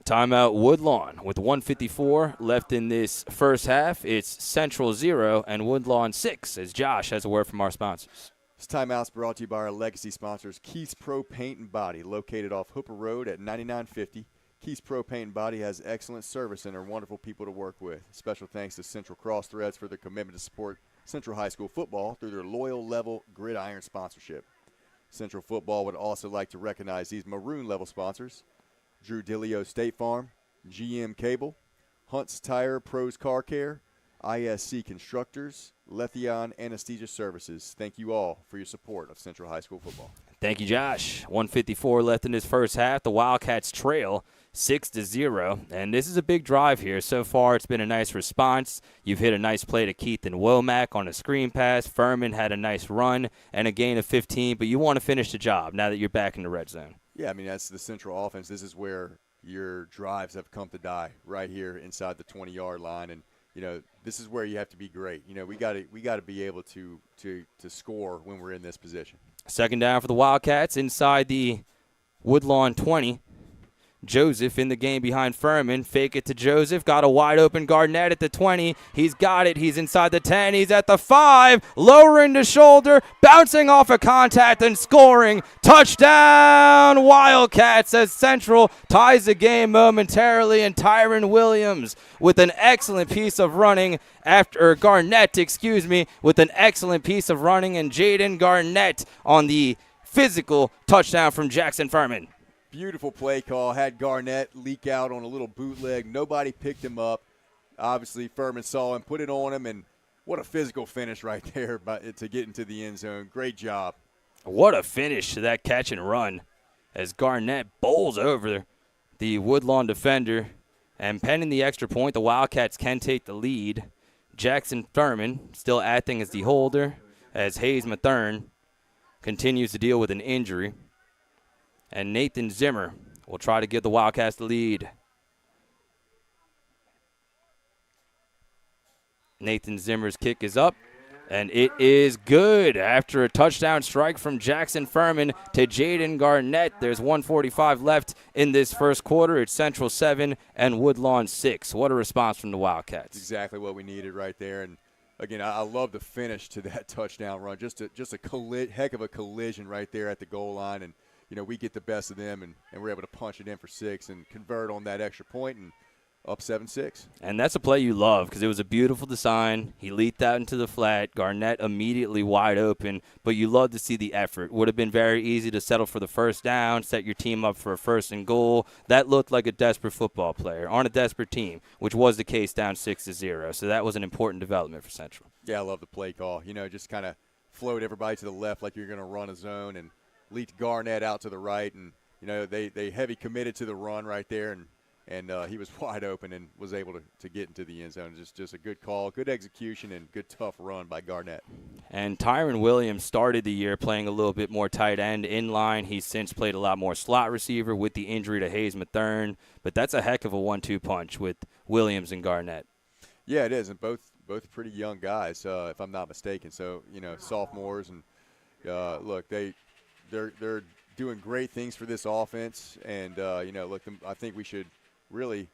Timeout Woodlawn with 1:54 left in this first half. It's Central 0 and Woodlawn 6 as Josh has a word from our sponsors. This timeout's brought to you by our legacy sponsors, Keith's Pro Paint and Body, located off Hooper Road at 9950. Keith's Pro Paint and Body has excellent service and are wonderful people to work with. Special thanks to Central Cross Threads for their commitment to support Central High School football through their loyal level gridiron sponsorship. Central football would also like to recognize these maroon level sponsors: Drew Dillio State Farm, GM Cable, Hunt's Tire Pros Car Care, ISC Constructors, Letheon Anesthesia Services. Thank you all for your support of Central High School football. Thank you, Josh. 1:54 left in this first half. The Wildcats trail 6-0, and this is a big drive here. So far, it's been a nice response. You've hit a nice play to Keith and Womack on a screen pass. Furman had a nice run and a gain of 15, but you want to finish the job now that you're back in the red zone. Yeah, I mean, that's the Central offense. This is where your drives have come to die, right here inside the 20-yard line. And, this is where you have to be great. We got to be able to score when we're in this position. Second down for the Wildcats inside the Woodlawn 20. Joseph in the game behind Furman. Fake it to Joseph. Got a wide open Garnett at the 20. He's got it. He's inside the 10. He's at the 5. Lowering the shoulder. Bouncing off a contact and scoring. Touchdown Wildcats as Central ties the game momentarily. And Tyron Williams with an excellent piece of running Garnett, with an excellent piece of running. And Jaden Garnett on the physical touchdown from Jackson Furman. Beautiful play call. Had Garnett leak out on a little bootleg. Nobody picked him up. Obviously, Furman saw him, put it on him, and what a physical finish right there to get into the end zone. Great job. What a finish to that catch and run as Garnett bowls over the Woodlawn defender. And pending the extra point, the Wildcats can take the lead. Jackson Furman still acting as the holder as Hayes Mathern continues to deal with an injury. And Nathan Zimmer will try to give the Wildcats the lead. Nathan Zimmer's kick is up, and it is good after a touchdown strike from Jackson Furman to Jaden Garnett. There's 1:45 left in this first quarter. It's Central 7 and Woodlawn 6. What a response from the Wildcats. That's exactly what we needed right there. And, again, I love the finish to that touchdown run. Just a heck of a collision right there at the goal line. And, we get the best of them, and we're able to punch it in for 6 and convert on that extra point and up 7-6. And that's a play you love because it was a beautiful design. He leaped out into the flat. Garnett immediately wide open, but you love to see the effort. Would have been very easy to settle for the first down, set your team up for a 1st and goal. That looked like a desperate football player on a desperate team, which was the case down 6-0. So that was an important development for Central. Yeah, I love the play call. Just kind of float everybody to the left like you're going to run a zone and leaked Garnett out to the right, and they heavy committed to the run right there, and he was wide open and was able to get into the end zone. Just a good call, good execution, and good tough run by Garnett. And Tyron Williams started the year playing a little bit more tight end in line. He's since played a lot more slot receiver with the injury to Hayes Mathern, but that's a heck of a 1-2 punch with Williams and Garnett. Yeah, it is, and both pretty young guys, if I'm not mistaken. So sophomores, and look, They're doing great things for this offense, and look, I think we should really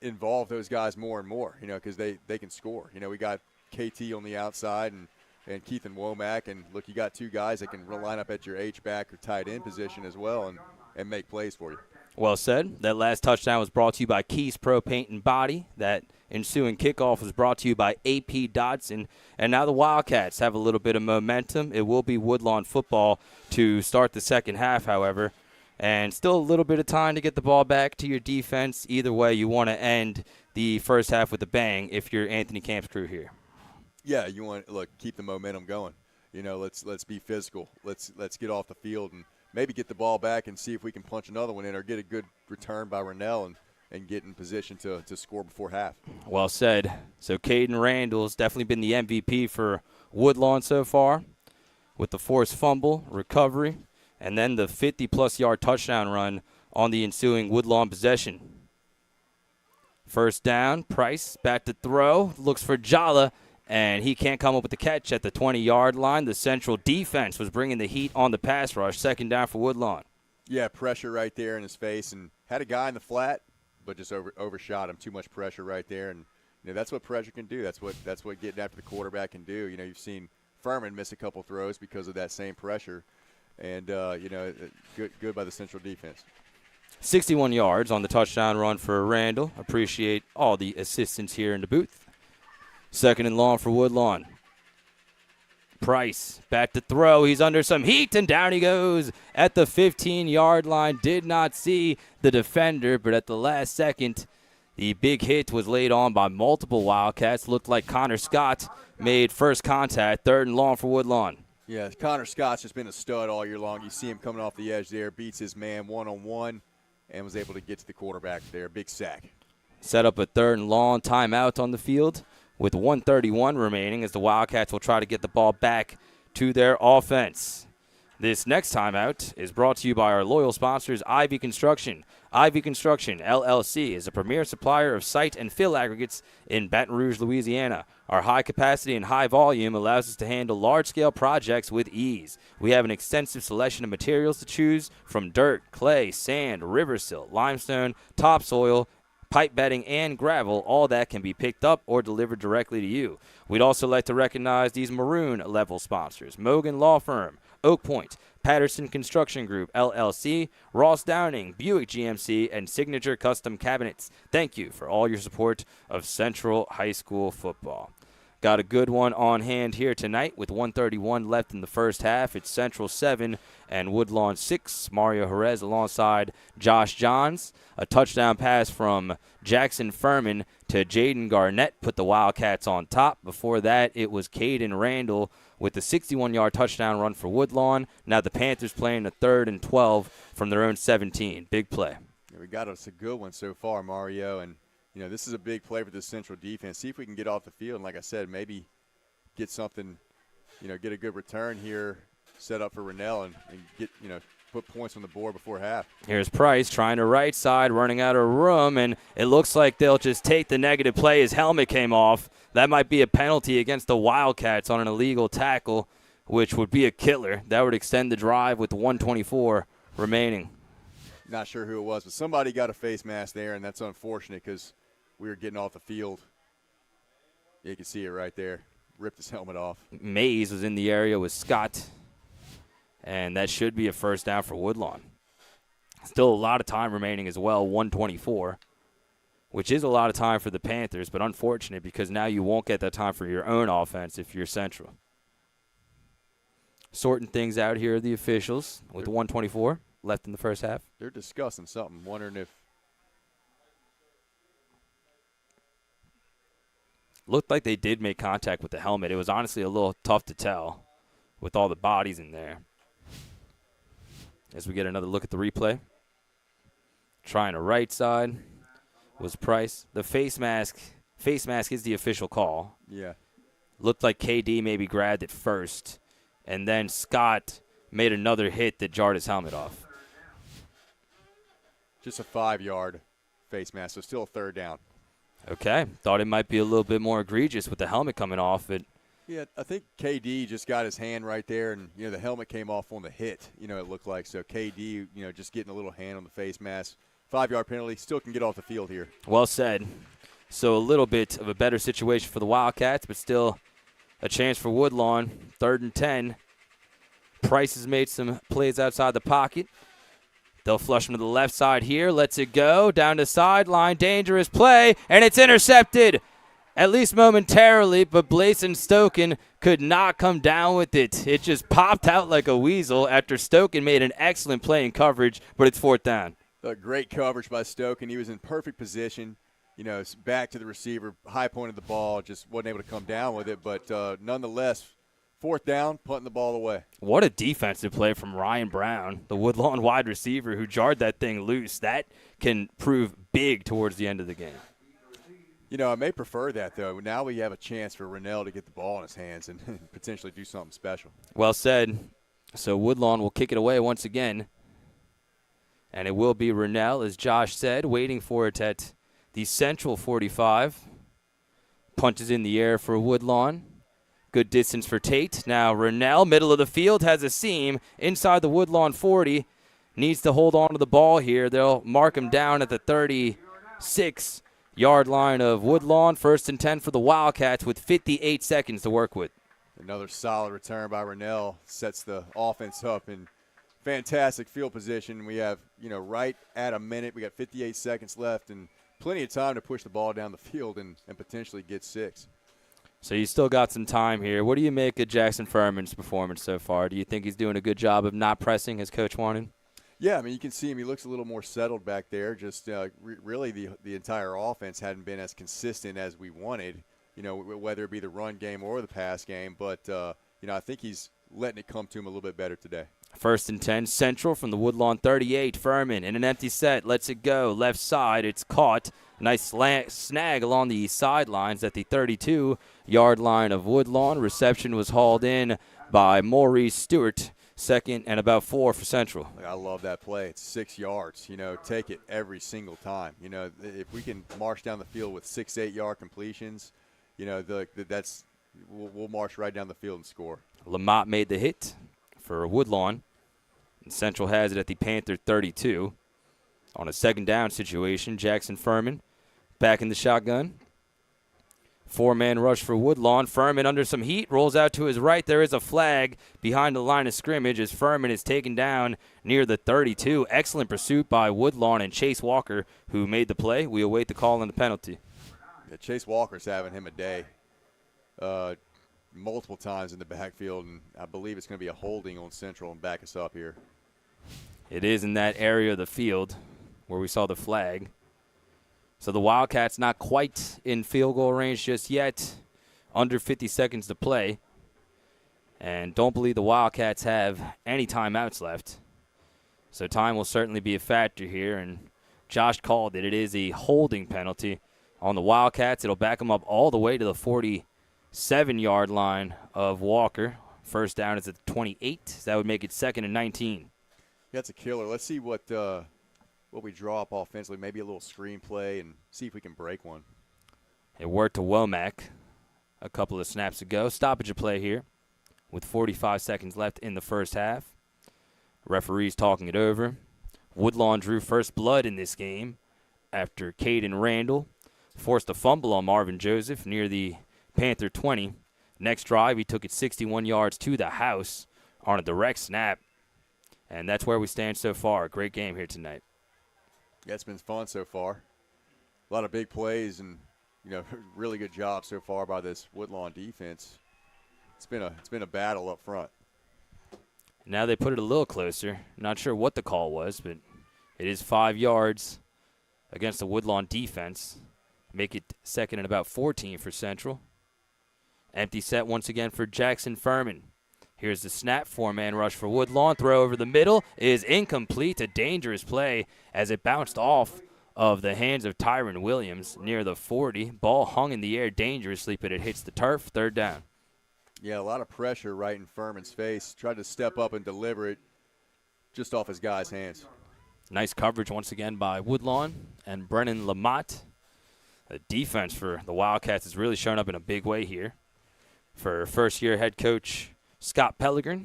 involve those guys more and more, because they can score. We got KT on the outside and Keith and Womack, and look, you got 2 guys that can line up at your H-back or tight end position as well and make plays for you. Well said. That last touchdown was brought to you by Keith's Pro Paint and Body. That ensuing kickoff was brought to you by AP Dodson. And now the Wildcats have a little bit of momentum. It will be Woodlawn football to start the second half, however. And still a little bit of time to get the ball back to your defense. Either way, you want to end the first half with a bang if you're Anthony Camp's crew here. Yeah, you want to keep the momentum going. Let's be physical. Let's get off the field and maybe get the ball back and see if we can punch another one in or get a good return by Rennell and get in position to score before half. Well said. So Caden Randall's definitely been the MVP for Woodlawn so far with the forced fumble, recovery, and then the 50-plus yard touchdown run on the ensuing Woodlawn possession. First down, Price back to throw, looks for Jala, and he can't come up with the catch at the 20-yard line. The Central defense was bringing the heat on the pass rush. Second down for Woodlawn. Yeah, pressure right there in his face, and had a guy in the flat, but just overshot him. Too much pressure right there, and that's what pressure can do. That's what getting after the quarterback can do. You've seen Furman miss a couple throws because of that same pressure, and good by the Central defense. 61 yards on the touchdown run for Randall. Appreciate all the assistance here in the booth. Second and long for Woodlawn. Price back to throw. He's under some heat, and down he goes at the 15-yard line. Did not see the defender, but at the last second, the big hit was laid on by multiple Wildcats. Looked like Connor Scott made first contact. Third and long for Woodlawn. Yeah, Connor Scott's just been a stud all year long. You see him coming off the edge there, beats his man one-on-one, and was able to get to the quarterback there. Big sack. Set up a third and long timeout on the field with 1:31 remaining as the Wildcats will try to get the ball back to their offense. This next timeout is brought to you by our loyal sponsors, Ivy Construction. Ivy Construction, LLC, is a premier supplier of site and fill aggregates in Baton Rouge, Louisiana. Our high capacity and high volume allows us to handle large-scale projects with ease. We have an extensive selection of materials to choose from dirt, clay, sand, river silt, limestone, topsoil, pipe bedding, and gravel. All that can be picked up or delivered directly to you. We'd also like to recognize these maroon-level sponsors: Mogan Law Firm, Oak Point, Patterson Construction Group, LLC, Ross Downing, Buick GMC, and Signature Custom Cabinets. Thank you for all your support of Central High School football. Got a good one on hand here tonight with 1:31 left in the first half. It's Central 7 and Woodlawn 6. Mario Jerez alongside Josh Johns. A touchdown pass from Jackson Furman to Jaden Garnett put the Wildcats on top. Before that, it was Caden Randall with the 61-yard touchdown run for Woodlawn. Now the Panthers playing a 3rd and 12 from their own 17. Big play. Yeah, we got us a good one so far, Mario, and this is a big play for the Central defense. See if we can get off the field, and like I said, maybe get something, get a good return here, set up for Rennell, and get, put points on the board before half. Here's Price trying to right side, running out of room, and it looks like they'll just take the negative play. His helmet came off. That might be a penalty against the Wildcats on an illegal tackle, which would be a killer. That would extend the drive with 1:24 remaining. Not sure who it was, but somebody got a face mask there, and that's unfortunate because we were getting off the field. You can see it right there. Ripped his helmet off. Mays was in the area with Scott, and that should be a first down for Woodlawn. Still a lot of time remaining as well, 1:24, which is a lot of time for the Panthers, but unfortunate because now you won't get that time for your own offense if you're Central. Sorting things out here are the officials with 1:24 left in the first half. They're discussing something, wondering if looked like they did make contact with the helmet. It was honestly a little tough to tell with all the bodies in there. As we get another look at the replay. Trying to right side was Price. The face mask is the official call. Yeah. Looked like KD maybe grabbed it first, and then Scott made another hit that jarred his helmet off. Just a 5-yard face mask, so still a 3rd down. Okay. Thought it might be a little bit more egregious with the helmet coming off. But yeah, I think KD just got his hand right there, and, the helmet came off on the hit, it looked like. So KD, just getting a little hand on the face mask. 5-yard penalty, still can get off the field here. Well said. So a little bit of a better situation for the Wildcats, but still a chance for Woodlawn. 3rd and 10. Price has made some plays outside the pocket. They'll flush him to the left side here. Lets it go. Down the sideline. Dangerous play. And it's intercepted. At least momentarily, but Blason Stoken could not come down with it. It just popped out like a weasel after Stoken made an excellent play in coverage, but it's 4th down. Great coverage by Stoken. He was in perfect position. Back to the receiver, high point of the ball, just wasn't able to come down with it. But nonetheless, 4th down, punting the ball away. What a defensive play from Ryan Brown, the Woodlawn wide receiver who jarred that thing loose. That can prove big towards the end of the game. You know, I may prefer that, though. Now we have a chance for Rennell to get the ball in his hands and potentially do something special. Well said. So Woodlawn will kick it away once again. And it will be Rennell, as Josh said, waiting for it at the Central 45. Punches in the air for Woodlawn. Good distance for Tate. Now Rennell, middle of the field, has a seam inside the Woodlawn 40. Needs to hold on to the ball here. They'll mark him down at the 36-yard line of Woodlawn. 1st and 10 for the Wildcats with 58 seconds to work with. Another solid return by Rennell sets the offense up in fantastic field position. We have, right at a minute. We got 58 seconds left and plenty of time to push the ball down the field and potentially get 6. So you still got some time here. What do you make of Jackson Furman's performance so far? Do you think he's doing a good job of not pressing as coach wanted? Yeah, I mean, you can see him. He looks a little more settled back there. Just really the entire offense hadn't been as consistent as we wanted, whether it be the run game or the pass game. But, I think he's letting it come to him a little bit better today. 1st and 10, Central from the Woodlawn 38. Furman in an empty set, lets it go. Left side, it's caught. Nice snag along the sidelines at the 32-yard line of Woodlawn. Reception was hauled in by Maurice Stewart. 2nd and about 4 for Central. I love that play. It's 6 yards. Take it every single time. If we can march down the field with 6, 8-yard completions, we'll march right down the field and score. Lamont made the hit for Woodlawn. And Central has it at the Panther 32. On a 2nd down situation, Jackson Furman back in the shotgun. 4-man rush for Woodlawn. Furman under some heat, rolls out to his right. There is a flag behind the line of scrimmage as Furman is taken down near the 32. Excellent pursuit by Woodlawn and Chase Walker, who made the play. We await the call on the penalty. Yeah, Chase Walker's having him a day multiple times in the backfield, and I believe it's going to be a holding on Central and back us up here. It is in that area of the field where we saw the flag. So the Wildcats not quite in field goal range just yet. Under 50 seconds to play. And don't believe the Wildcats have any timeouts left. So time will certainly be a factor here. And Josh called it. It is a holding penalty on the Wildcats. It'll back them up all the way to the 47-yard line of Walker. 1st down is at the 28. So that would make it 2nd and 19. That's a killer. Let's see what we draw up offensively, maybe a little screenplay, and see if we can break one. It worked to Womack a couple of snaps ago. Stoppage of play here with 45 seconds left in the 1st half. Referees talking it over. Woodlawn drew first blood in this game after Caden Randall forced a fumble on Marvin Joseph near the Panther 20. Next drive, he took it 61 yards to the house on a direct snap. And that's where we stand so far. Great game here tonight. Yeah, it's been fun so far. A lot of big plays and, really good job so far by this Woodlawn defense. It's been a battle up front. Now they put it a little closer. Not sure what the call was, but it is 5 yards against the Woodlawn defense. Make it 2nd and about 14 for Central. Empty set once again for Jackson Furman. Here's the snap, 4-man rush for Woodlawn. Throw over the middle is incomplete. A dangerous play as it bounced off of the hands of Tyron Williams near the 40. Ball hung in the air dangerously, but it hits the turf. 3rd down. Yeah, a lot of pressure right in Furman's face. Tried to step up and deliver it just off his guy's hands. Nice coverage once again by Woodlawn and Brennan Lamott. The defense for the Wildcats has really shown up in a big way here. For first-year head coach Scott Pellegrin,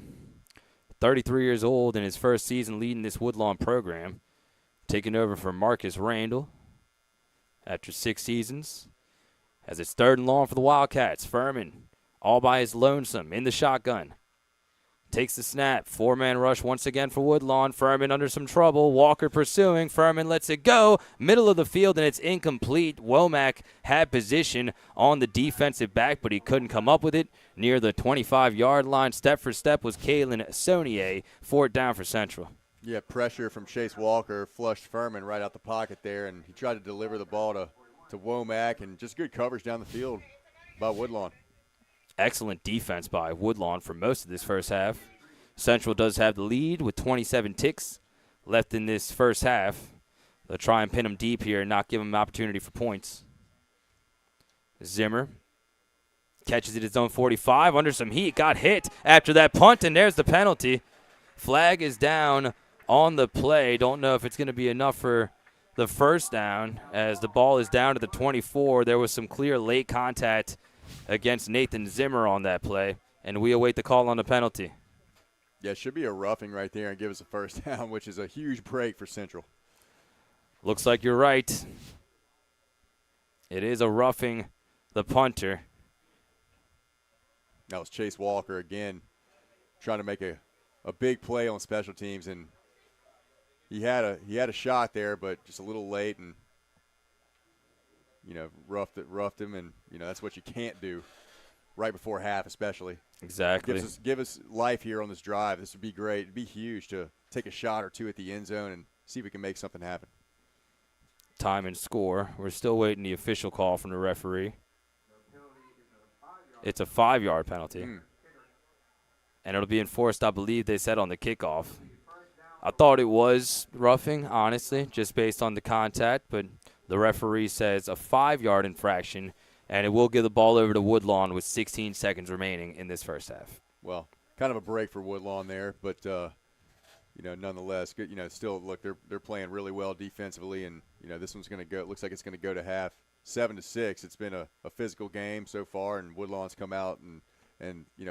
33 years old in his first season leading this Woodlawn program, taking over for Marcus Randall after 6 seasons. As it's 3rd and long for the Wildcats, Furman all by his lonesome in the shotgun. Takes the snap. 4-man rush once again for Woodlawn. Furman under some trouble. Walker pursuing. Furman lets it go. Middle of the field, and it's incomplete. Womack had position on the defensive back, but he couldn't come up with it. Near the 25-yard line, step for step was Kalen Sonier. 4th down for Central. Yeah, pressure from Chase Walker flushed Furman right out the pocket there, and he tried to deliver the ball to Womack, and just good coverage down the field by Woodlawn. Excellent defense by Woodlawn for most of this first half. Central does have the lead with 27 ticks left in this first half. They'll try and pin them deep here and not give them an opportunity for points. Zimmer catches it at zone 45 under some heat. Got hit after that punt, and there's the penalty. Flag is down on the play. Don't know if it's going to be enough for the first down as the ball is down to the 24. There was some clear late contact against Nathan Zimmer on that play, and we await the call on the penalty. Yeah, it should be a roughing right there and give us a first down, which is a huge break for Central. Looks like you're right. It is a roughing the punter. That was Chase Walker again trying to make a big play on special teams, and he had a shot there, but just a little late, and roughed him, and that's what you can't do right before half, especially. Exactly. Give us life here on this drive. This would be great. It'd be huge to take a shot or two at the end zone and see if we can make something happen. Time and score. We're still waiting the official call from the referee. It's a 5-yard penalty. And it'll be enforced, I believe they said, on the kickoff. I thought it was roughing, honestly, just based on the contact, but the referee says a 5-yard infraction, and it will give the ball over to Woodlawn with 16 seconds remaining in this first half. Well, kind of a break for Woodlawn there, but nonetheless, good. Still look, they're playing really well defensively, and this one's going to go. Looks like it's going to go to half 7-6. It's been a physical game so far, and Woodlawn's come out and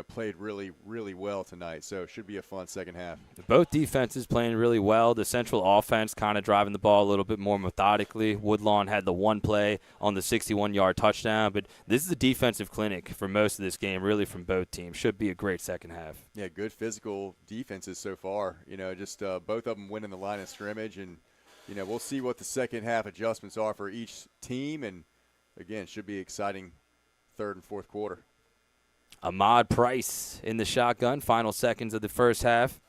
played really, really well tonight. So it should be a fun second half. Both defenses playing really well. The Central offense kind of driving the ball a little bit more methodically. Woodlawn had the one play on the 61-yard touchdown, but this is a defensive clinic for most of this game, really from both teams. Should be a great second half. Yeah, good physical defenses so far. Just both of them winning the line of scrimmage, and we'll see what the second half adjustments are for each team, and again, should be exciting third and fourth quarter. Ahmad Price in the shotgun, final seconds of the first half.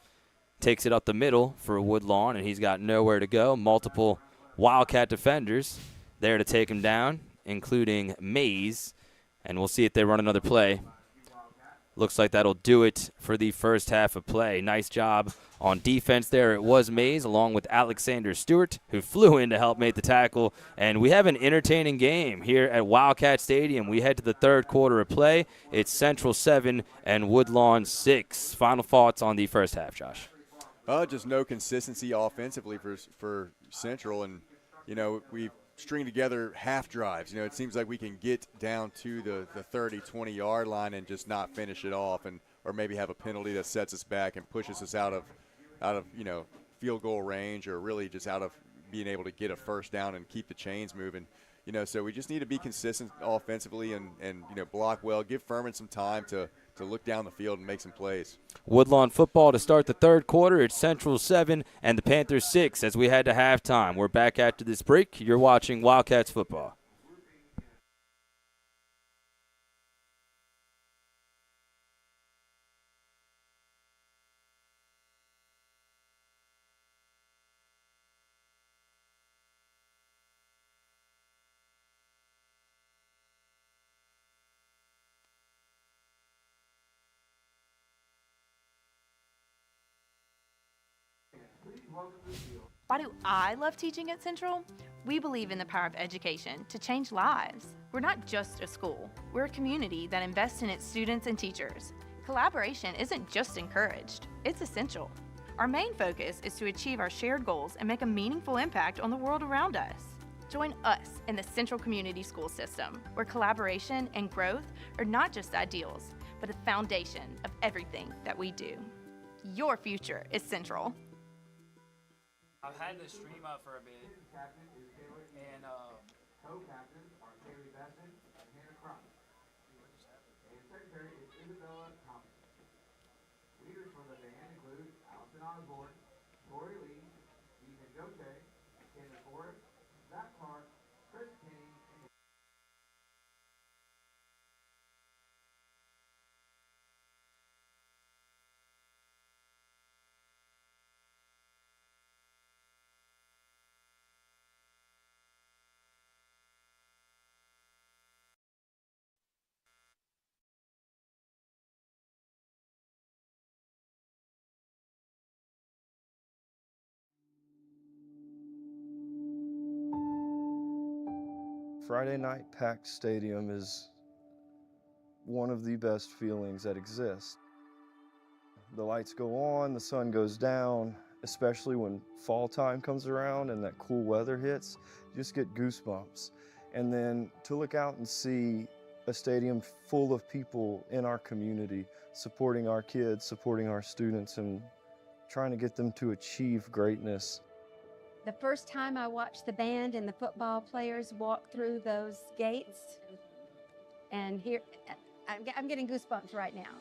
Takes it up the middle for Woodlawn, and he's got nowhere to go. Multiple Wildcat defenders there to take him down, including Mays. And we'll see if they run another play. Looks like that'll do it for the first half of play. Nice job on defense there. It was Mays along with Alexander Stewart, who flew in to help make the tackle. And we have an entertaining game here at Wildcat Stadium. We head to the third quarter of play. It's Central 7 and Woodlawn 6. Final thoughts on the first half, Josh? Just no consistency offensively for Central. And, we've string together half drives. It seems like we can get down to the 30, 20-yard line and just not finish it off, or maybe have a penalty that sets us back and pushes us out of field goal range, or really just out of being able to get a first down and keep the chains moving. So we just need to be consistent offensively and block well, give Furman some time to look down the field and make some plays. Woodlawn football to start the third quarter. It's Central 7 and the Panthers 6 as we head to halftime. We're back after this break. You're watching Wildcats football. Why do I love teaching at Central? We believe in the power of education to change lives. We're not just a school, we're a community that invests in its students and teachers. Collaboration isn't just encouraged, it's essential. Our main focus is to achieve our shared goals and make a meaningful impact on the world around us. Join us in the Central Community School System, where collaboration and growth are not just ideals, but a foundation of everything that we do. Your future is Central. I've had this stream up for a bit, and co-captains are Kaylee Besson and Hannah Crum. And secretary is Isabella Thomas. Leaders for the band include Allison Osborne, Tori Lee, Ethan Goche, Kendra Forrest, Zach Clark, Chris Kenny, Friday night packed stadium is one of the best feelings that exist. The lights go on, the sun goes down, especially when fall time comes around and that cool weather hits, you just get goosebumps. And then to look out and see a stadium full of people in our community, supporting our kids, supporting our students, and trying to get them to achieve greatness. The first time I watched the band and the football players walk through those gates, and here, I'm getting goosebumps right now.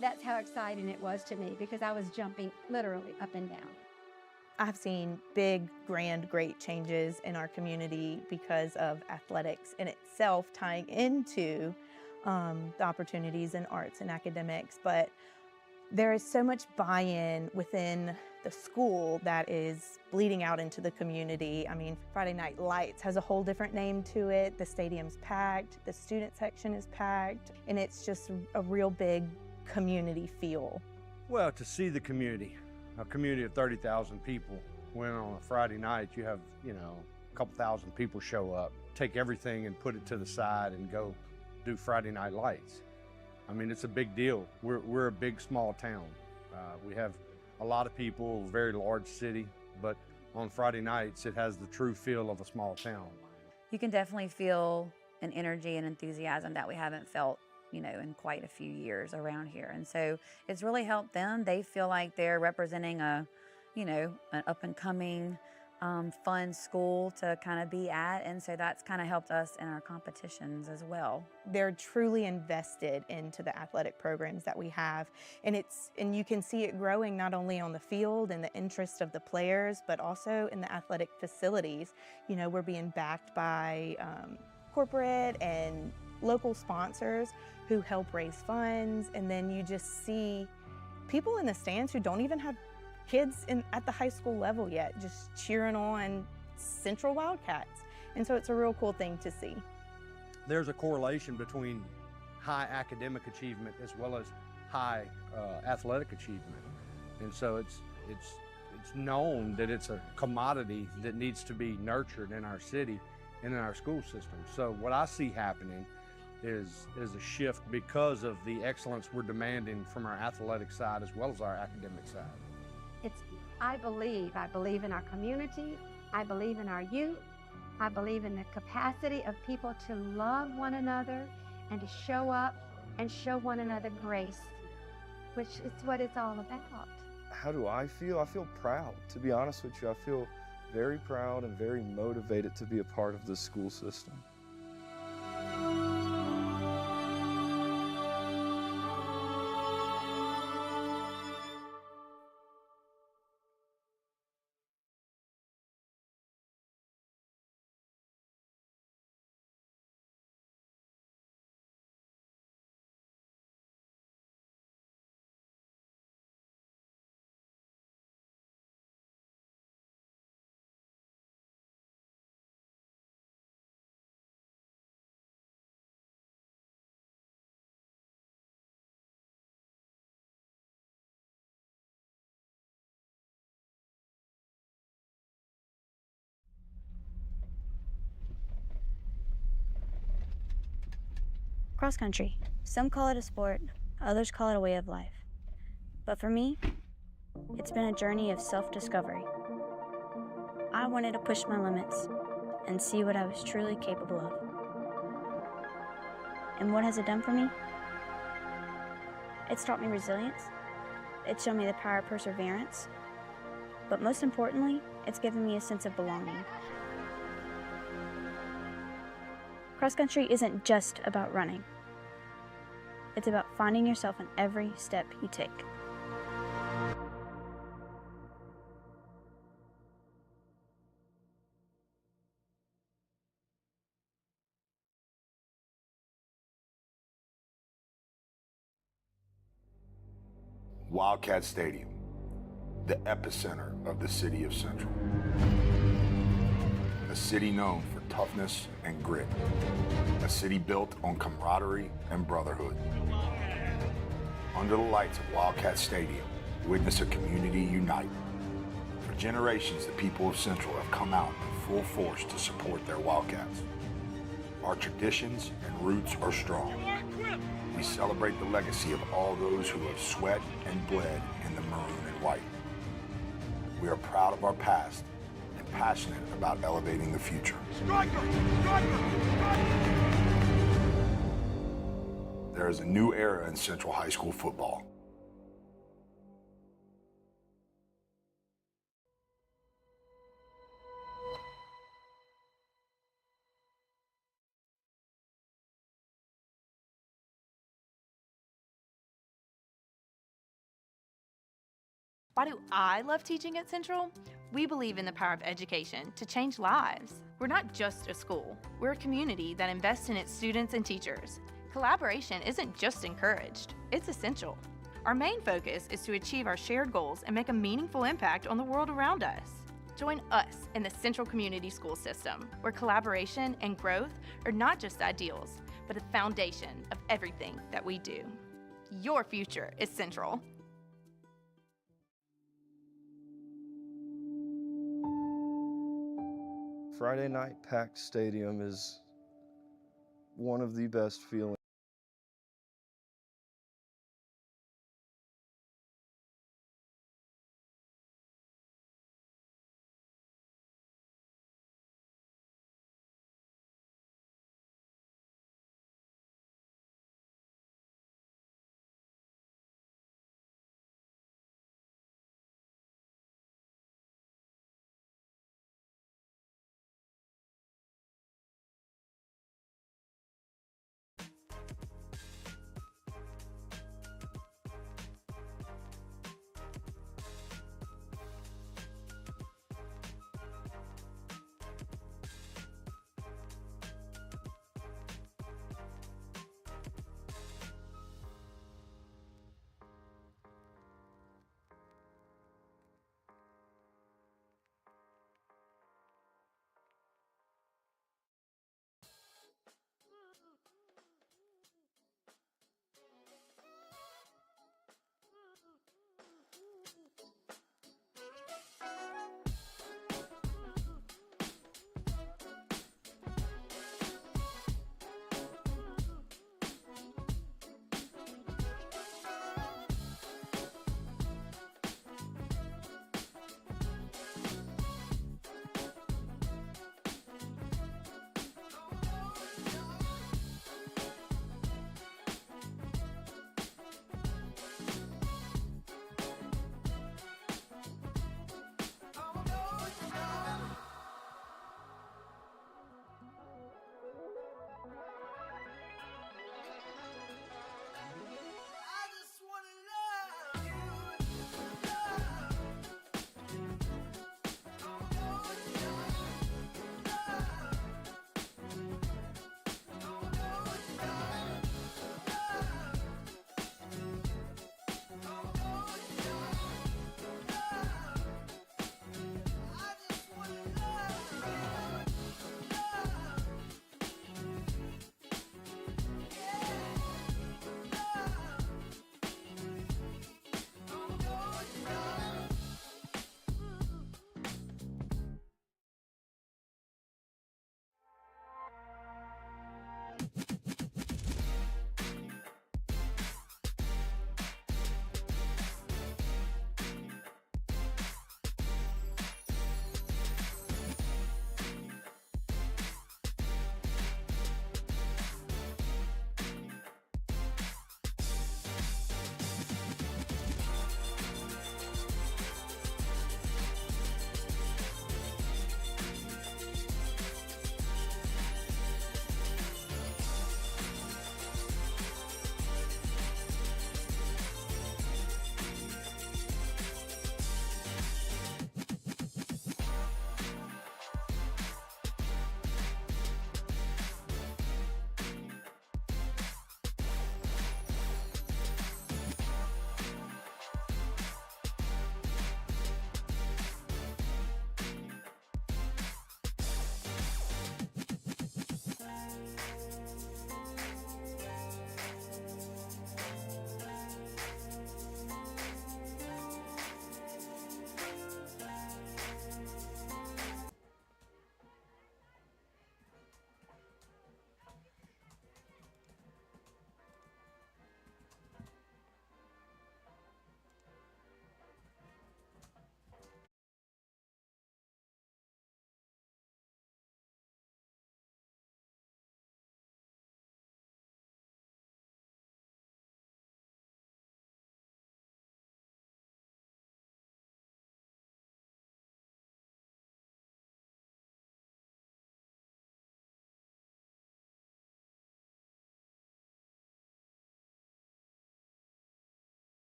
That's how exciting it was to me, because I was jumping literally up and down. I've seen big, grand, great changes in our community because of athletics in itself tying into the opportunities in arts and academics, but there is so much buy-in within the school that is bleeding out into the community. I mean, Friday Night Lights has a whole different name to it. The stadium's packed, the student section is packed, and it's just a real big community feel. Well, to see the community, a community of 30,000 people, when on a Friday night you have, a couple thousand people show up, take everything and put it to the side and go do Friday Night Lights. I mean, it's a big deal. We're a big, small town. We have a lot of people, a very large city, but on Friday nights, it has the true feel of a small town. You can definitely feel an energy and enthusiasm that we haven't felt, in quite a few years around here. And so it's really helped them. They feel like they're representing an up and coming, fun school to kind of be at. And so that's kind of helped us in our competitions as well. They're truly invested into the athletic programs that we have. And you can see it growing not only on the field and the interest of the players, but also in the athletic facilities. We're being backed by corporate and local sponsors who help raise funds. And then you just see people in the stands who don't even have kids at the high school level yet, just cheering on Central Wildcats. And so it's a real cool thing to see. There's a correlation between high academic achievement as well as high athletic achievement. And so it's known that it's a commodity that needs to be nurtured in our city and in our school system. So what I see happening is a shift because of the excellence we're demanding from our athletic side as well as our academic side. I believe in our community. I believe in our youth. I believe in the capacity of people to love one another and to show up and show one another grace, which is what it's all about. How do I feel? I feel proud, to be honest with you. I feel very proud and very motivated to be a part of this school system. Cross country. Some call it a sport, others call it a way of life. But for me, it's been a journey of self-discovery. I wanted to push my limits and see what I was truly capable of. And what has it done for me? It's taught me resilience. It's shown me the power of perseverance. But most importantly, it's given me a sense of belonging. Cross country isn't just about running. It's about finding yourself in every step you take. Wildcat Stadium, the epicenter of the city of Central. A city known for toughness and grit. A city built on camaraderie and brotherhood. Under the lights of Wildcat Stadium, witness a community unite. For generations, the people of Central have come out in full force to support their Wildcats. Our traditions and roots are strong. We celebrate the legacy of all those who have sweat and bled in the maroon and white. We are proud of our past and passionate about elevating the future. There is a new era in Central High School football. Why do I love teaching at Central? We believe in the power of education to change lives. We're not just a school, we're a community that invests in its students and teachers. Collaboration isn't just encouraged, it's essential. Our main focus is to achieve our shared goals and make a meaningful impact on the world around us. Join us in the Central Community School System, where collaboration and growth are not just ideals, but a foundation of everything that we do. Your future is Central. Friday night packed stadium is one of the best feelings.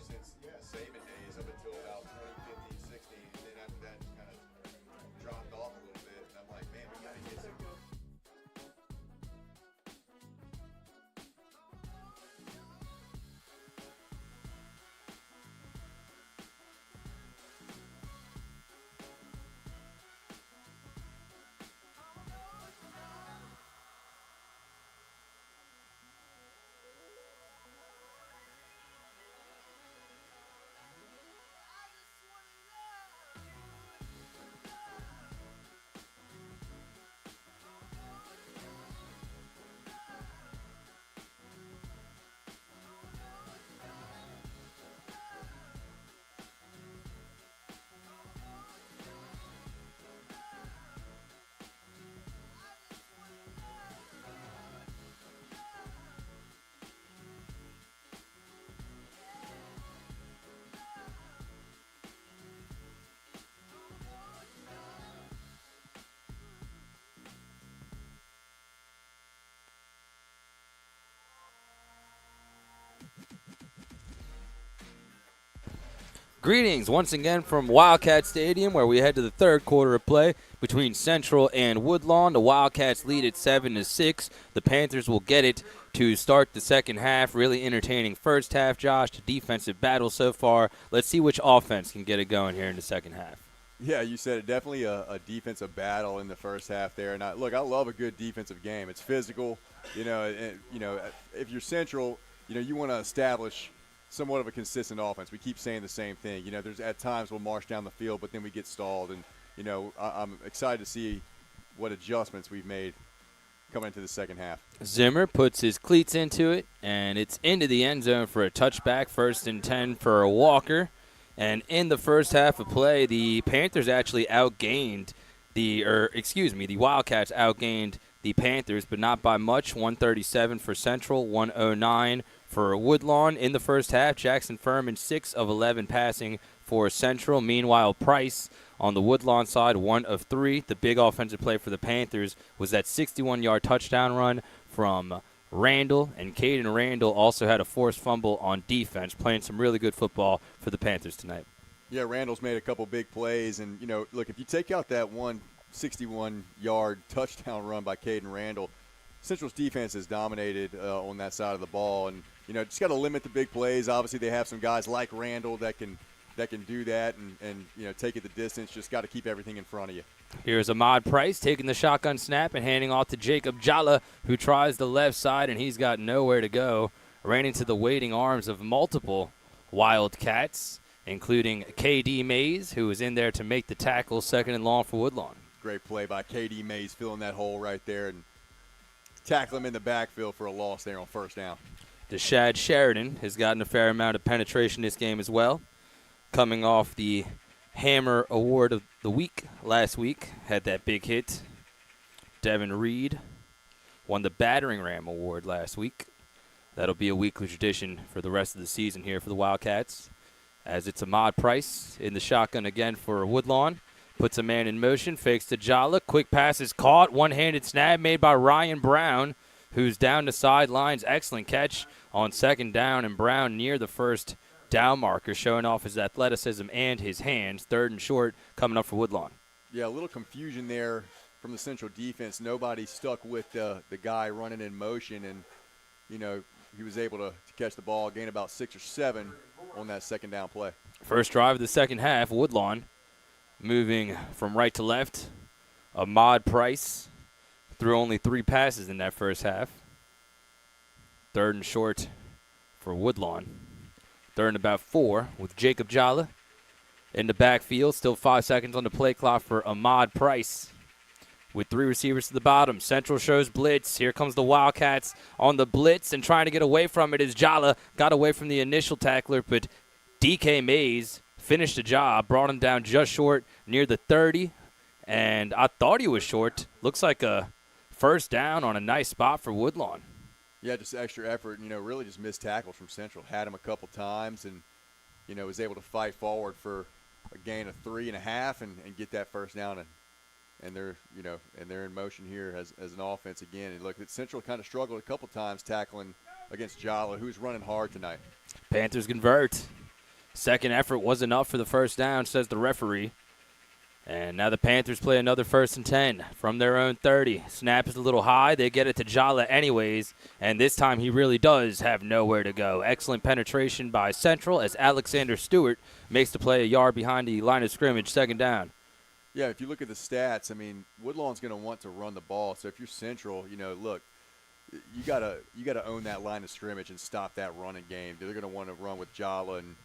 since Saban days up until about 2015, 16, and then after that kind of dropped off a little bit. And I'm like, man, we got to get some. Greetings once again from Wildcat Stadium, where we head to the third quarter of play between Central and Woodlawn. The Wildcats lead at 7-6. The Panthers will get it to start the second half. Really entertaining first half, Josh. The defensive battle so far. Let's see which offense can get it going here in the second half. Yeah, you said it. Definitely a defensive battle in the first half there. And I love a good defensive game. It's physical. If you're Central, you want to establish somewhat of a consistent offense. We keep saying the same thing. There's at times we'll march down the field, but then we get stalled. And, I'm excited to see what adjustments we've made coming into the second half. Zimmer puts his cleats into it, and it's into the end zone for a touchback, 1st and 10 for Walker. And in the first half of play, the Panthers actually the Wildcats outgained the Panthers, but not by much. 137 for Central, 109 for Woodlawn. In the first half, Jackson Furman 6 of 11 passing for Central. Meanwhile, Price on the Woodlawn side, 1 of 3. The big offensive play for the Panthers was that 61-yard touchdown run from Randall, and Caden Randall also had a forced fumble on defense, playing some really good football for the Panthers tonight. Yeah, Randall's made a couple big plays, and, if you take out that 61-yard touchdown run by Caden Randall, Central's defense has dominated on that side of the ball, and just got to limit the big plays. Obviously, they have some guys like Randall that can do that and take it the distance. Just got to keep everything in front of you. Here's Ahmad Price taking the shotgun snap and handing off to Jacob Jalla, who tries the left side, and he's got nowhere to go. Ran into the waiting arms of multiple Wildcats, including K.D. Mays, who was in there to make the tackle, 2nd and long for Woodlawn. Great play by K.D. Mays, filling that hole right there and tackle him in the backfield for a loss there on 1st down. Deshad Sheridan has gotten a fair amount of penetration this game as well. Coming off the Hammer Award of the Week last week, had that big hit. Devin Reed won the Battering Ram Award last week. That'll be a weekly tradition for the rest of the season here for the Wildcats, as it's Ahmad Price in the shotgun again for Woodlawn. Puts a man in motion, fakes to Jala. Quick pass is caught. One-handed snap made by Ryan Brown, who's down the sidelines. Excellent catch on 2nd down, and Brown near the first down marker, showing off his athleticism and his hands. 3rd and short coming up for Woodlawn. Yeah, a little confusion there from the Central defense. Nobody stuck with the guy running in motion, and, he was able to catch the ball, gain about 6 or 7 on that 2nd down play. First drive of the second half, Woodlawn moving from right to left. Ahmad Price threw only 3 passes in that first half. 3rd and short for Woodlawn. 3rd and about 4 with Jacob Jala in the backfield. Still 5 seconds on the play clock for Ahmad Price. With 3 receivers to the bottom, Central shows blitz. Here comes the Wildcats on the blitz, and trying to get away from it is Jala. Got away from the initial tackler, but DK Mays finished the job, brought him down just short near the 30, and I thought he was short. Looks like a 1st down on a nice spot for Woodlawn. Yeah, just extra effort, really just missed tackles from Central. Had him a couple times and, was able to fight forward for a gain of 3.5 and get that 1st down. And they're, they're in motion here as an offense again. And look, Central kind of struggled a couple times tackling against Jala, who's running hard tonight. Panthers convert. Second effort was enough for the first down, says the referee. And now the Panthers play another 1st and 10 from their own 30. Snap is a little high. They get it to Jala anyways, and this time he really does have nowhere to go. Excellent penetration by Central as Alexander Stewart makes the play a yard behind the line of scrimmage, 2nd down. Yeah, if you look at the stats, I mean, Woodlawn's going to want to run the ball. So if you're Central, look, you gotta own that line of scrimmage and stop that running game. They're going to want to run with Jala and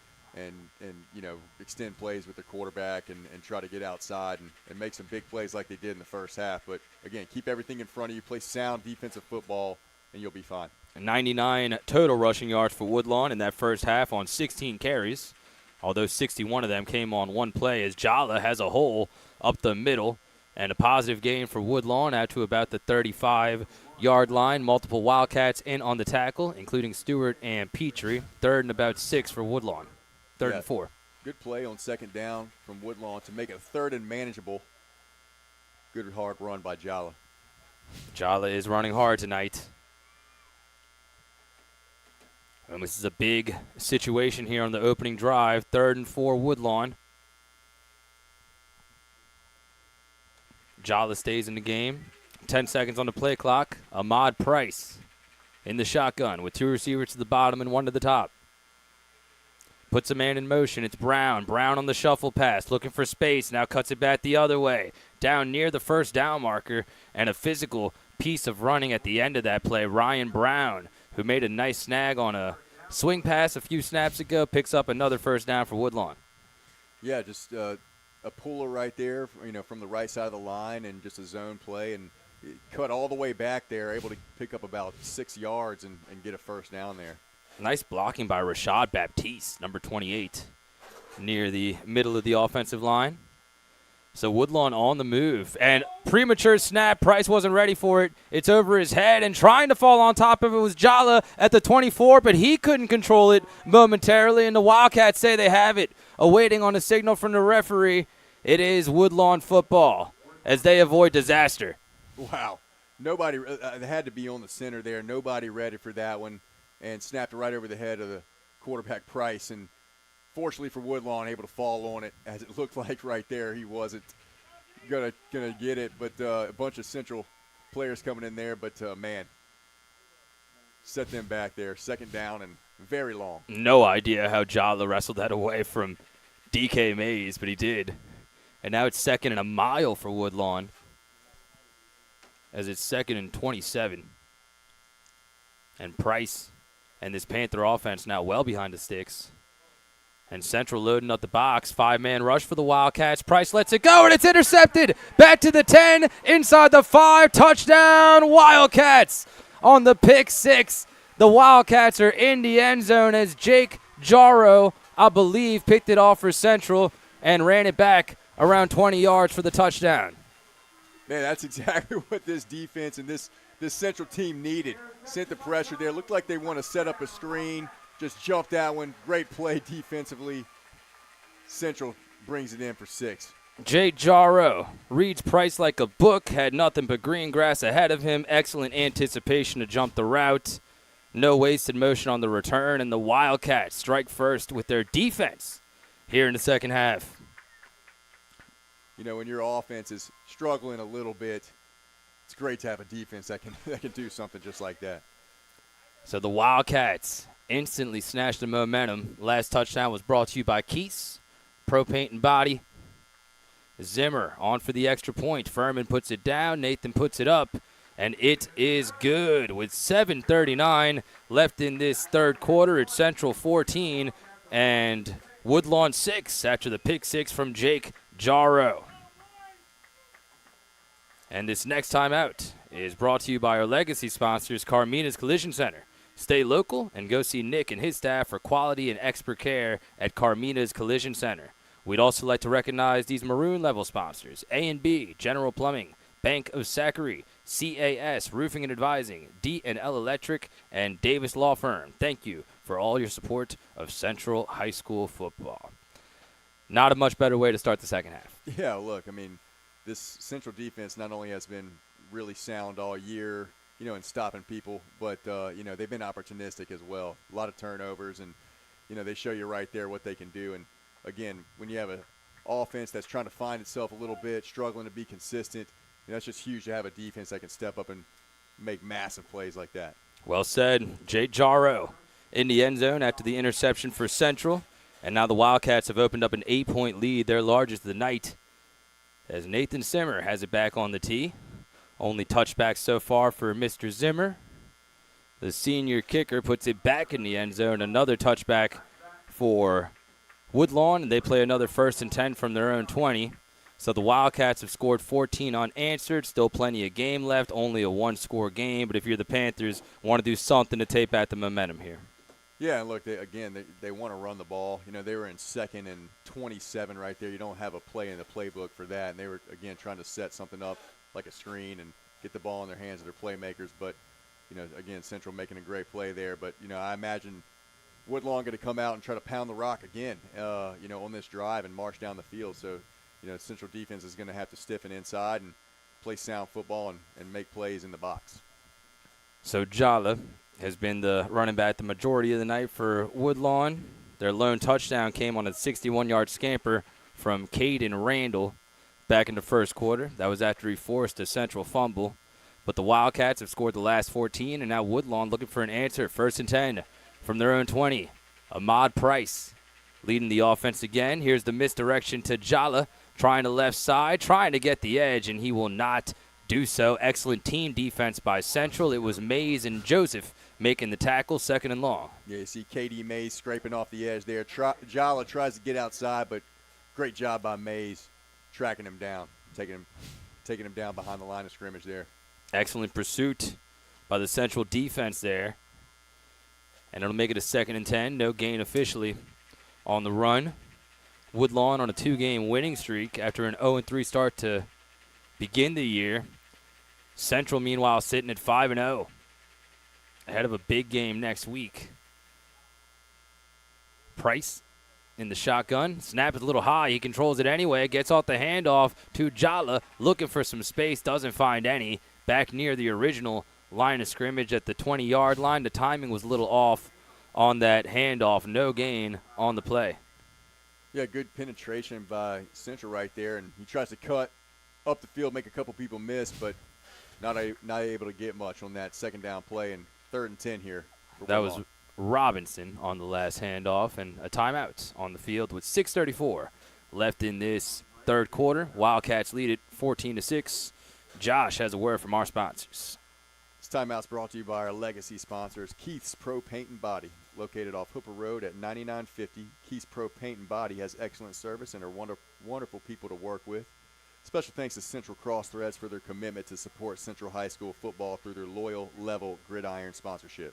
extend plays with the quarterback and try to get outside and make some big plays like they did in the first half. But, again, keep everything in front of you, play sound defensive football, and you'll be fine. 99 total rushing yards for Woodlawn in that first half on 16 carries, although 61 of them came on one play as Jala has a hole up the middle. And a positive gain for Woodlawn out to about the 35-yard line. Multiple Wildcats in on the tackle, including Stewart and Petrie. 3rd and about 6 for Woodlawn. 3rd and 4. Good play on 2nd down from Woodlawn to make it 3rd and manageable. Good hard run by Jala. Jala is running hard tonight. And this is a big situation here on the opening drive. 3rd and 4 Woodlawn. Jala stays in the game. 10 seconds on the play clock. Ahmad Price in the shotgun with 2 receivers to the bottom and 1 to the top. Puts a man in motion. It's Brown. Brown on the shuffle pass, looking for space. Now cuts it back the other way. Down near the first down marker, and a physical piece of running at the end of that play. Ryan Brown, who made a nice snag on a swing pass a few snaps ago, picks up another first down for Woodlawn. Yeah, just a puller right there, from the right side of the line, and just a zone play, and cut all the way back there, able to pick up about 6 yards and get a first down there. Nice blocking by Rashad Baptiste, number 28, near the middle of the offensive line. So Woodlawn on the move. And premature snap. Price wasn't ready for it. It's over his head, and trying to fall on top of it was Jala at the 24, but he couldn't control it momentarily, and the Wildcats say they have it. Awaiting on a signal from the referee. It is Woodlawn football as they avoid disaster. Wow. Nobody had to be on the center there. Nobody ready for that one, and snapped right over the head of the quarterback Price. And fortunately for Woodlawn, able to fall on it, as it looked like right there. He wasn't gonna get it, but a bunch of Central players coming in there. But, man, set them back there. 2nd down and very long. No idea how Jala wrestled that away from DK Mays, but he did. And now it's 2nd and a mile for Woodlawn, as it's 2nd and 27. And Price and this Panther offense now well behind the sticks. And Central loading up the box. 5-man rush for the Wildcats. Price lets it go, and it's intercepted. Back to the 10, inside the 5. Touchdown, Wildcats on the pick 6. The Wildcats are in the end zone as Jake Jarrow, I believe, picked it off for Central and ran it back around 20 yards for the touchdown. Man, that's exactly what this defense and this Central team needed. Sent the pressure there. Looked like they want to set up a screen. Just jumped that one. Great play defensively. Central brings it in for 6. Jake Jarrow reads Price like a book. Had nothing but green grass ahead of him. Excellent anticipation to jump the route. No wasted motion on the return. And the Wildcats strike first with their defense here in the second half. When your offense is struggling a little bit, it's great to have a defense that can do something just like that. So the Wildcats instantly snatched the momentum. Last touchdown was brought to you by Keese, Pro Paint and Body. Zimmer on for the extra point. Furman puts it down. Nathan puts it up, and it is good. With 7:39 left in this third quarter, it's Central 14 and Woodlawn 6 after the pick 6 from Jake Jarrow. And this next time out is brought to you by our legacy sponsors, Carmina's Collision Center. Stay local and go see Nick and his staff for quality and expert care at Carmina's Collision Center. We'd also like to recognize these maroon level sponsors: A&B, General Plumbing, Bank of Zachary, CAS, Roofing and Advising, D&L Electric, and Davis Law Firm. Thank you for all your support of Central High School football. Not a much better way to start the second half. Yeah, look, I mean, this Central defense not only has been really sound all year, in stopping people, but, they've been opportunistic as well. A lot of turnovers, and, they show you right there what they can do. And again, when you have an offense that's trying to find itself a little bit, struggling to be consistent, that's just huge to have a defense that can step up and make massive plays like that. Well said. Jake Jarrow in the end zone after the interception for Central. And now the Wildcats have opened up an 8-point lead, their largest of the night, as Nathan Zimmer has it back on the tee. Only touchback so far for Mr. Zimmer. The senior kicker puts it back in the end zone. Another touchback for Woodlawn, and they play another 1st and 10 from their own 20. So the Wildcats have scored 14 unanswered. Still plenty of game left, only a one-score game. But if you're the Panthers, want to do something to take back the momentum here. Yeah, and look, they want to run the ball. They were in 2nd and 27 right there. You don't have a play in the playbook for that. And they were, again, trying to set something up like a screen and get the ball in their hands of their playmakers. But, again, Central making a great play there. But, I imagine Woodlawn going to come out and try to pound the rock again, on this drive and march down the field. So, Central defense is going to have to stiffen inside and play sound football and make plays in the box. So Jala has been the running back the majority of the night for Woodlawn. Their lone touchdown came on a 61-yard scamper from Caden Randall back in the first quarter. That was after he forced a Central fumble. But the Wildcats have scored the last 14, and now Woodlawn looking for an answer. 1st and 10 from their own 20. Ahmad Price leading the offense again. Here's the misdirection to Jala, trying to left side, trying to get the edge, and he will not do so. Excellent team defense by Central. It was Mays and Joseph making the tackle, 2nd and long. Yeah, you see K.D. Mays scraping off the edge there. Jala tries to get outside, but great job by Mays tracking him down, taking him down behind the line of scrimmage there. Excellent pursuit by the Central defense there. And it'll make it a 2nd and 10. No gain officially on the run. Woodlawn on a 2-game winning streak after an 0-3 start to begin the year. Central, meanwhile, sitting at 5-0. Ahead of a big game next week. Price in the shotgun. Snap is a little high. He controls it anyway. Gets off the handoff to Jala. Looking for some space. Doesn't find any. Back near the original line of scrimmage at the 20-yard line. The timing was a little off on that handoff. No gain on the play. Yeah, good penetration by Central right there. And he tries to cut up the field, make a couple people miss, but not able to get much on that 2nd down play. And 3rd and 10 here. That was Robinson on the last handoff, and a timeout on the field with 6:34 left in this 3rd quarter. Wildcats lead it 14-6. Josh has a word from our sponsors. This timeout's brought to you by our legacy sponsors, Keith's Pro Paint and Body, located off Hooper Road at 9950. Keith's Pro Paint and Body has excellent service and are wonderful people to work with. Special thanks to Central Cross Threads for their commitment to support Central High School football through their loyal level gridiron sponsorship.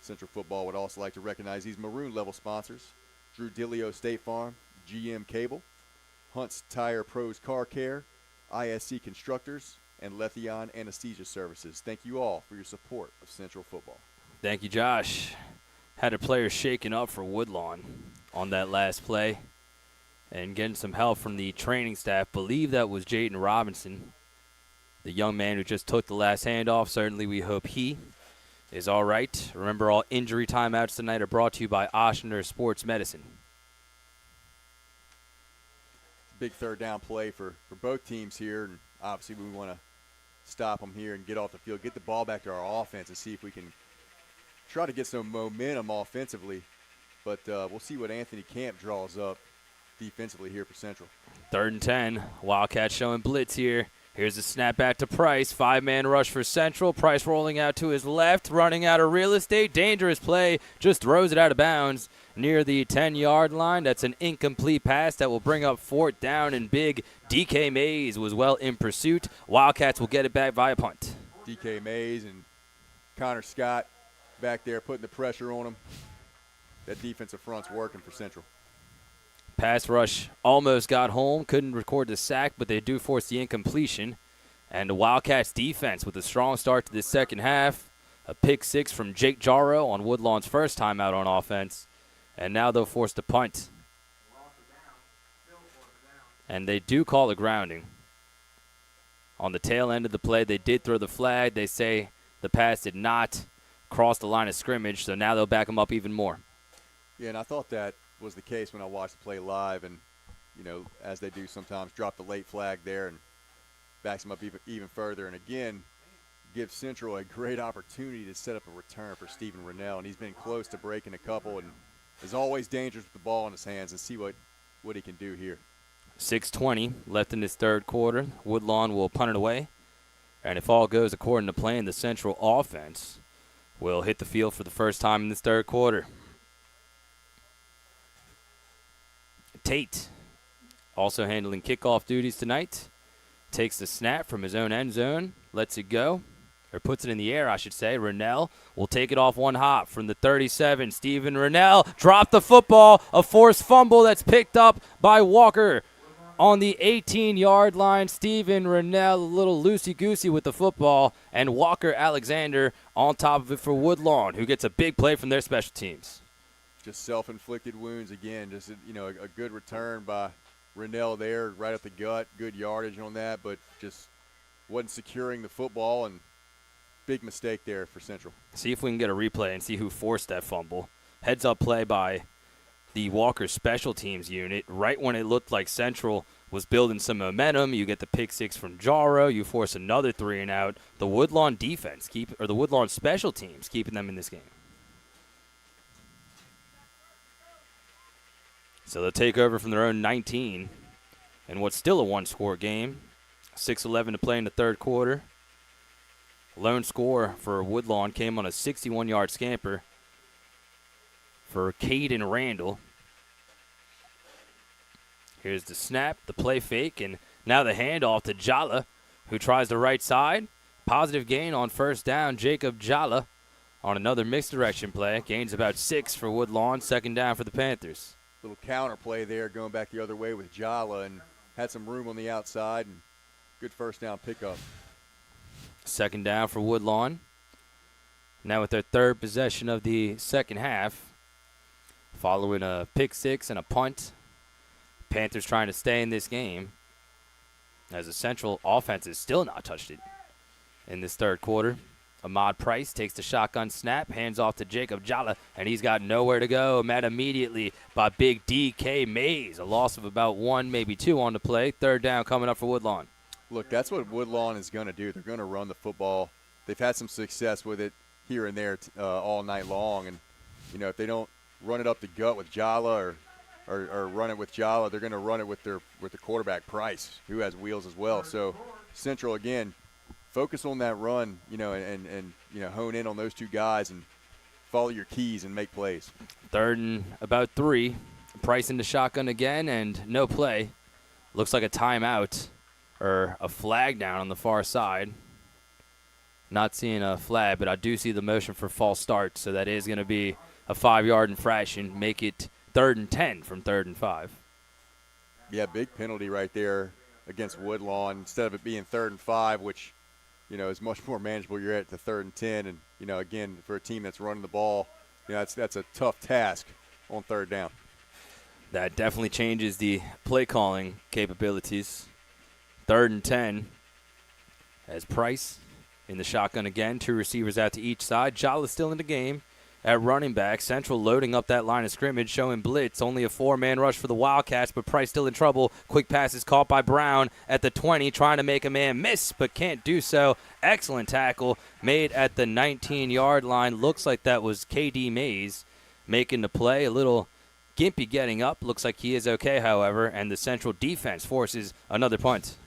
Central Football would also like to recognize these maroon level sponsors: Drew Dillio State Farm, GM Cable, Hunt's Tire Pros Car Care, ISC Constructors, and Letheon Anesthesia Services. Thank you all for your support of Central Football. Thank you, Josh. Had a player shaken up for Woodlawn on that last play and getting some help from the training staff. Believe that was Jaden Robinson, the young man who just took the last handoff. Certainly we hope he is all right. Remember, all injury timeouts tonight are brought to you by Oshner Sports Medicine. Big 3rd down play for both teams here, and obviously we want to stop them here and get off the field, get the ball back to our offense and see if we can try to get some momentum offensively. But we'll see what Anthony Camp draws up defensively here for Central. 3rd and 10. Wildcats showing blitz here. Here's a snap back to Price. 5-man rush for Central. Price rolling out to his left, running out of real estate. Dangerous play. Just throws it out of bounds near the 10-yard line. That's an incomplete pass that will bring up 4th down and big. DK Mays was well in pursuit. Wildcats will get it back via punt. DK Mays and Connor Scott back there putting the pressure on him. That defensive front's working for Central. Pass rush almost got home. Couldn't record the sack, but they do force the incompletion. And the Wildcats defense with a strong start to the 2nd half. A pick 6 from Jake Jarrow on Woodlawn's first time out on offense. And now they'll force the punt. And they do call a grounding. On the tail end of the play, they did throw the flag. They say the pass did not cross the line of scrimmage, so now they'll back them up even more. Yeah, and I thought that was the case when I watched the play live, and as they do sometimes, drop the late flag there and backs them up even further. And again, gives Central a great opportunity to set up a return for Stephen Rennell, and he's been close to breaking a couple, and is always dangerous with the ball in his hands. And see what he can do here. 6:20 left in this third quarter. Woodlawn will punt it away, and if all goes according to plan, the Central offense will hit the field for the first time in this third quarter. Tate, also handling kickoff duties tonight, takes the snap from his own end zone, lets it go, or puts it in the air, I should say. Rennell will take it off one hop from the 37. Stephen Rennell dropped the football, a forced fumble that's picked up by Walker on the 18-yard line. Stephen Rennell a little loosey-goosey with the football, and Walker Alexander on top of it for Woodlawn, who gets a big play from their special teams. Just self-inflicted wounds again. Just a good return by Rennell there, right up the gut. Good yardage on that, but just wasn't securing the football, and big mistake there for Central. See if we can get a replay and see who forced that fumble. Heads-up play by the Walker special teams unit. Right when it looked like Central was building some momentum, you get the pick six from Jaro. You force another 3-and-out. The Woodlawn defense the Woodlawn special teams keeping them in this game. So they'll take over from their own 19 in what's still a one-score game. 6:11 to play in the third quarter. Lone score for Woodlawn came on a 61-yard scamper for Caden Randall. Here's the snap, the play fake, and now the handoff to Jala, who tries the right side. Positive gain on first down. Jacob Jala on another mixed direction play. Gains about 6 for Woodlawn. Second down for the Panthers. Little counter play there going back the other way with Jala, and had some room on the outside, and good first down pickup. Second down for Woodlawn. Now with their third possession of the second half, following a pick six and a punt. Panthers trying to stay in this game as the Central offense has still not touched it in this third quarter. Ahmad Price takes the shotgun snap, hands off to Jacob Jala, and he's got nowhere to go. Met immediately by big DK Mays. A loss of about 1, maybe 2 on the play. Third down coming up for Woodlawn. Look, that's what Woodlawn is going to do. They're going to run the football. They've had some success with it here and there all night long. And, if they don't run it up the gut with Jala or run it with Jala, they're going to run it with the quarterback Price, who has wheels as well. So Central, again, focus on that run, and hone in on those two guys and follow your keys and make plays. Third and about 3. Price in the shotgun again, and no play. Looks like a timeout or a flag down on the far side. Not seeing a flag, but I do see the motion for false start, so that is going to be a 5-yard infraction. Make it 3rd and 10 from 3rd and 5. Yeah, big penalty right there against Woodlawn. Instead of it being 3rd and 5, which is much more manageable. You're at the 3rd and 10, and again, for a team that's running the ball, that's a tough task on 3rd down. That definitely changes the play calling capabilities. 3rd and 10 as Price in the shotgun again. 2 receivers out to each side. Jala still in the game at running back. Central loading up that line of scrimmage, showing blitz. Only a 4-man rush for the Wildcats, but Price still in trouble. Quick pass is caught by Brown at the 20, trying to make a man miss, but can't do so. Excellent tackle made at the 19-yard line. Looks like that was KD Mays making the play. A little gimpy getting up. Looks like he is okay, however, and the Central defense forces another punt.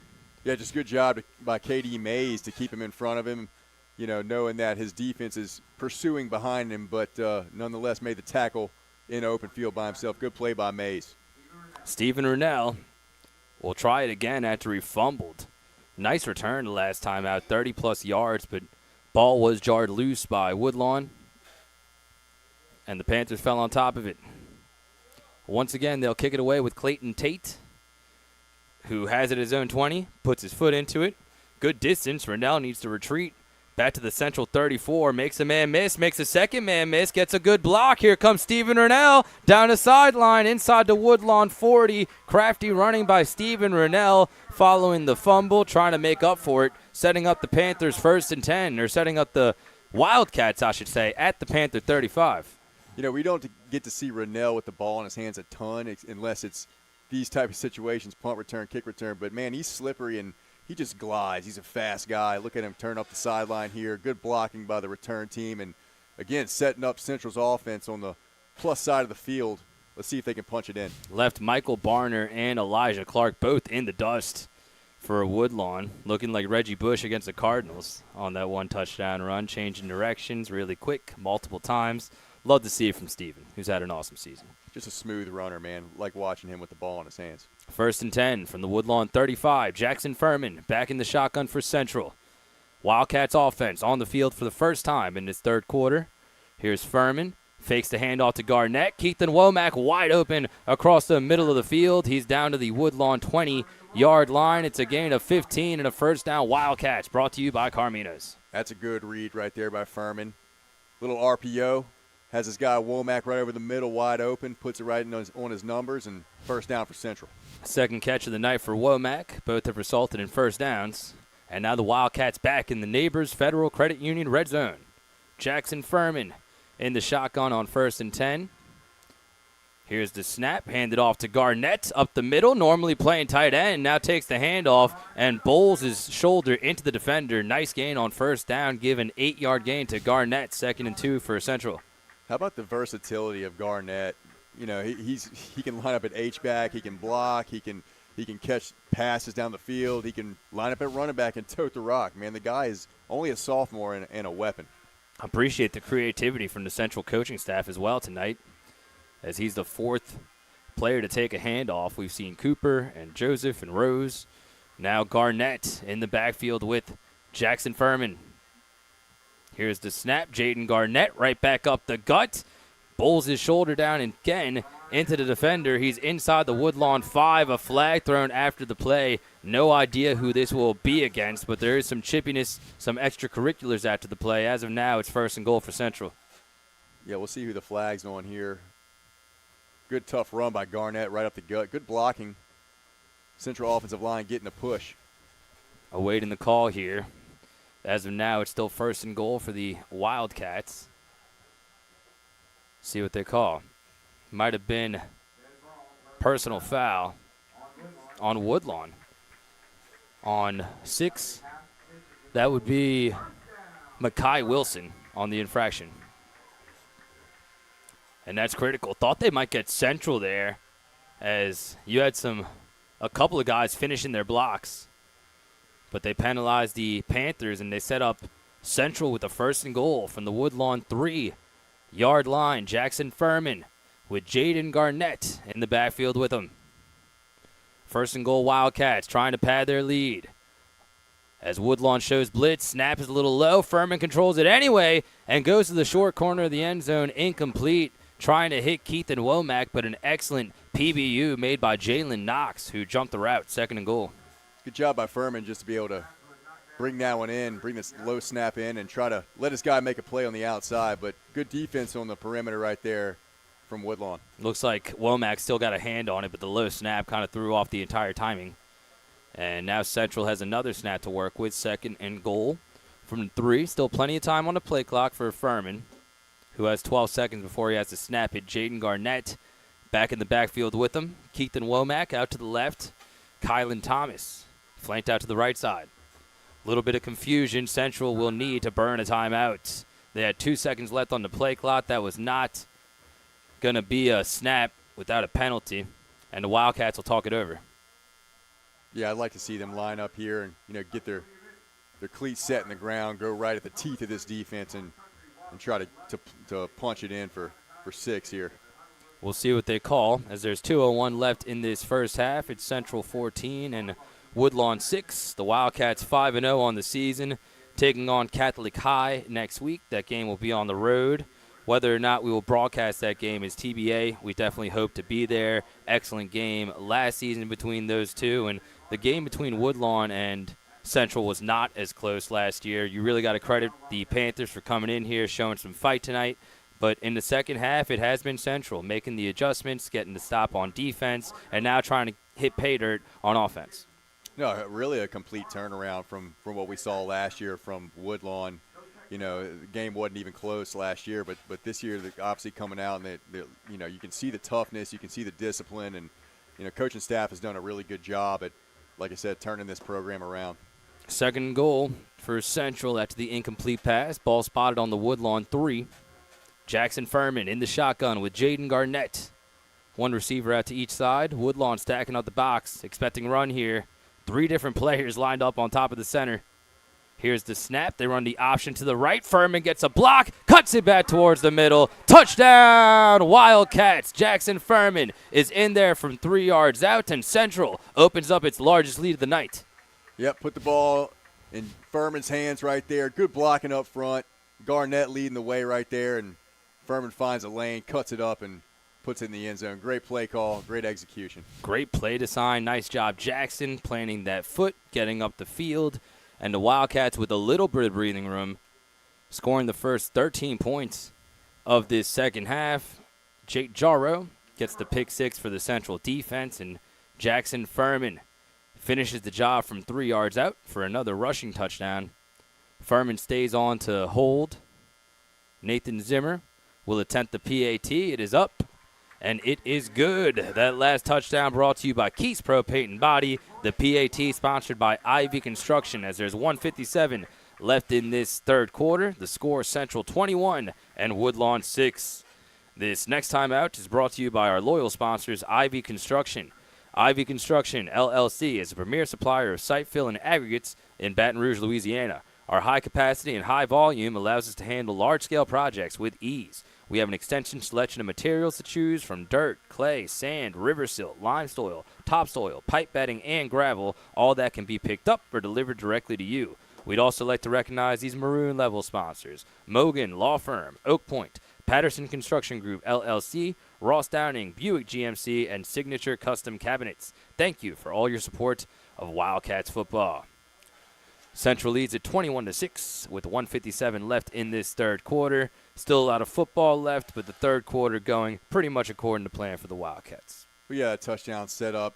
Yeah, just good job by KD Mays to keep him in front of him, knowing that his defense is pursuing behind him, but nonetheless made the tackle in open field by himself. Good play by Mays. Stephen Rennell will try it again after he fumbled. Nice return the last time out, 30-plus yards, but ball was jarred loose by Woodlawn, and the Panthers fell on top of it. Once again, they'll kick it away with Clayton Tate, who has it at his own 20, puts his foot into it. Good distance. Rennell needs to retreat. Back to the Central 34, makes a man miss, makes a second man miss, gets a good block. Here comes Stephen Rennell down the sideline, inside the Woodlawn 40. Crafty running by Stephen Rennell following the fumble, trying to make up for it, setting up the Panthers 1st and 10, or setting up the Wildcats, I should say, at the Panther 35. You know, we don't get to see Rennell with the ball in his hands a ton unless it's these type of situations, punt return, kick return. But, man, he's slippery and he just glides. He's a fast guy. Look at him turn up the sideline here. Good blocking by the return team. And, again, setting up Central's offense on the plus side of the field. Let's see if they can punch it in. Left Michael Barner and Elijah Clark both in the dust for Woodlawn, looking like Reggie Bush against the Cardinals on that one touchdown run, changing directions really quick, multiple times. Love to see it from Steven, who's had an awesome season. Just a smooth runner, man. Like watching him with the ball in his hands. 1st and 10 from the Woodlawn 35. Jackson Furman back in the shotgun for Central. Wildcats offense on the field for the first time in this third quarter. Here's Furman. Fakes the handoff to Garnett. Keithan Womack wide open across the middle of the field. He's down to the Woodlawn 20-yard line. It's a gain of 15 and a first down. Wildcats brought to you by Carminos. That's a good read right there by Furman. Little RPO. Has his guy Womack right over the middle wide open. Puts it right on his numbers and first down for Central. Second catch of the night for Womack. Both have resulted in first downs. And now the Wildcats back in the Neighbors Federal Credit Union red zone. Jackson Furman in the shotgun on 1st and 10. Here's the snap, handed off to Garnett up the middle, normally playing tight end, now takes the handoff and bowls his shoulder into the defender. Nice gain on first down, give an 8-yard gain to Garnett, 2nd and 2 for Central. How about the versatility of Garnett? You know, he can line up at H-back, he can block, he can catch passes down the field, he can line up at running back and tote the rock. Man, the guy is only a sophomore and a weapon. Appreciate the creativity from the Central coaching staff as well tonight, as he's the 4th player to take a handoff. We've seen Cooper and Joseph and Rose. Now Garnett in the backfield with Jackson Furman. Here's the snap. Jaden Garnett right back up the gut. Bowls his shoulder down and again into the defender. He's inside the Woodlawn 5. A flag thrown after the play. No idea who this will be against, but there is some chippiness, some extracurriculars after the play. As of now, it's 1st and goal for Central. Yeah, we'll see who the flag's on here. Good tough run by Garnett right up the gut. Good blocking. Central offensive line getting a push. Awaiting the call here. As of now, it's still 1st and goal for the Wildcats. See what they call. Might have been personal foul on Woodlawn. On 6, that would be Makai Wilson on the infraction. And that's critical. Thought they might get Central there, as you had a couple of guys finishing their blocks. But they penalized the Panthers, and they set up Central with a 1st and goal from the Woodlawn 3-yard line. Jackson Furman with Jaden Garnett in the backfield with him. 1st and goal Wildcats trying to pad their lead. As Woodlawn shows blitz, snap is a little low. Furman controls it anyway and goes to the short corner of the end zone, incomplete. Trying to hit Keithan Womack, but an excellent PBU made by Jalen Knox, who jumped the route, 2nd and goal. Good job by Furman just to be able to bring that one in, bring this low snap in, and try to let his guy make a play on the outside. But good defense on the perimeter right there from Woodlawn. Looks like Womack still got a hand on it, but the low snap kind of threw off the entire timing. And now Central has another snap to work with, 2nd and goal from 3. Still plenty of time on the play clock for Furman, who has 12 seconds before he has to snap it. Jaden Garnett back in the backfield with him. Keithan Womack out to the left. Kylan Thomas flanked out to the right side. A little bit of confusion. Central will need to burn a timeout. They had 2 seconds left on the play clock. That was not going to be a snap without a penalty, and the Wildcats will talk it over. Yeah, I'd like to see them line up here and get their cleats set in the ground, go right at the teeth of this defense, and try to punch it in for 6 here. We'll see what they call, as there's 2:01 left in this first half. It's Central 14 and Woodlawn 6. The Wildcats 5-0 on the season, taking on Catholic High next week. That game will be on the road. Whether or not we will broadcast that game is TBA. We definitely hope to be there. Excellent game last season between those two, and the game between Woodlawn and Central was not as close last year. You really got to credit the Panthers for coming in here, showing some fight tonight. But in the second half, it has been Central, making the adjustments, getting the stop on defense, and now trying to hit pay dirt on offense. No, really a complete turnaround from what we saw last year from Woodlawn. the game wasn't even close last year, but this year they're obviously coming out, and you can see the toughness, you can see the discipline, and coaching staff has done a really good job at, like I said, turning this program around. Second and goal for Central after the incomplete pass. Ball spotted on the Woodlawn 3. Jackson Furman in the shotgun with Jaden Garnett. One receiver out to each side. Woodlawn stacking up the box, expecting run here. 3 different players lined up on top of the center. Here's the snap. They run the option to the right. Furman gets a block, cuts it back towards the middle. Touchdown, Wildcats. Jackson Furman is in there from 3 yards out, and Central opens up its largest lead of the night. Yep, put the ball in Furman's hands right there. Good blocking up front. Garnett leading the way right there, and Furman finds a lane, cuts it up, and puts it in the end zone. Great play call, great execution. Great play design. Nice job, Jackson, planting that foot, getting up the field. And the Wildcats, with a little bit of breathing room, scoring the first 13 points of this second half. Jake Jarrow gets the pick 6 for the Central defense, and Jackson Furman finishes the job from 3 yards out for another rushing touchdown. Furman stays on to hold. Nathan Zimmer will attempt the PAT. It is up, and it is good. That last touchdown brought to you by Keys Pro Paint and Body. The PAT sponsored by Ivy Construction, as there's 1:57 left in this third quarter. The score, Central 21 and Woodlawn 6. This next time out is brought to you by our loyal sponsors, Ivy Construction. Ivy Construction, LLC, is a premier supplier of site fill and aggregates in Baton Rouge, Louisiana. Our high capacity and high volume allows us to handle large-scale projects with ease. We have an extensive selection of materials to choose from: dirt, clay, sand, river silt, lime soil, topsoil, pipe bedding, and gravel, all that can be picked up or delivered directly to you. We'd also like to recognize these maroon-level sponsors: Mogan Law Firm, Oak Point, Patterson Construction Group, LLC, Ross Downing, Buick GMC, and Signature Custom Cabinets. Thank you for all your support of Wildcats football. Central leads at 21-6 with 1:57 left in this third quarter. Still a lot of football left, but the third quarter going pretty much according to plan for the Wildcats. We got a touchdown set up,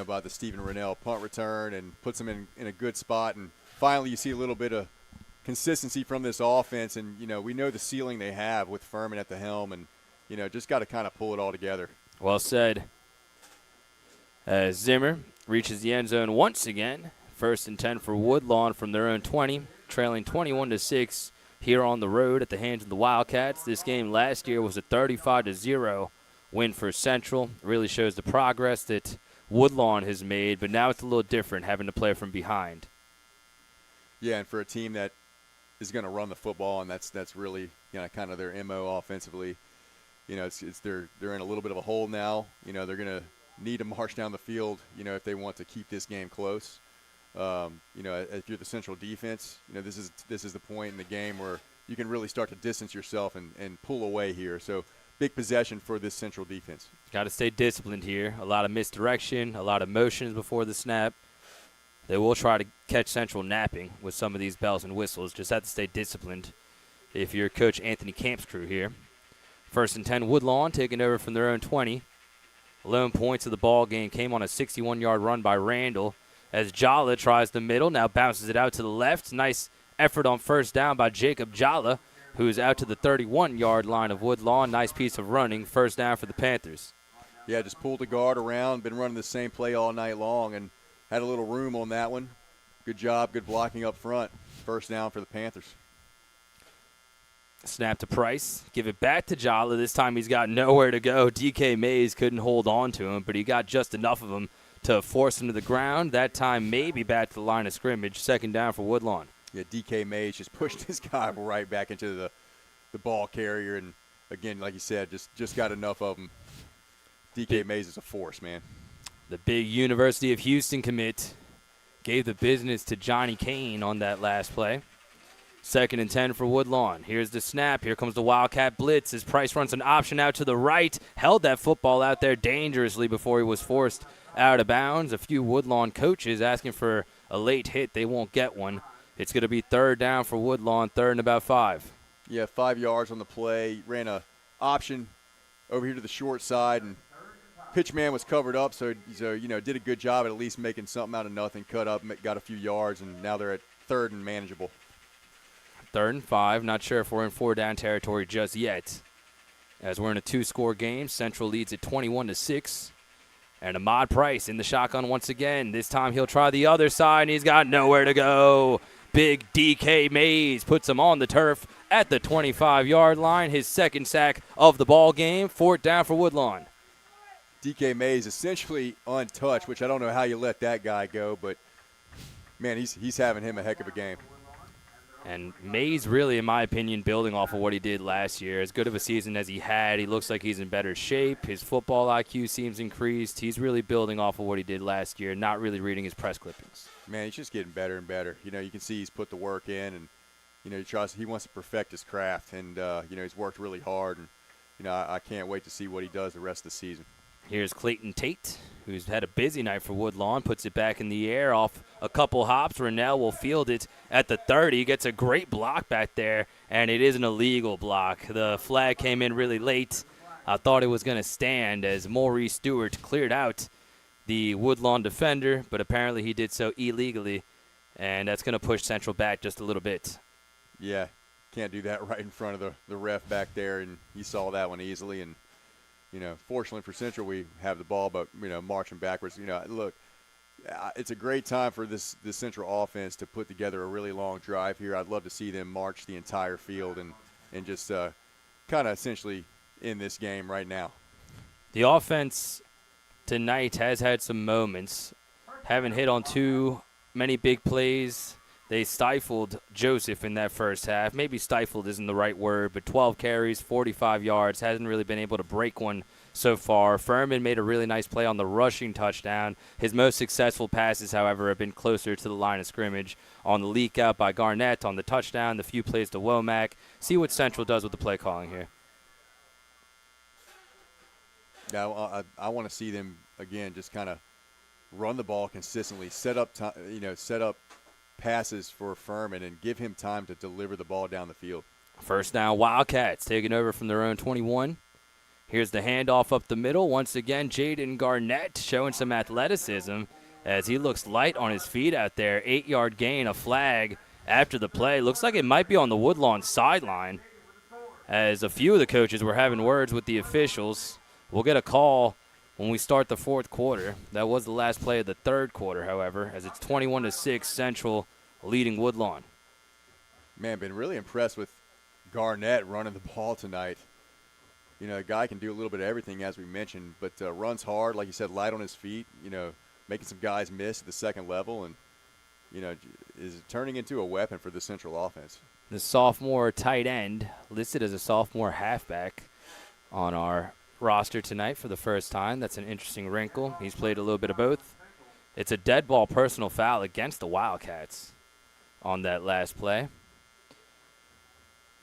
by the Stephen Rennell punt return, and puts them in a good spot. And finally you see a little bit of consistency from this offense, and we know the ceiling they have with Furman at the helm, and just got to kind of pull it all together. Well said. As Zimmer reaches the end zone once again. First and 10 for Woodlawn from their own 20, trailing 21-6 here on the road at the hands of the Wildcats. This game last year was a 35-0 win for Central. Really shows the progress that Woodlawn has made, but now it's a little different having to play from behind. Yeah, and for a team that is going to run the football, and that's really kind of their MO offensively. They're in a little bit of a hole now. They're going to need to march down the field, if they want to keep this game close. If you're the Central defense, this is the point in the game where you can really start to distance yourself and pull away here. So big possession for this Central defense. Got to stay disciplined here. A lot of misdirection, a lot of motions before the snap. They will try to catch Central napping with some of these bells and whistles. Just have to stay disciplined if you're Coach Anthony Camp's crew here. First and 10, Woodlawn taking over from their own 20. Lone points of the ball game came on a 61-yard run by Randall, as Jala tries the middle, now bounces it out to the left. Nice effort on first down by Jacob Jala, who is out to the 31-yard line of Woodlawn. Nice piece of running, first down for the Panthers. Yeah, just pulled the guard around, been running the same play all night long, and had a little room on that one. Good job, good blocking up front. First down for the Panthers. Snap to Price, give it back to Jala. This time he's got nowhere to go. DK Mays couldn't hold on to him, but he got just enough of him to force him to the ground. That time maybe back to the line of scrimmage. Second down for Woodlawn. Yeah, DK Mays just pushed this guy right back into the ball carrier. And, again, like you said, just got enough of him. DK Mays is a force, man. The big University of Houston commit gave the business to Johnny Kane on that last play. Second and 10 for Woodlawn. Here's the snap. Here comes the Wildcat blitz as Price runs an option out to the right. Held that football out there dangerously before he was forced out of bounds. A few Woodlawn coaches asking for a late hit. They won't get one. It's going to be third down for Woodlawn, third and about 5. Yeah, 5 yards on the play. Ran a option over here to the short side, and pitch man was covered up, so did a good job at least making something out of nothing. Cut up, got a few yards, and now they're at third and manageable. 3rd and 5. Not sure if we're in 4-down territory just yet, as we're in a 2-score game. Central leads at 21-6. And Ahmad Price in the shotgun once again. This time he'll try the other side, and he's got nowhere to go. Big DK Mays puts him on the turf at the 25-yard line. His second sack of the ball game. 4th down for Woodlawn. DK Mays essentially untouched, which I don't know how you let that guy go, but, man, he's having him a heck of a game. And Mays really, in my opinion, building off of what he did last year. As good of a season as he had, he looks like he's in better shape. His football IQ seems increased. He's really building off of what he did last year, not really reading his press clippings. Man, he's just getting better and better. You know, you can see he's put the work in, and, you know, he wants to perfect his craft, and, you know, he's worked really hard, and, you know, I can't wait to see what he does the rest of the season. Here's Clayton Tate, who's had a busy night for Woodlawn, puts it back in the air off a couple hops. Rennell will field it at the 30, gets a great block back there, and it is an illegal block. The flag came in really late. I thought it was going to stand as Maurice Stewart cleared out the Woodlawn defender, but apparently he did so illegally, and that's going to push Central back just a little bit. Yeah, can't do that right in front of the ref back there, and he saw that one easily, and you know, fortunately for Central, we have the ball, but, you know, marching backwards. You know, look, it's a great time for this Central offense to put together a really long drive here. I'd love to see them march the entire field and just kind of essentially end this game right now. The offense tonight has had some moments. Haven't hit on too many big plays. They stifled Joseph in that first half. Maybe stifled isn't the right word, but 12 carries, 45 yards. Hasn't really been able to break one so far. Furman made a really nice play on the rushing touchdown. His most successful passes, however, have been closer to the line of scrimmage. On the leak out by Garnett, on the touchdown, the few plays to Womack. See what Central does with the play calling here. Yeah, I want to see them, again, just kind of run the ball consistently, set up passes for Furman and give him time to deliver the ball down the field. First down, Wildcats taking over from their own 21. Here's the handoff up the middle. Once again, Jaden Garnett showing some athleticism as he looks light on his feet out there. 8-yard gain, a flag after the play. Looks like it might be on the Woodlawn sideline, as a few of the coaches were having words with the officials. We'll get a call when we start the 4th quarter. That was the last play of the 3rd quarter, however, as it's 21-6, Central leading Woodlawn. Man, been really impressed with Garnett running the ball tonight. You know, the guy can do a little bit of everything, as we mentioned, but runs hard, like you said, light on his feet, you know, making some guys miss at the second level, and, you know, is turning into a weapon for the Central offense. The sophomore tight end, listed as a sophomore halfback on our roster tonight for the first time. That's an interesting wrinkle. He's played a little bit of both. It's a dead ball personal foul against the Wildcats on that last play.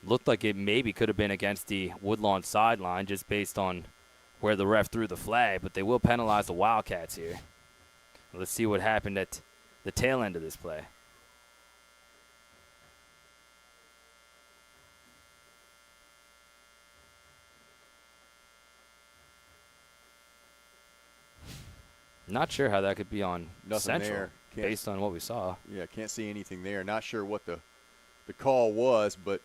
Looked like it maybe could have been against the Woodlawn sideline just based on where the ref threw the flag, but they will penalize the Wildcats here. Let's see what happened at the tail end of this play. Not sure how that could be on Nothing Central there. based on what we saw. Yeah, can't see anything there. Not sure what the call was, but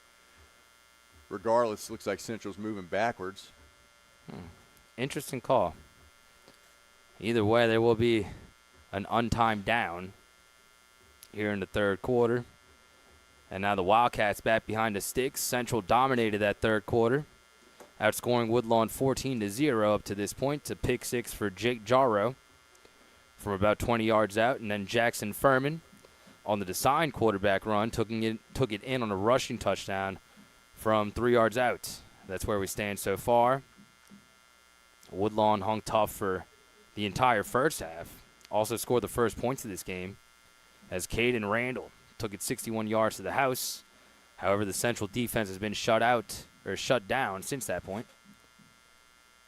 regardless, looks like Central's moving backwards. Interesting call. Either way, there will be an untimed down here in the 3rd quarter. And now the Wildcats back behind the sticks. Central dominated that 3rd quarter, outscoring Woodlawn 14-0 up to this point. To pick 6 for Jake Jarrow from about 20 yards out, and then Jackson Furman on the design quarterback run took it in on a rushing touchdown from 3 yards out. That's where we stand so far. Woodlawn hung tough for the entire first half. Also scored the first points of this game as Caden Randall took it 61 yards to the house. However, the Central defense has been shut down since that point.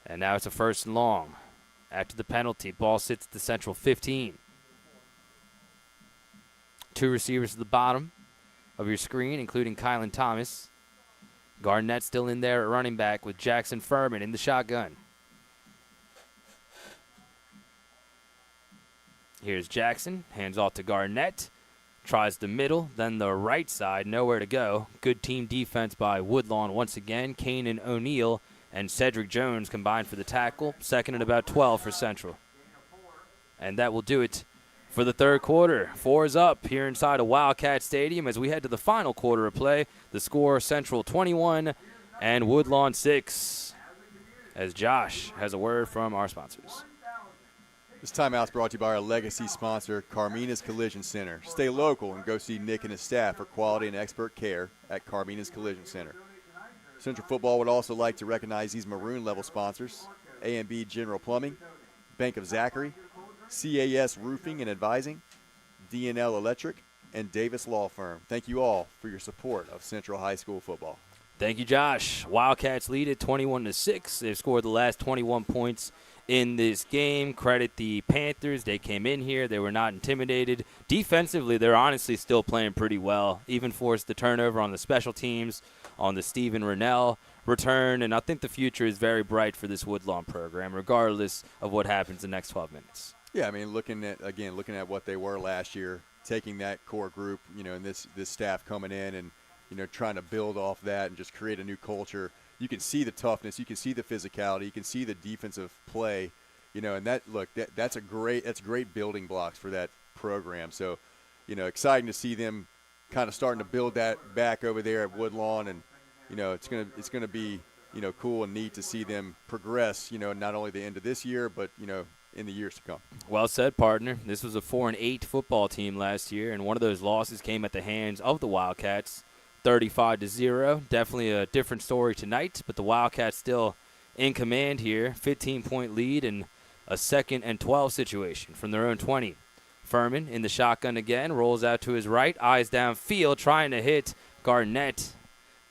And now it's a 1st and long. After the penalty, ball sits at the Central 15. 2 receivers at the bottom of your screen, including Kylan Thomas. Garnett still in there at running back with Jackson Furman in the shotgun. Here's Jackson, hands off to Garnett. Tries the middle, then the right side, nowhere to go. Good team defense by Woodlawn once again. Kanan O'Neal and Cedric Jones combined for the tackle. Second and about 12 for Central. And that will do it for the third quarter. 4 is up here inside of Wildcat Stadium as we head to the final quarter of play. The score, Central 21 and Woodlawn 6. As Josh has a word from our sponsors. This timeout is brought to you by our legacy sponsor, Carmina's Collision Center. Stay local and go see Nick and his staff for quality and expert care at Carmina's Collision Center. Central Football would also like to recognize these maroon level sponsors: A&B General Plumbing, Bank of Zachary, CAS Roofing and Advising, DNL Electric, and Davis Law Firm. Thank you all for your support of Central High School football. Thank you, Josh. Wildcats lead it 21-6. They've scored the last 21 points in this game. Credit the Panthers. They came in here. They were not intimidated. Defensively, they're honestly still playing pretty well. Even forced the turnover on the special teams, on the Stephen Rennell return. And I think the future is very bright for this Woodlawn program, regardless of what happens in the next 12 minutes. Yeah, I mean, looking at what they were last year, taking that core group, and this staff coming in and, trying to build off that and just create a new culture. You can see the toughness, you can see the physicality, you can see the defensive play, and that's great building blocks for that program. So, exciting to see them kind of starting to build that back over there at Woodlawn, and it's gonna be cool and neat to see them progress. Not only the end of this year, but in the years to come. Well said, partner. This was a 4-8 football team last year, and one of those losses came at the hands of the Wildcats. 35-0. Definitely a different story tonight, but the Wildcats still in command here. 15-point lead and a 2nd and 12 situation from their own 20. Furman in the shotgun again, rolls out to his right, eyes downfield, trying to hit Garnett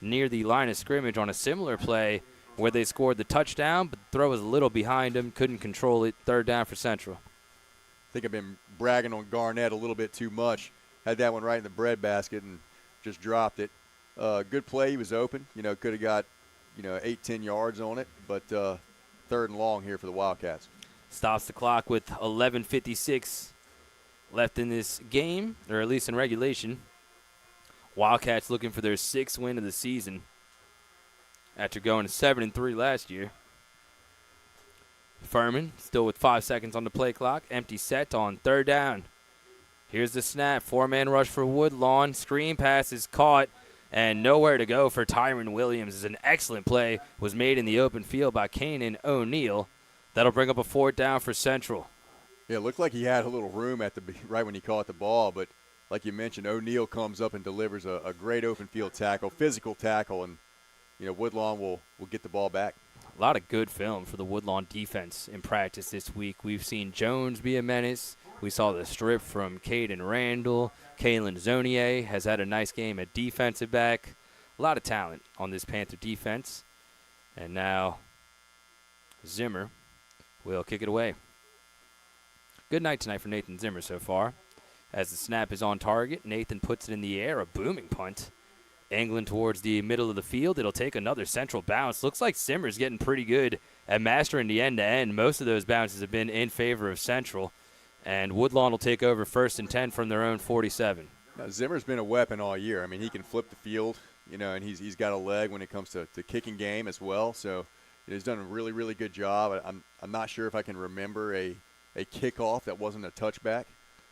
near the line of scrimmage on a similar play where they scored the touchdown, but the throw was a little behind him, couldn't control it. 3rd down for Central. I think I've been bragging on Garnett a little bit too much. Had that one right in the breadbasket and just dropped it. Good play. He was open. Could have got, 8-10 yards on it, but 3rd and long here for the Wildcats. Stops the clock with 11:56 left in this game, or at least in regulation. Wildcats looking for their 6th win of the season after going 7-3 last year. Furman still with 5 seconds on the play clock. Empty set on 3rd down. Here's the snap. 4-man rush for Woodlawn. Screen pass is caught. And nowhere to go for Tyron Williams. As an excellent play was made in the open field by Kanan O'Neal. That'll bring up a 4th down for Central. Yeah, it looked like he had a little room right when he caught the ball, but like you mentioned, O'Neal comes up and delivers a great open field tackle, physical tackle, and Woodlawn will get the ball back. A lot of good film for the Woodlawn defense in practice this week. We've seen Jones be a menace. We saw the strip from Caden Randall. Kalen Zonier has had a nice game at defensive back. A lot of talent on this Panther defense. And now Zimmer will kick it away. Good night tonight for Nathan Zimmer so far. As the snap is on target, Nathan puts it in the air, a booming punt. Angling towards the middle of the field. It'll take another Central bounce. Looks like Zimmer's getting pretty good at mastering the end-to-end. Most of those bounces have been in favor of Central. And Woodlawn will take over 1st and 10 from their own 47. Now, Zimmer's been a weapon all year. I mean, he can flip the field, and he's got a leg when it comes to kicking game as well. So he's done a really, really good job. I'm not sure if I can remember a kickoff that wasn't a touchback.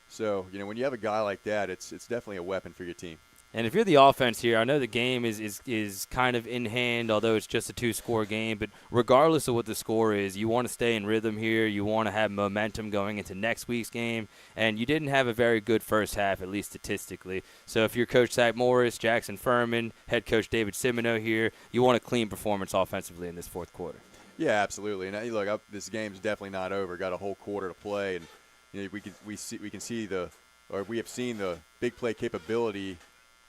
So, when you have a guy like that, it's definitely a weapon for your team. And if you're the offense here, I know the game is kind of in hand, although it's just a 2-score game. But regardless of what the score is, you want to stay in rhythm here. You want to have momentum going into next week's game. And you didn't have a very good first half, at least statistically. So if you're Coach Zach Morris, Jackson Furman, head coach David Simino here, you want a clean performance offensively in this 4th quarter. Yeah, absolutely. And look, this game's definitely not over. Got a whole quarter to play, and we have seen the big play capability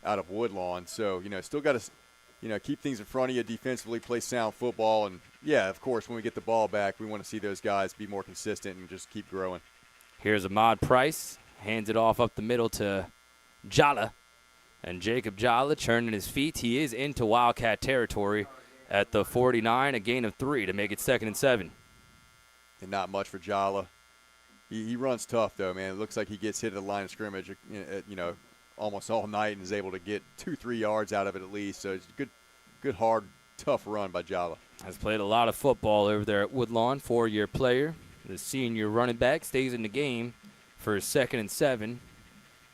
out of Woodlawn. So, still got to, keep things in front of you defensively, play sound football. And, yeah, of course, when we get the ball back, we want to see those guys be more consistent and just keep growing. Here's Ahmad Price. Hands it off up the middle to Jala. And Jacob Jala churning his feet. He is into Wildcat territory at the 49, a gain of 3 to make it 2nd and 7. And not much for Jala. He runs tough, though, man. It looks like he gets hit at the line of scrimmage, almost all night and is able to get 2-3 yards out of it at least. So it's a good, hard, tough run by Jala. Has played a lot of football over there at Woodlawn, 4-year player. The senior running back stays in the game for 2nd and 7.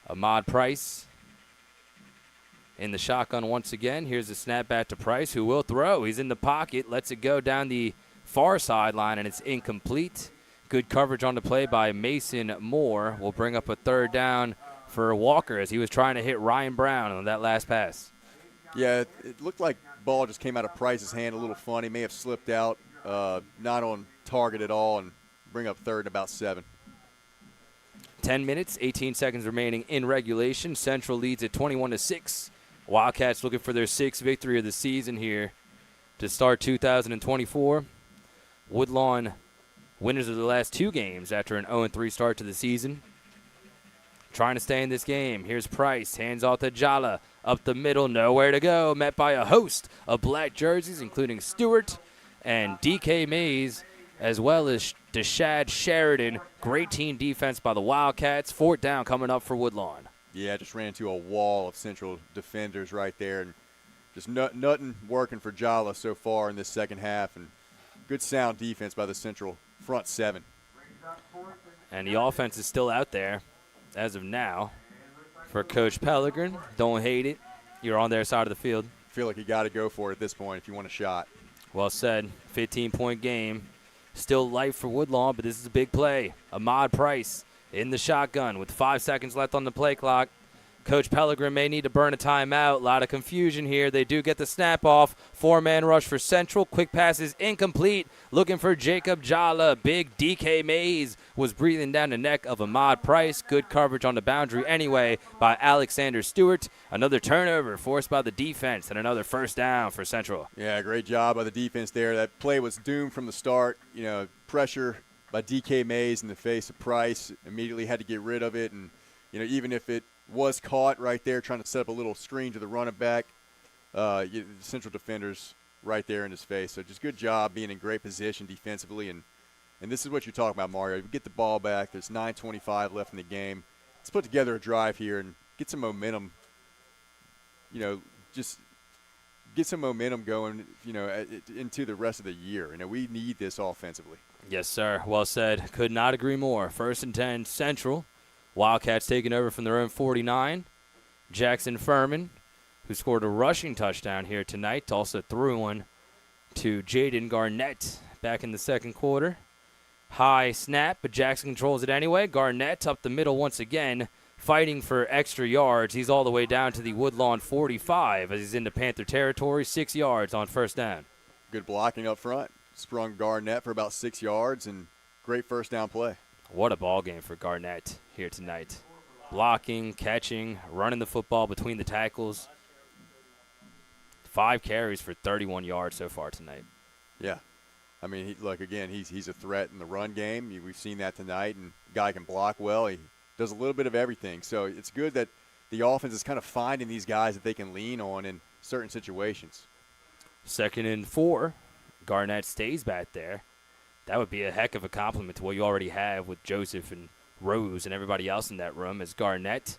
Ahmad Price in the shotgun once again. Here's the snap back to Price, who will throw. He's in the pocket, lets it go down the far sideline, and it's incomplete. Good coverage on the play by Mason Moore. Will bring up a 3rd down for Walker as he was trying to hit Ryan Brown on that last pass. Yeah, it looked like ball just came out of Price's hand a little funny. May have slipped out, not on target at all, and bring up 3rd and about 7. 10 minutes, 18 seconds remaining in regulation. Central leads at 21-6. Wildcats looking for their 6th victory of the season here to start 2024. Woodlawn winners of the last 2 games after an 0-3 start to the season. Trying to stay in this game. Here's Price. Hands off to Jala. Up the middle, nowhere to go. Met by a host of black jerseys, including Stewart and DK Mays, as well as Deshad Sheridan. Great team defense by the Wildcats. 4th down coming up for Woodlawn. Yeah, just ran into a wall of Central defenders right there. And just nothing working for Jala so far in this second half. And good sound defense by the Central front 7. And the offense is still out there as of now for Coach Pellegrin. Don't hate it. You're on their side of the field. Feel like you got to go for it at this point if you want a shot. Well said. 15-point game. Still light for Woodlawn, but this is a big play. Ahmad Price in the shotgun with 5 seconds left on the play clock. Coach Pellegrin may need to burn a timeout. A lot of confusion here. They do get the snap off. 4-man rush for Central. Quick pass is incomplete. Looking for Jacob Jala. Big DK Mays was breathing down the neck of Ahmad Price. Good coverage on the boundary anyway by Alexander Stewart. Another turnover forced by the defense and another 1st down for Central. Yeah, great job by the defense there. That play was doomed from the start. Pressure by DK Mays in the face of Price. Immediately had to get rid of it. And, even if it was caught right there trying to set up a little screen to the running back. The Central defenders right there in his face. So just good job being in great position defensively. And this is what you're talking about, Mario. You get the ball back. There's 9:25 left in the game. Let's put together a drive here and get some momentum. Just get some momentum going, into the rest of the year. We need this offensively. Yes, sir. Well said. Could not agree more. 1st and 10 Central. Wildcats taking over from their own 49. Jackson Furman, who scored a rushing touchdown here tonight, also threw one to Jaden Garnett back in the 2nd quarter. High snap, but Jackson controls it anyway. Garnett up the middle once again, fighting for extra yards. He's all the way down to the Woodlawn 45 as he's into Panther territory. 6 yards on 1st down. Good blocking up front. Sprung Garnett for about 6 yards and great 1st down play. What a ball game for Garnett here tonight. Blocking, catching, running the football between the tackles. 5 carries for 31 yards so far tonight. Yeah. I mean, he's a threat in the run game. We've seen that tonight, and guy can block well. He does a little bit of everything. So it's good that the offense is kind of finding these guys that they can lean on in certain situations. 2nd and 4. Garnett stays back there. That would be a heck of a compliment to what you already have with Joseph and Rose and everybody else in that room as Garnett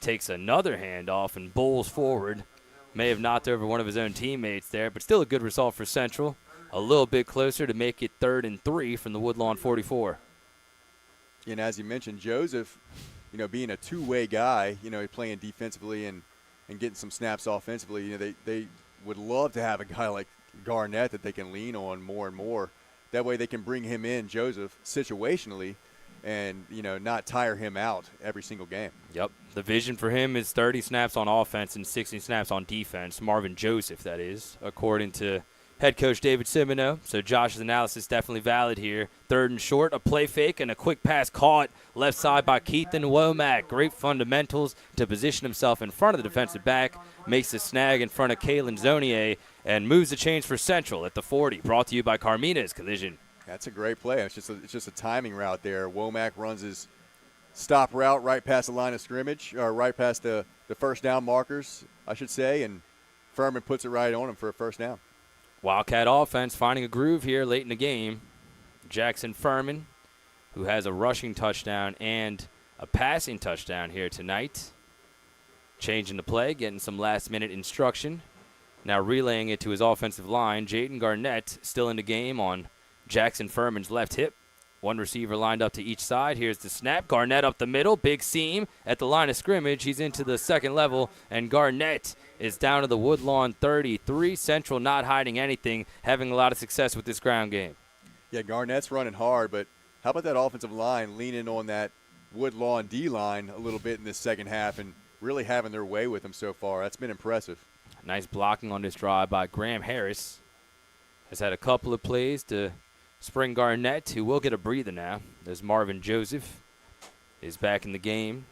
takes another handoff and bowls forward. May have knocked over one of his own teammates there, but still a good result for Central. A little bit closer to make it 3rd and 3 from the Woodlawn 44. And as you mentioned, Joseph, being a two-way guy, playing defensively and getting some snaps offensively, they would love to have a guy like Garnett that they can lean on more and more. That way they can bring him in, Joseph, situationally and, not tire him out every single game. Yep. The vision for him is 30 snaps on offense and 60 snaps on defense. Marvin Joseph, that is, according to head coach David Simino. So Josh's analysis definitely valid here. 3rd and short, a play fake and a quick pass caught left side by Keithan Womack. Great fundamentals to position himself in front of the defensive back. Makes the snag in front of Kalen Zonier and moves the chains for Central at the 40. Brought to you by Carmina's Collision. That's a great play. It's just a timing route there. Womack runs his stop route right past the line of scrimmage, or right past the 1st down markers, I should say, and Furman puts it right on him for a 1st down. Wildcat offense finding a groove here late in the game. Jackson Furman, who has a rushing touchdown and a passing touchdown here tonight. Changing the play, getting some last-minute instruction. Now relaying it to his offensive line. Jaden Garnett still in the game on Jackson Furman's left hip. One receiver lined up to each side. Here's the snap. Garnett up the middle. Big seam at the line of scrimmage. He's into the second level, and Garnett is down to the Woodlawn 33. Central not hiding anything, having a lot of success with this ground game. Yeah, Garnett's running hard, but how about that offensive line leaning on that Woodlawn D-line a little bit in this second half and really having their way with them so far? That's been impressive. Nice blocking on this drive by Graham Harris. Has had a couple of plays to spring Garnett, who will get a breather now, as Marvin Joseph is back in the game.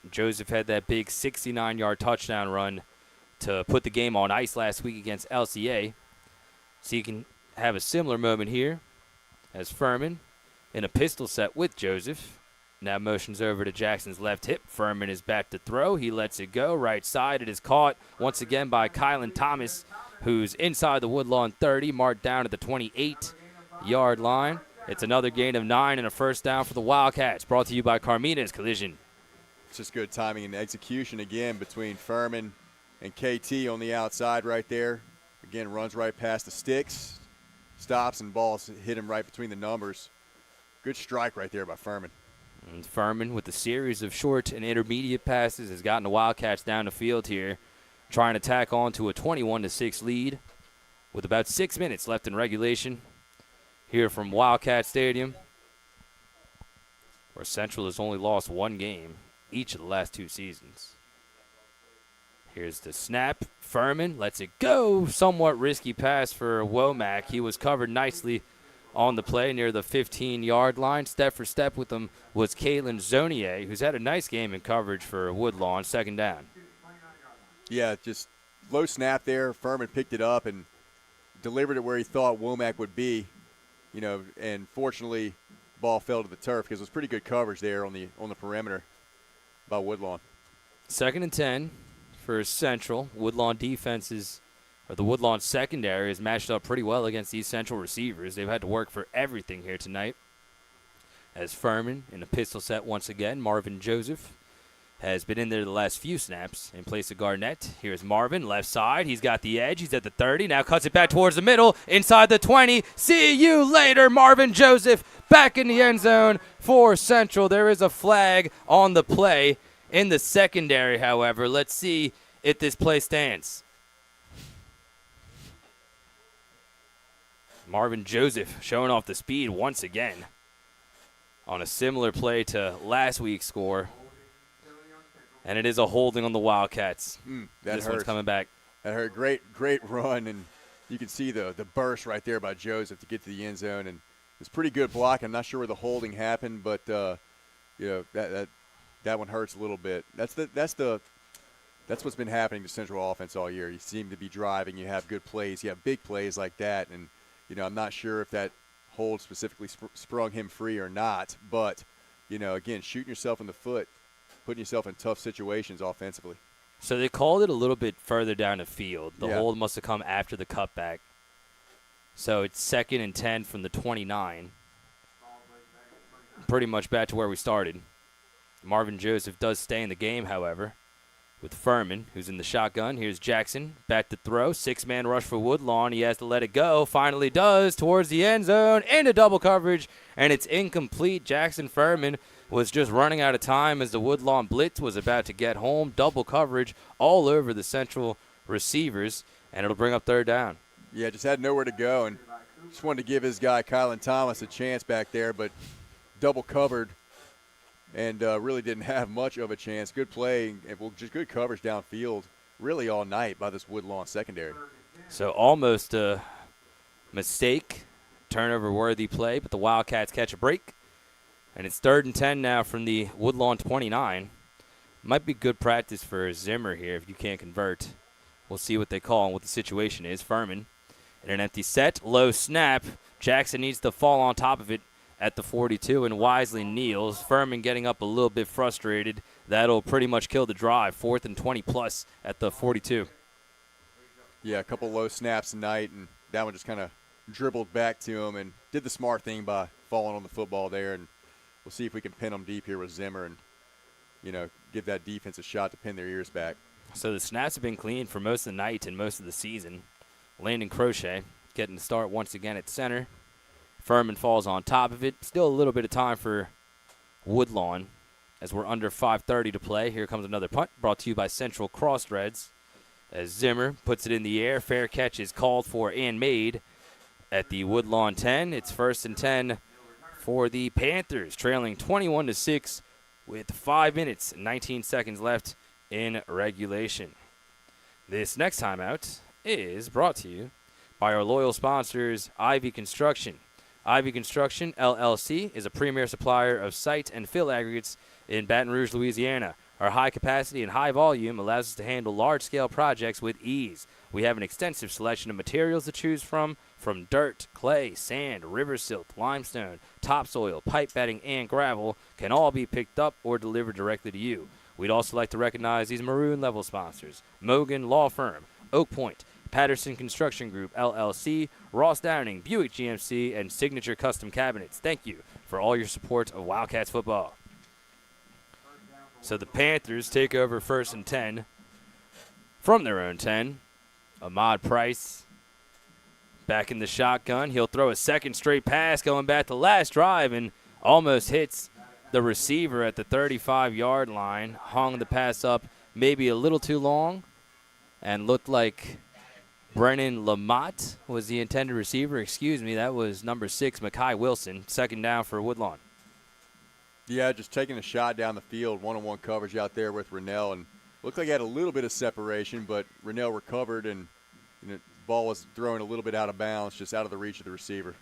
Joseph had that big 69-yard touchdown run to put the game on ice last week against LCA. So you can have a similar moment here as Furman in a pistol set with Joseph. Now motions over to Jackson's left hip. Furman is back to throw. He lets it go. Right side. It is caught once again by Kylan Thomas, who's inside the Woodlawn 30, marked down at the 28-yard line. It's another gain of 9 and a first down for the Wildcats. Brought to you by Carmina's Collision. It's just good timing and execution again between Furman and KT on the outside right there. Again, runs right past the sticks, stops, and balls hit him right between the numbers. Good strike right there by Furman. And Furman, with a series of short and intermediate passes, has gotten the Wildcats down the field here, trying to tack on to a 21-6 lead with about 6 minutes left in regulation here from Wildcat Stadium, where Central has only lost one game each of the last 2 seasons. Here's the snap. Furman lets it go. Somewhat risky pass for Womack. He was covered nicely on the play near the 15-yard line. Step for step with him was Kalen Zonier, who's had a nice game in coverage for Woodlawn. Second down. Yeah, just low snap there. Furman picked it up and delivered it where he thought Womack would be, and fortunately ball fell to the turf because it was pretty good coverage there on the perimeter by Woodlawn. 2nd and 10 for Central. Woodlawn defenses, or the Woodlawn secondary, is matched up pretty well against these Central receivers. They've had to work for everything here tonight. As Furman in a pistol set once again, Marvin Joseph has been in there the last few snaps in place of Garnett. Here's Marvin, left side. He's got the edge. He's at the 30. Now cuts it back towards the middle, inside the 20. See you later, Marvin Joseph, back in the end zone for Central. There is a flag on the play in the secondary, however. Let's see if this play stands. Marvin Joseph showing off the speed once again on a similar play to last week's score. And it is a holding on the Wildcats. This one's coming back. That hurt. Great run, and you can see the burst right there by Joseph to get to the end zone. And it's pretty good block. I'm not sure where the holding happened, but that one hurts a little bit. That's what's been happening to Central offense all year. You seem to be driving. You have good plays. You have big plays like that, and I'm not sure if that hold specifically sprung him free or not. But again, shooting yourself in the foot, putting yourself in tough situations offensively. So they called it a little bit further down the field. The hold must have come after the cutback. So it's 2nd and 10 from the 29. Pretty much back to where we started. Marvin Joseph does stay in the game, however, with Furman, who's in the shotgun. Here's Jackson, back to throw. 6-man rush for Woodlawn. He has to let it go. Finally does, towards the end zone, into double coverage, and it's incomplete. Jackson Furman was just running out of time as the Woodlawn blitz was about to get home. Double coverage all over the Central receivers, and it'll bring up 3rd down. Yeah, just had nowhere to go, and just wanted to give his guy Kylan Thomas a chance back there, but double covered and really didn't have much of a chance. Good play, just good coverage downfield really all night by this Woodlawn secondary. So almost a mistake, turnover-worthy play, but the Wildcats catch a break. And it's 3rd and 10 now from the Woodlawn 29. Might be good practice for Zimmer here if you can't convert. We'll see what they call and what the situation is. Furman in an empty set, low snap. Jackson needs to fall on top of it at the 42 and wisely kneels. Furman getting up a little bit frustrated. That'll pretty much kill the drive. 4th and 20+ at the 42. Yeah, a couple low snaps tonight, and that one just kind of dribbled back to him and did the smart thing by falling on the football there. And we'll see if we can pin them deep here with Zimmer and, give that defense a shot to pin their ears back. So the snaps have been clean for most of the night and most of the season. Landon Crochet getting to start once again at center. Furman falls on top of it. Still a little bit of time for Woodlawn as we're under 5:30 to play. Here comes another punt brought to you by Central Cross Threads. As Zimmer puts it in the air, fair catch is called for and made at the Woodlawn 10. It's 1st and 10 for the Panthers, trailing 21-6 with 5 minutes and 19 seconds left in regulation. This next timeout is brought to you by our loyal sponsors, Ivy Construction. Ivy Construction, LLC, is a premier supplier of site and fill aggregates in Baton Rouge, Louisiana. Our high capacity and high volume allows us to handle large-scale projects with ease. We have an extensive selection of materials to choose from dirt, clay, sand, river silt, limestone, topsoil, pipe bedding, and gravel can all be picked up or delivered directly to you. We'd also like to recognize these maroon-level sponsors: Mogan Law Firm, Oak Point, Patterson Construction Group, LLC, Ross Downing, Buick GMC, and Signature Custom Cabinets. Thank you for all your support of Wildcats football. So the Panthers take over 1st and 10 from their own 10. Ahmad Price back in the shotgun. He'll throw a second straight pass going back to last drive and almost hits the receiver at the 35-yard line. Hung the pass up maybe a little too long and looked like Brennan Lamott was the intended receiver. Excuse me, that was number 6, Mekhi Wilson. 2nd down for Woodlawn. Yeah, just taking a shot down the field, one-on-one coverage out there with Rennell, and looked like he had a little bit of separation, but Rennell recovered, and the ball was thrown a little bit out of bounds, just out of the reach of the receiver.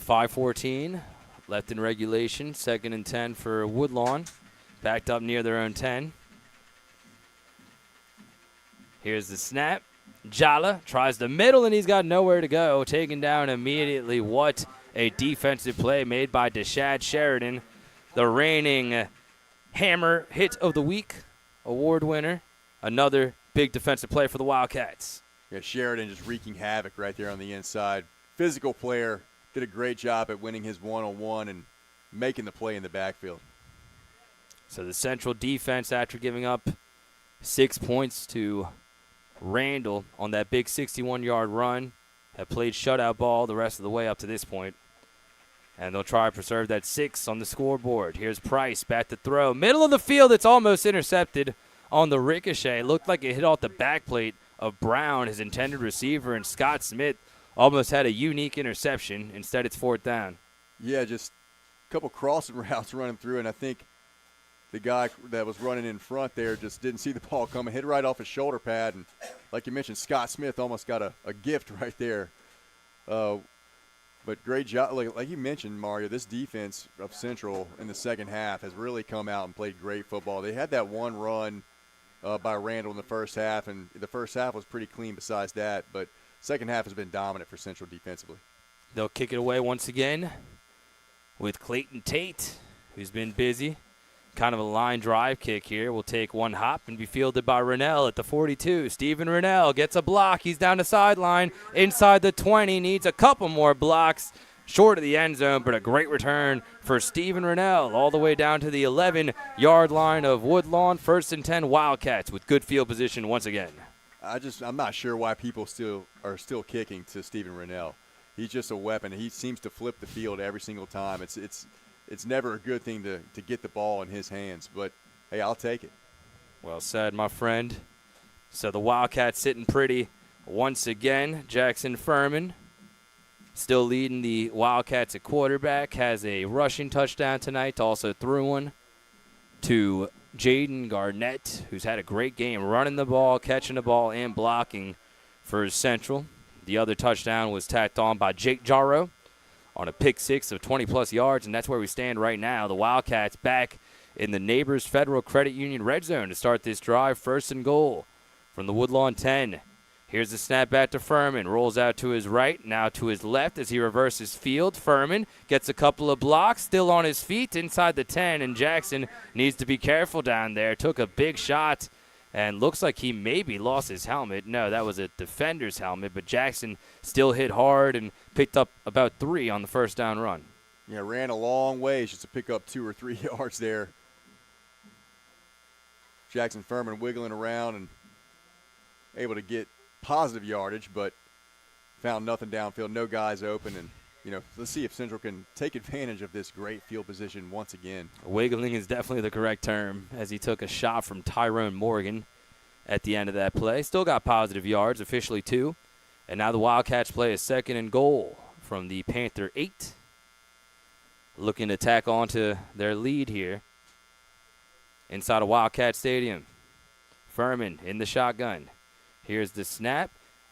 5:14 left in regulation. 2nd and 10 for Woodlawn. Backed up near their own 10. Here's the snap. Jala tries the middle, and he's got nowhere to go. Taken down immediately. What a defensive play made by Deshad Sheridan, the reigning Hammer Hit of the Week award winner. Another big defensive play for the Wildcats. Yeah, Sheridan just wreaking havoc right there on the inside. Physical player, did a great job at winning his one-on-one and making the play in the backfield. So the Central defense, after giving up 6 points to Randall on that big 61-yard run, have played shutout ball the rest of the way up to this point. And they'll try to preserve that 6 on the scoreboard. Here's Price back to throw. Middle of the field, it's almost intercepted on the ricochet. Looked like it hit off the backplate of Brown, his intended receiver, and Scott Smith almost had a unique interception. Instead, it's 4th down. Yeah, just a couple crossing routes running through, and I think the guy that was running in front there just didn't see the ball coming. Hit it right off his shoulder pad, and like you mentioned, Scott Smith almost got a gift right there. But great job. Like you mentioned, Mario, this defense of Central in the second half has really come out and played great football. They had that one run by Randall in the first half, and the first half was pretty clean besides that. But second half has been dominant for Central defensively. They'll kick it away once again with Clayton Tate, who's been busy. Kind of a line drive kick here. Will take one hop and be fielded by Rennell at the 42. Stephen Rennell gets a block. He's down the sideline inside the 20. Needs a couple more blocks short of the end zone, but a great return for Stephen Rennell all the way down to the 11-yard line of Woodlawn. 1st and 10 Wildcats with good field position once again. I'm not sure why people are still kicking to Stephen Rennell. He's just a weapon. He seems to flip the field every single time. It's never a good thing to get the ball in his hands, but, hey, I'll take it. Well said, my friend. So the Wildcats sitting pretty once again. Jackson Furman still leading the Wildcats at quarterback. Has a rushing touchdown tonight. Also threw one to Jaden Garnett, who's had a great game running the ball, catching the ball, and blocking for Central. The other touchdown was tacked on by Jake Jarrow on a pick 6 of 20-plus yards, and that's where we stand right now. The Wildcats back in the Neighbors Federal Credit Union red zone to start this drive. 1st and goal from the Woodlawn 10. Here's the snap back to Furman. Rolls out to his right, now to his left as he reverses field. Furman gets a couple of blocks, still on his feet inside the 10, and Jackson needs to be careful down there. Took a big shot and looks like he maybe lost his helmet. No, that was a defender's helmet, but Jackson still hit hard and picked up about 3 on the 1st down run. Yeah, ran a long ways just to pick up 2 or 3 yards there. Jackson Furman wiggling around and able to get positive yardage, but found nothing downfield, no guys open, and let's see if Central can take advantage of this great field position once again. Wiggling is definitely the correct term, as he took a shot from Tyrone Morgan at the end of that play. Still got positive yards, officially 2. And now the Wildcats play a 2nd and goal from the Panther 8. Looking to tack on to their lead here inside of Wildcat Stadium. Furman in the shotgun. Here's the snap.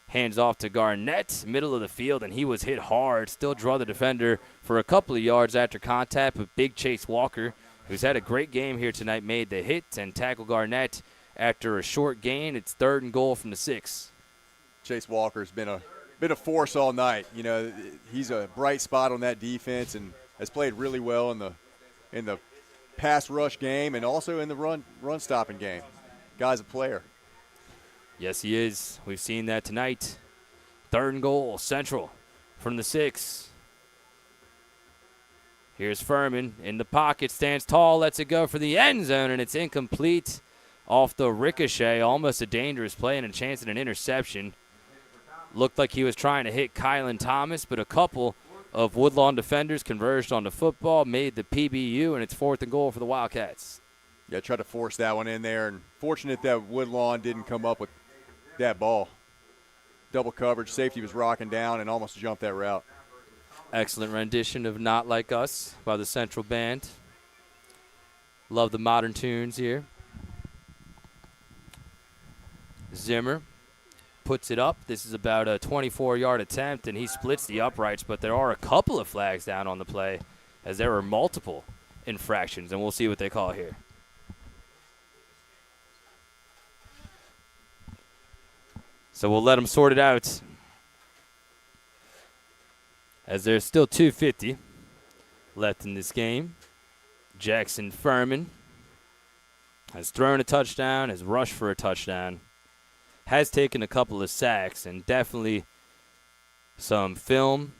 Hands off to Garnett, middle of the field, and he was hit hard. Still draw the defender for a couple of yards after contact, but big Chase Walker, who's had a great game here tonight, made the hit and tackle Garnett after a short gain. It's 3rd and goal from the 6. Chase Walker's been a force all night. He's a bright spot on that defense and has played really well in the pass rush game and also in the run stopping game. Guy's a player. Yes, he is. We've seen that tonight. 3rd and goal, Central from the 6. Here's Furman in the pocket, stands tall, lets it go for the end zone, and it's incomplete off the ricochet. Almost a dangerous play and a chance at an interception. Looked like he was trying to hit Kylan Thomas, but a couple of Woodlawn defenders converged on the football, made the PBU, and it's 4th and goal for the Wildcats. Yeah, tried to force that one in there, and fortunate that Woodlawn didn't come up with that ball. Double coverage, safety was rocking down and almost jumped that route. Excellent rendition of Not Like Us by the Central Band. Love the modern tunes here. Zimmer puts it up. This is about a 24-yard attempt, and he splits the uprights, but there are a couple of flags down on the play as there were multiple infractions, and we'll see what they call here. So we'll let them sort it out, as there's still 2:50 left in this game. Jackson Furman has thrown a touchdown, has rushed for a touchdown, has taken a couple of sacks, and definitely some film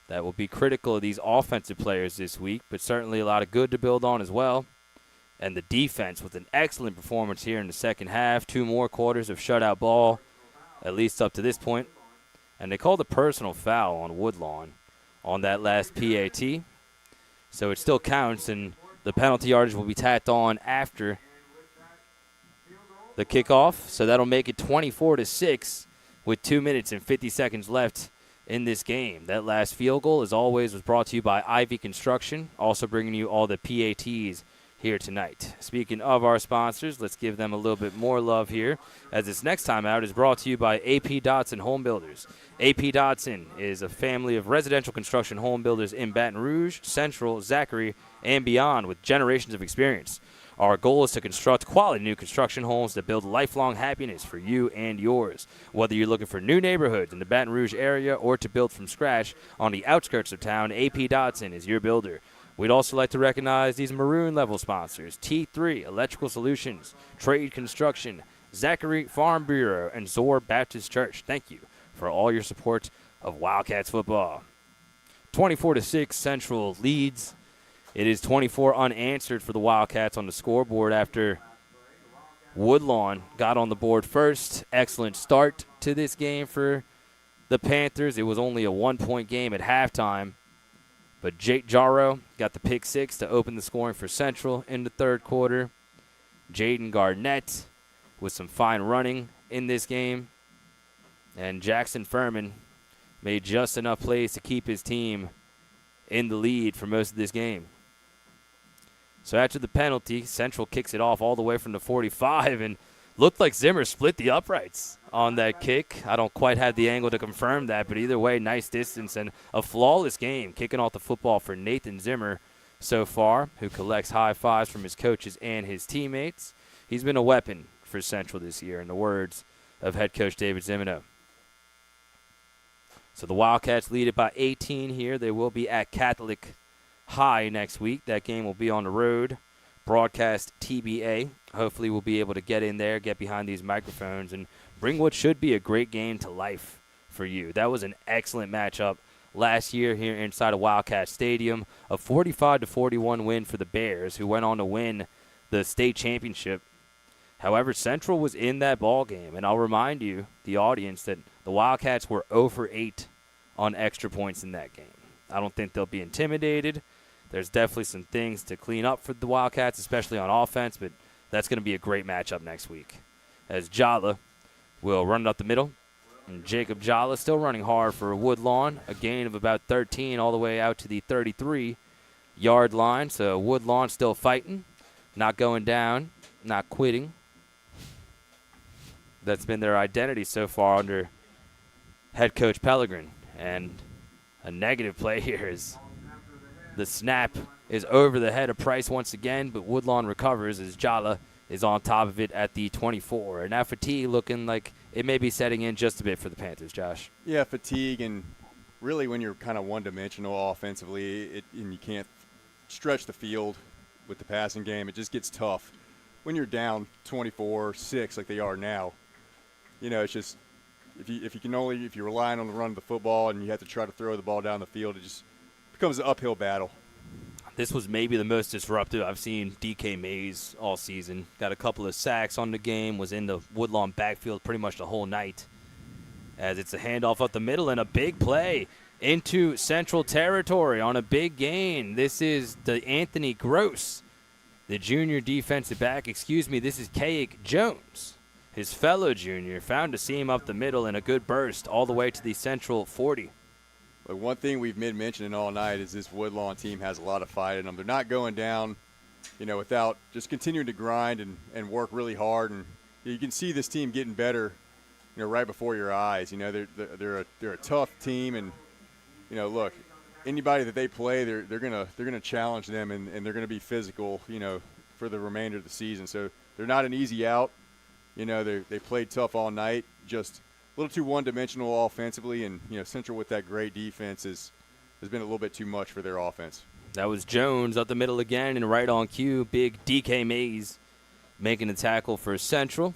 that will be critical of these offensive players this week, but certainly a lot of good to build on as well. And the defense with an excellent performance here in the second half. 2 more quarters of shutout ball, at least up to this point. And they called a personal foul on Woodlawn on that last PAT. So it still counts, and the penalty yardage will be tacked on after the kickoff. So that'll make it 24-6 with 2 minutes and 50 seconds left in this game. That last field goal, as always, was brought to you by Ivy Construction, also bringing you all the PATs here tonight. Speaking of our sponsors, let's give them a little bit more love here, as this next time out is brought to you by AP Dotson Home Builders. AP Dotson is a family of residential construction home builders in Baton Rouge, Central, Zachary, and beyond with generations of experience. Our goal is to construct quality new construction homes that build lifelong happiness for you and yours. Whether you're looking for new neighborhoods in the Baton Rouge area or to build from scratch on the outskirts of town, AP Dotson is your builder. We'd also like to recognize these maroon level sponsors: T3 Electrical Solutions, Trade Construction, Zachary Farm Bureau, and Zor Baptist Church. Thank you for all your support of Wildcats football. 24-6 Central leads. It is 24 unanswered for the Wildcats on the scoreboard after Woodlawn got on the board first. Excellent start to this game for the Panthers. It was only a 1-point game at halftime, but Jake Jarrow got the pick 6 to open the scoring for Central in the third quarter. Jaden Garnett with some fine running in this game. And Jackson Furman made just enough plays to keep his team in the lead for most of this game. So after the penalty, Central kicks it off all the way from the 45, and looked like Zimmer split the uprights on that kick. I don't quite have the angle to confirm that, but either way, nice distance and a flawless game kicking off the football for Nathan Zimmer so far, who collects high fives from his coaches and his teammates. He's been a weapon for Central this year, in the words of head coach David Zimino. So the Wildcats lead it by 18 here. They will be at Catholic High next week. That game will be on the road. Broadcast TBA. Hopefully we'll be able to get in there, get behind these microphones, and bring what should be a great game to life for you. That was an excellent matchup last year here inside of Wildcat Stadium. A 45-41 win for the Bears, who went on to win the state championship However, Central was in that ball game, and I'll remind you, the audience, that the Wildcats were 0 for 8 on extra points in that game. I don't think they'll be intimidated. There's definitely some things to clean up for the Wildcats, especially on offense, but that's going to be a great matchup next week, as Jala will run it up the middle. And Jacob Jala still running hard for Woodlawn, a gain of about 13 all the way out to the 33-yard line. So Woodlawn still fighting, not going down, not quitting. That's been their identity so far under head coach Pellegrin. And a negative play here is the snap is over the head of Price once again, but Woodlawn recovers as Jala is on top of it at the 24. And now fatigue looking like it may be setting in just a bit for the Panthers, Josh. Yeah, fatigue, and really when you're kind of one-dimensional offensively and you can't stretch the field with the passing game, it just gets tough. When you're down 24-6 like they are now, you know, it's just if you're relying on the run of the football and you have to try to throw the ball down the field, it just becomes an uphill battle. This was maybe the most disruptive I've seen DK Mays all season. Got a couple of sacks on the game, was in the Woodlawn backfield pretty much the whole night, as it's a handoff up the middle and a big play into Central territory on a big gain. This is the Anthony Gross, the junior defensive back. This is Kayak Jones, his fellow junior, found a seam up the middle and a good burst all the way to the Central 40. But one thing we've been mentioning all night is this Woodlawn team has a lot of fight in them. They're not going down, you know, without just continuing to grind and work really hard. And you can see this team getting better, you know, right before your eyes. You know, they're a tough team, and you know, look, anybody that they play, they're gonna challenge them, and they're gonna be physical, you know, for the remainder of the season. So they're not an easy out. You know, they played tough all night, just a little too one-dimensional offensively, and you know, Central with that great defense has been a little bit too much for their offense. That was Jones up the middle again, and right on cue, big DK Mays making the tackle for Central.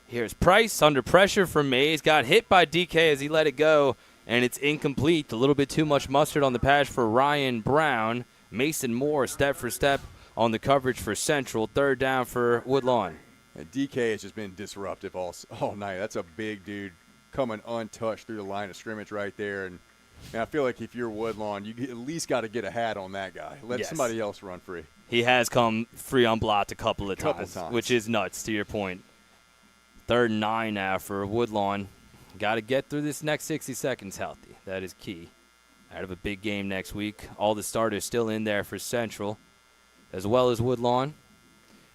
Here's Price under pressure from Mays, got hit by DK as he let it go, and it's incomplete. A little bit too much mustard on the pass for Ryan Brown. Mason Moore step for step on the coverage for Central. Third down for Woodlawn. And DK has just been disruptive all night. That's a big dude coming untouched through the line of scrimmage right there. And I feel like if you're Woodlawn, you at least got to get a hat on that guy. Let somebody else run free. He has come free unblocked a couple of times, which is nuts, to your point. 3rd and 9 now for Woodlawn. Got to get through this next 60 seconds healthy. That is key. Out of a big game next week. All the starters still in there for Central, as well as Woodlawn.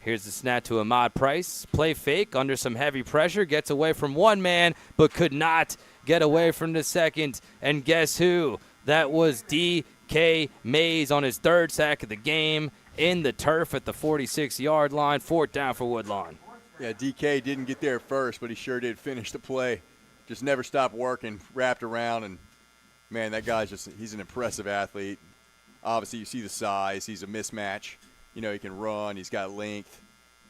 Here's the snap to Ahmad Price. Play fake under some heavy pressure. Gets away from one man, but could not get away from the second. And guess who? That was DK Mays on his 3rd sack of the game in the turf at the 46-yard line. 4th down for Woodlawn. Yeah, DK didn't get there first, but he sure did finish the play. Just never stopped working, wrapped around, and, man, that guy's he's an impressive athlete. Obviously, you see the size. He's a mismatch. You know, he can run. He's got length.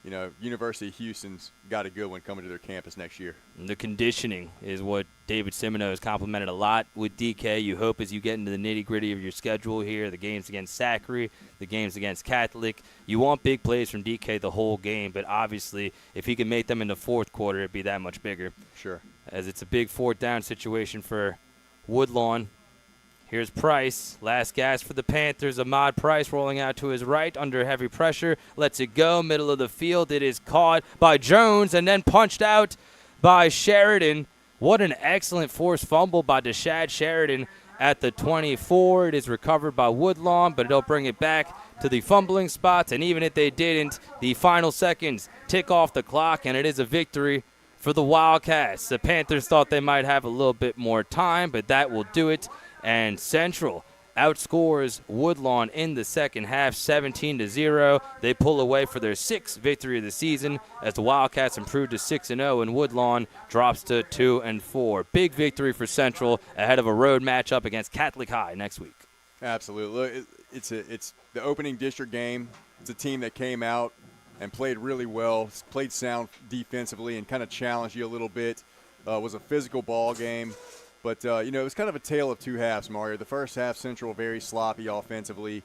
You know, University of Houston's got a good one coming to their campus next year. The conditioning is what David Semino has complimented a lot with DK. You hope as you get into the nitty-gritty of your schedule here, the games against Zachary, the games against Catholic, you want big plays from DK the whole game, but obviously if he can make them in the 4th quarter, it'd be that much bigger. Sure. As it's a big 4th down situation for Woodlawn. Here's Price. Last gas for the Panthers. Ahmad Price rolling out to his right under heavy pressure. Lets it go. Middle of the field. It is caught by Jones and then punched out by Sheridan. What an excellent forced fumble by Deshad Sheridan at the 24. It is recovered by Woodlawn, but it'll bring it back to the fumbling spots. And even if they didn't, the final seconds tick off the clock, and it is a victory for the Wildcats. The Panthers thought they might have a little bit more time, but that will do it. And Central outscores Woodlawn in the second half, 17-0. They pull away for their 6th victory of the season as the Wildcats improve to 6-0, and Woodlawn drops to 2-4. Big victory for Central ahead of a road matchup against Catholic High next week. Absolutely. It's the opening district game. It's a team that came out and played really well, played sound defensively and kind of challenged you a little bit. It was a physical ball game. But, you know, it was kind of a tale of two halves, Mario. The first half, Central very sloppy offensively.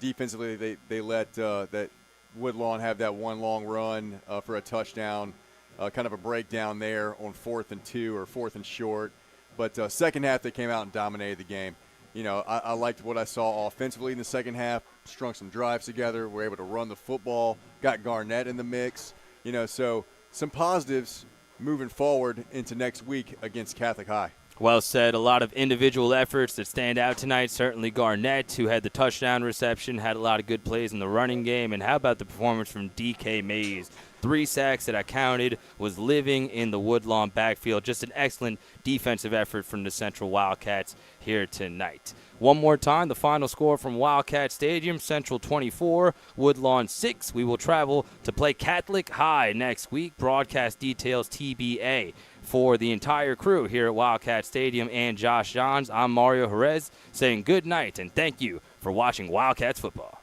Defensively, they let that Woodlawn have that one long run for a touchdown, kind of a breakdown there on 4th and 2 or 4th and short. But second half, they came out and dominated the game. You know, I liked what I saw offensively in the second half, strung some drives together, were able to run the football, got Garnett in the mix. You know, so some positives moving forward into next week against Catholic High. Well said. A lot of individual efforts that stand out tonight. Certainly Garnett, who had the touchdown reception, had a lot of good plays in the running game. And how about the performance from DK Mays? 3 sacks that I counted, was living in the Woodlawn backfield. Just an excellent defensive effort from the Central Wildcats here tonight. One more time, the final score from Wildcat Stadium, Central 24, Woodlawn 6. We will travel to play Catholic High next week. Broadcast details TBA. For the entire crew here at Wildcat Stadium and Josh Johns, I'm Mario Jerez saying good night and thank you for watching Wildcats football.